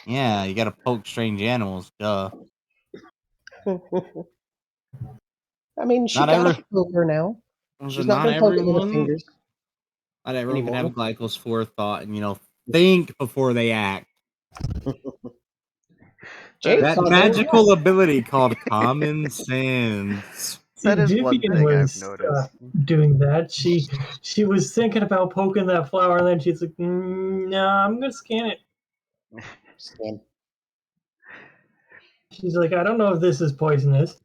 Yeah, you gotta poke strange animals, duh. I mean, she Not got every- a poker now. She's not not going to poke it with her everyone. fingers. Not everyone can have Anymore. Glycol's forethought and think before they act. Jade That thought magical ability called common sense. That is one Vivian thing I've was noticed. doing that. She was thinking about poking that flower, and then she's like, "No, I'm gonna scan it." Scan. She's like, "I don't know if this is poisonous."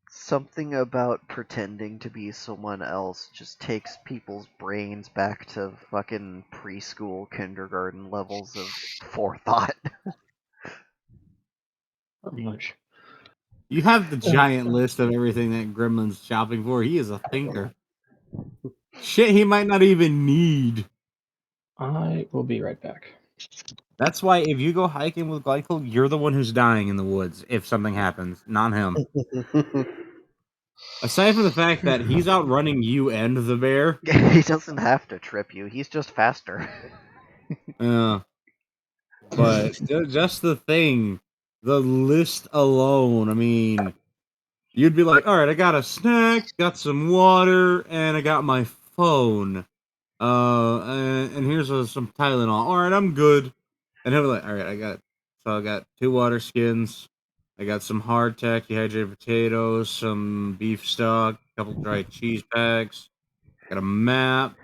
Something about pretending to be someone else just takes people's brains back to fucking preschool, kindergarten levels of forethought. Pretty much. You have the giant list of everything that Gremlin's shopping for. He is a thinker. Shit he might not even need. I will be right back. That's why if you go hiking with Glycol, you're the one who's dying in the woods if something happens, not him. Aside from the fact that he's outrunning you and the bear. He doesn't have to trip you, he's just faster. But just the thing, the list alone, I mean, you'd be like, all right, I got a snack, got some water, and I got my phone. And here's some Tylenol. All right, I'm good. And he'll be like, all right, I got 2 water skins. I got some hardtack dehydrated potatoes, some beef stock, a couple dried cheese packs. Got a map.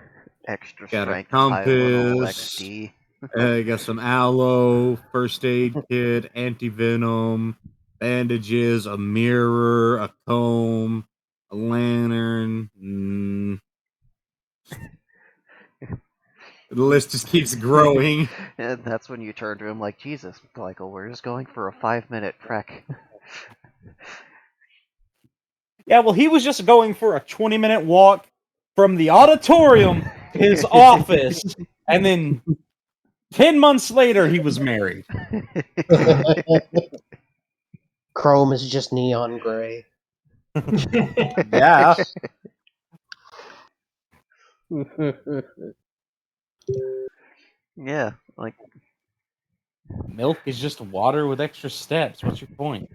Extra Got a strength Tylenol compass. XD. I got some aloe, first aid kit, anti-venom, bandages, a mirror, a comb, a lantern. The list just keeps growing. And that's when you turn to him like, Jesus, Michael, we're just going for a 5-minute trek. Yeah, well, he was just going for a 20-minute walk from the auditorium to his office, and then 10 months later, he was married. Chrome is just neon gray. Yeah. Yeah, like, Milk is just water with extra steps. What's your point?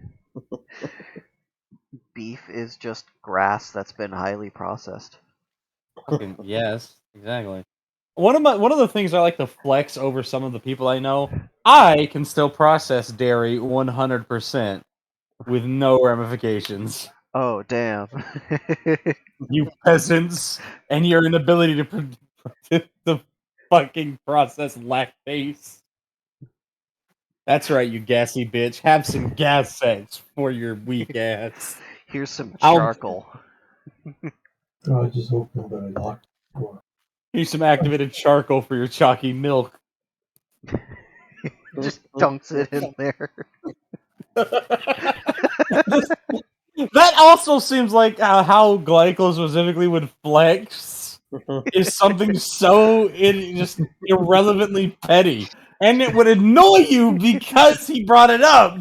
beef is just grass that's been highly processed. Fucking yes, exactly. One of the things I like to flex over some of the people I know, I can still process dairy 100% with no ramifications. Oh, damn. You peasants, and your inability to fucking process lactase. That's right, you gassy bitch. Have some gas sex for your weak ass. Here's some I'll- charcoal. Oh, I just opened the lock door. Here's some activated charcoal for your chalky milk. Just dunks it in there. That also seems like how Glycol specifically would flex. is something so just irrelevantly petty, and it would annoy you because he brought it up.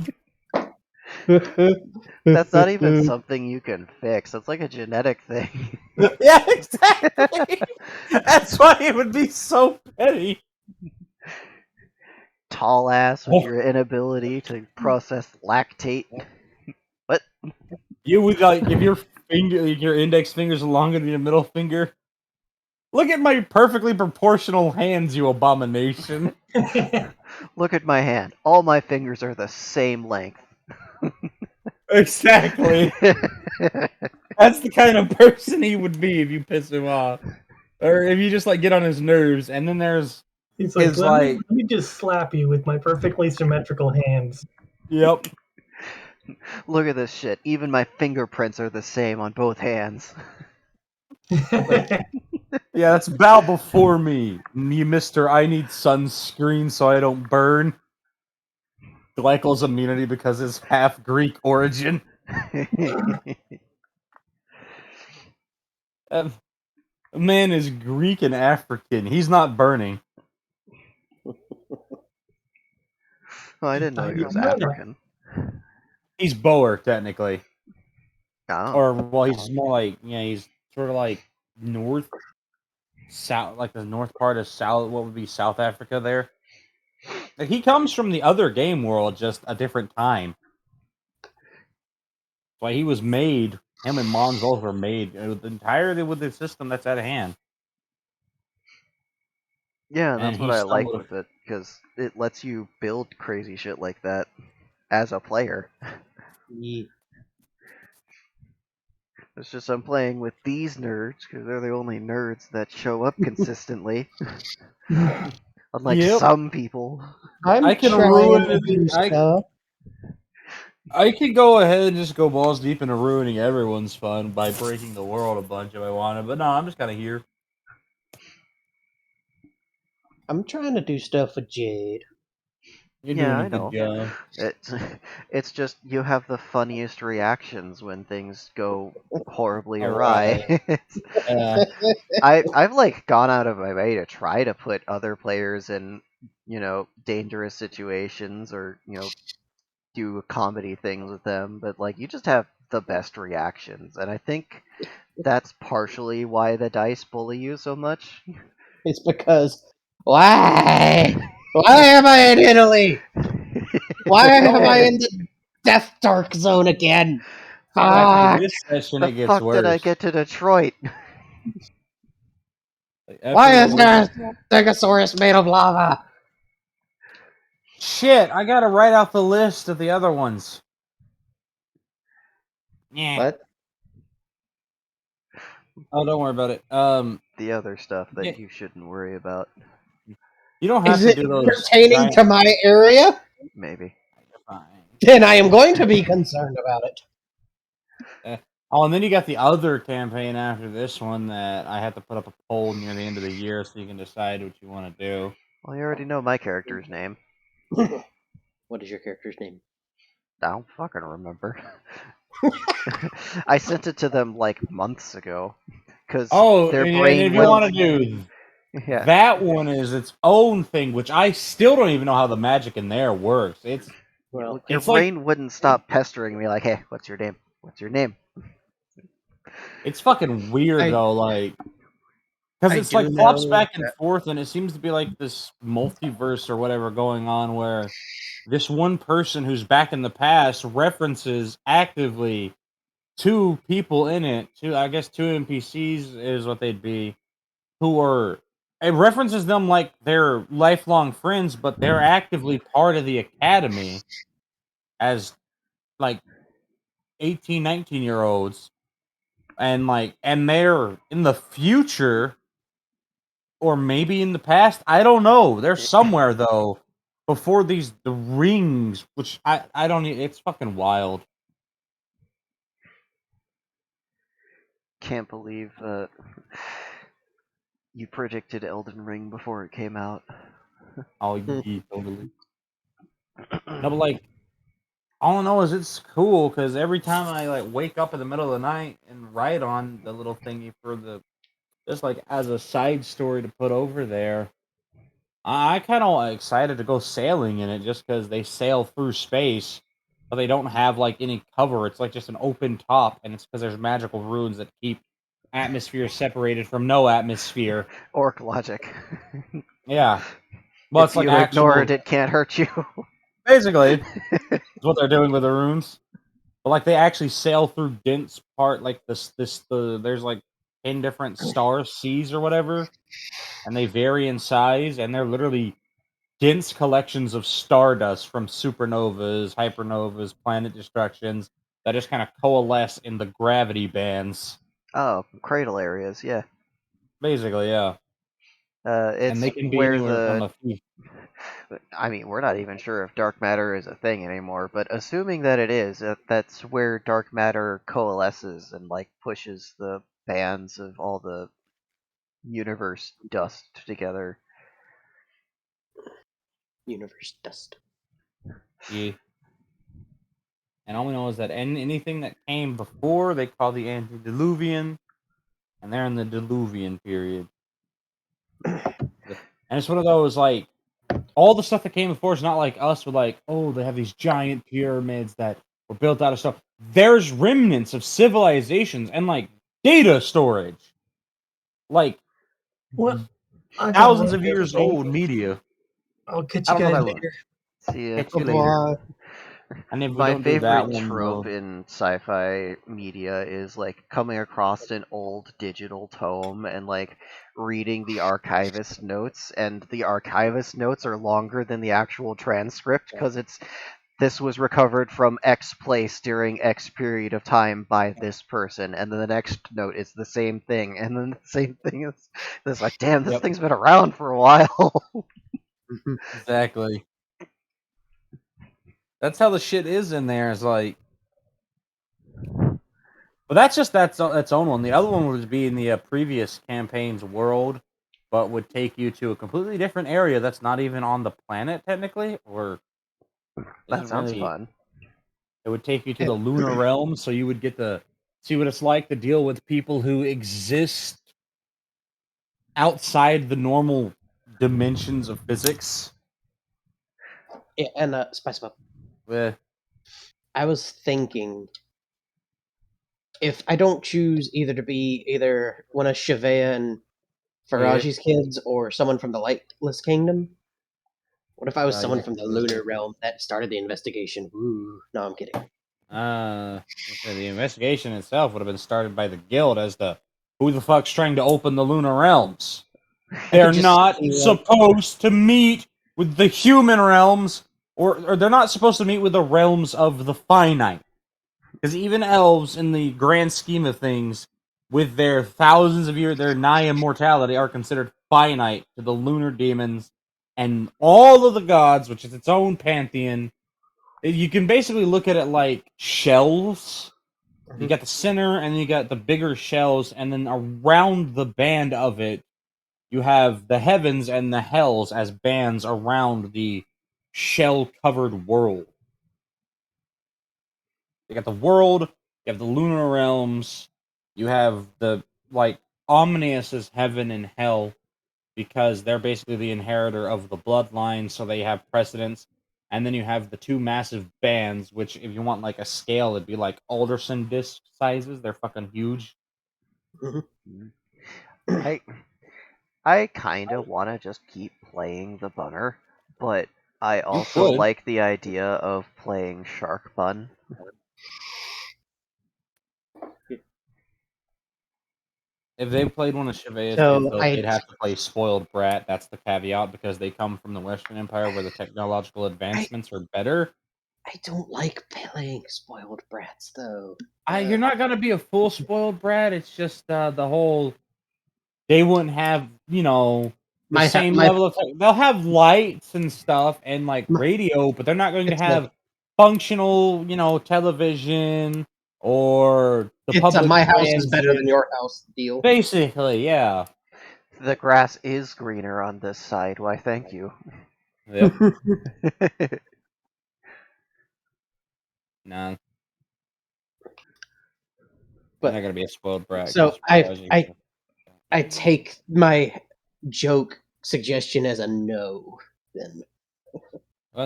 That's not even something you can fix. That's like a genetic thing. Yeah, exactly. That's why it would be so petty. Tall ass with your inability to process lactate. What? You would like if your index finger's longer than your middle finger. Look at my perfectly proportional hands, you abomination. Look at my hand. All my fingers are the same length. Exactly. That's the kind of person he would be if you piss him off, or if you just like get on his nerves. And then there's He's like, his let me just slap you with my perfectly symmetrical hands. Yep. Look at this shit. Even my fingerprints are the same on both hands. Yeah, that's bow before me, you mister. I need sunscreen so I don't burn. Glycol's immunity because it's half Greek origin. Man is Greek and African. He's not burning. Oh, I didn't know he I was know that. African. He's Boer, technically. Oh. Or, well, he's more like, he's sort of like north, south, like the north part of South, what would be South Africa there. Like, he comes from the other game world, just a different time. Why he was made, him and Mongols were made entirely with the system that's at hand. Yeah, And that's what he I like stumbled. with it, because it lets you build crazy shit like that as a player. Yeah. It's just I'm playing with these nerds, because they're the only nerds that show up consistently. Unlike Yep. some people. I'm I can trying ruin to do it. stuff. I could go ahead and just go balls deep into ruining everyone's fun by breaking the world a bunch if I wanted, but no, I'm just kind of here. I'm trying to do stuff with Jade. You're Yeah, doing a I good know. job. It's just you have the funniest reactions when things go horribly All right. awry. I've like gone out of my way to try to put other players in, dangerous situations or, do comedy things with them, but like you just have the best reactions. And I think that's partially why the dice bully you so much. It's because why? Why am I in Italy? Why am I in the Death Dark Zone again? After Fuck! this session, The it gets fuck did I worse. get to Detroit? Why is there After a Stegosaurus made of lava? Shit, I gotta write out the list of the other ones. Yeah. What? Oh, don't worry about it. The other stuff Yeah. that you shouldn't worry about. You don't have Is to it do those pertaining giant. to my area? Maybe. Fine. Then I am going to be concerned about it. Oh, and then you got the other campaign after this one that I have to put up a poll near the end of the year so you can decide what you want to do. Well, you already know my character's name. What is your character's name? I don't fucking remember. I sent it to them like months ago. Because Oh, their and brain if you wouldn't. want to do Yeah. that one is its own thing, which I still don't even know how the magic in there works. Well, Your It's like brain wouldn't stop pestering me like, hey, what's your name? What's your name? it's fucking weird I- though, like because I it's do like flops know back and that- forth, and it seems to be like this multiverse or whatever going on where this one person who's back in the past references actively two people in it, I guess two NPCs is what they'd be, who are it references them like they're lifelong friends, but they're actively part of the academy as like 18, 19-year olds. And they're in the future or maybe in the past. I don't know. They're somewhere though before the rings, which I don't. It's fucking wild. Can't believe you predicted Elden Ring before it came out. Oh, yeah, totally. No, but like all I know is it's cool because every time I like wake up in the middle of the night and write on the little thingy for the just like as a side story to put over there, I kind of excited to go sailing in it just because they sail through space, but they don't have like any cover. It's like just an open top, and it's because there's magical runes that keep atmosphere separated from no atmosphere. Orc logic. Yeah, well, If it's like you ignore actual. it, it can't hurt you. Basically, is what they're doing with the runes. But like they actually sail through dense part, like there's like 10 different star seas or whatever, and they vary in size, and they're literally dense collections of stardust from supernovas, hypernovas, planet destructions that just kind of coalesce in the gravity bands. Oh, cradle areas, yeah. Basically, yeah. And It's they can be where anywhere from the. a few. I mean, we're not even sure if dark matter is a thing anymore, but assuming that it is, that's where dark matter coalesces and like pushes the bands of all the universe dust together. Universe dust. Yeah. And all we know is that anything that came before they call the antediluvian, and they're in the diluvian period. And it's one of those like all the stuff that came before is not like us with like, oh, they have these giant pyramids that were built out of stuff. There's remnants of civilizations and like data storage. Like Well, I got one thousands of here years for me. old media. I'll catch I you don't know guys that one. later. See ya. Catch Au you later. revoir. And if we My don't do that favorite one, trope we'll in sci-fi media is like coming across an old digital tome and like reading the archivist notes, and the archivist notes are longer than the actual transcript because it's this was recovered from X place during X period of time by this person, and then the next note is the same thing, and then the same thing is it's like, damn, this Yep, thing's been around for a while. exactly. That's how the shit is in there. Is like, but that's just that's own one. The other one would be in the previous campaign's world, but would take you to a completely different area that's not even on the planet technically, or That isn't sounds really. fun. It would take you to the lunar realm, so you would get to see what it's like to deal with people who exist outside the normal dimensions of physics. Yeah, and Spice Up. Eh, I was thinking if I don't choose either to be either one of Shavea and yeah, Faraji's kids or someone from the Lightless Kingdom. What if I was someone yeah. from the lunar realm that started the investigation? Ooh, no, I'm kidding. The investigation itself would have been started by the guild as to who the fuck's trying to open the lunar realms. They're Just not be like, supposed to meet with the human realms, or they're not supposed to meet with the realms of the finite. Because even elves, in the grand scheme of things, with their thousands of years, their nigh immortality, are considered finite to the lunar demons and all of the gods, which is its own pantheon. You can basically look at it like shells. You got the center, and you got the bigger shells, and then around the band of it, you have the heavens and the hells as bands around the shell-covered world. You got the world, you have the lunar realms, you have the like ominous as heaven and hell because they're basically the inheritor of the bloodline, so they have precedence. And then you have the two massive bands, which if you want like a scale, it'd be like Alderson disc sizes. They're fucking huge. I I kind of want to just keep playing the bunner, but I You also could. like the idea of playing Shark Bun. If they played one of Chevet's kids, so though, I they'd have to play Spoiled Brat. That's the caveat because they come from the Western Empire where the technological advancements are better. I don't like playing spoiled brats though. You're not gonna be a full spoiled brat. It's just the whole they wouldn't have the My same my level of they'll have lights and stuff and like my radio, but they're not going to it's a have functional television or the it's a public my house is better transit. than your house deal. Basically, yeah. The grass is greener on this side. Why, thank you. Yep. Nah, you're not But gonna be a spoiled brat so because Faraji. I take my joke suggestion as a no. Then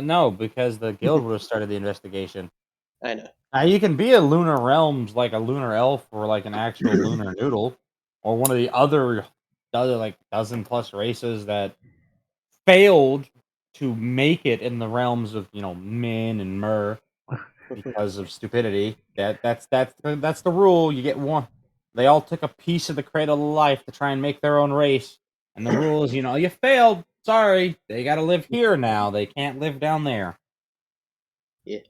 No, because the guild would have started the investigation. I know. Now you can be a lunar realms like a lunar elf or like an actual lunar noodle, or one of the other like dozen plus races that failed to make it in the realms of Min and Mer because of stupidity. That's the rule. You get one. They all took a piece of the cradle of life to try and make their own race, and the rule is, you failed. Sorry, they got to live here now. They can't live down there. Yeah,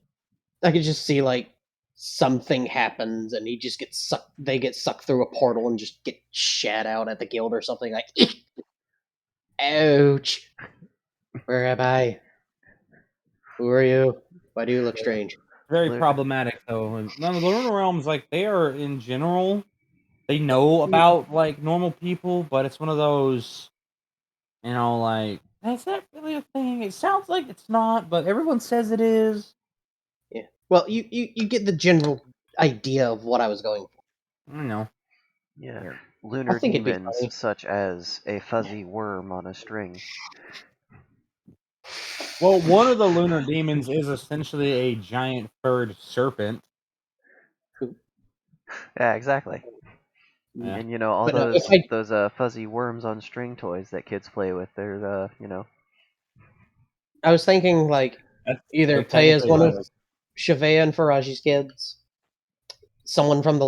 I could just see like something happens and he just gets sucked. They get sucked through a portal and just get shat out at the guild or something. Like, ouch! Where am I? Who are you? Why do you look strange? Very Lu- problematic though. And none of the lunar realms, like they are in general, they know about like normal people, but it's one of those, like is that really a thing? It sounds like it's not, but everyone says it is. Yeah. Well, you get the general idea of what I was going for. I don't know. yeah, Weird. I lunar think it'd be demons funny. such as a fuzzy worm on a string. Well, one of the lunar demons is essentially a giant furred serpent. Yeah, exactly. Yeah. And all But no, those fuzzy worms on string toys that kids play with, they're I was thinking like That's either they're play as technically one of alive. Shavea and Faraji's kids, someone from the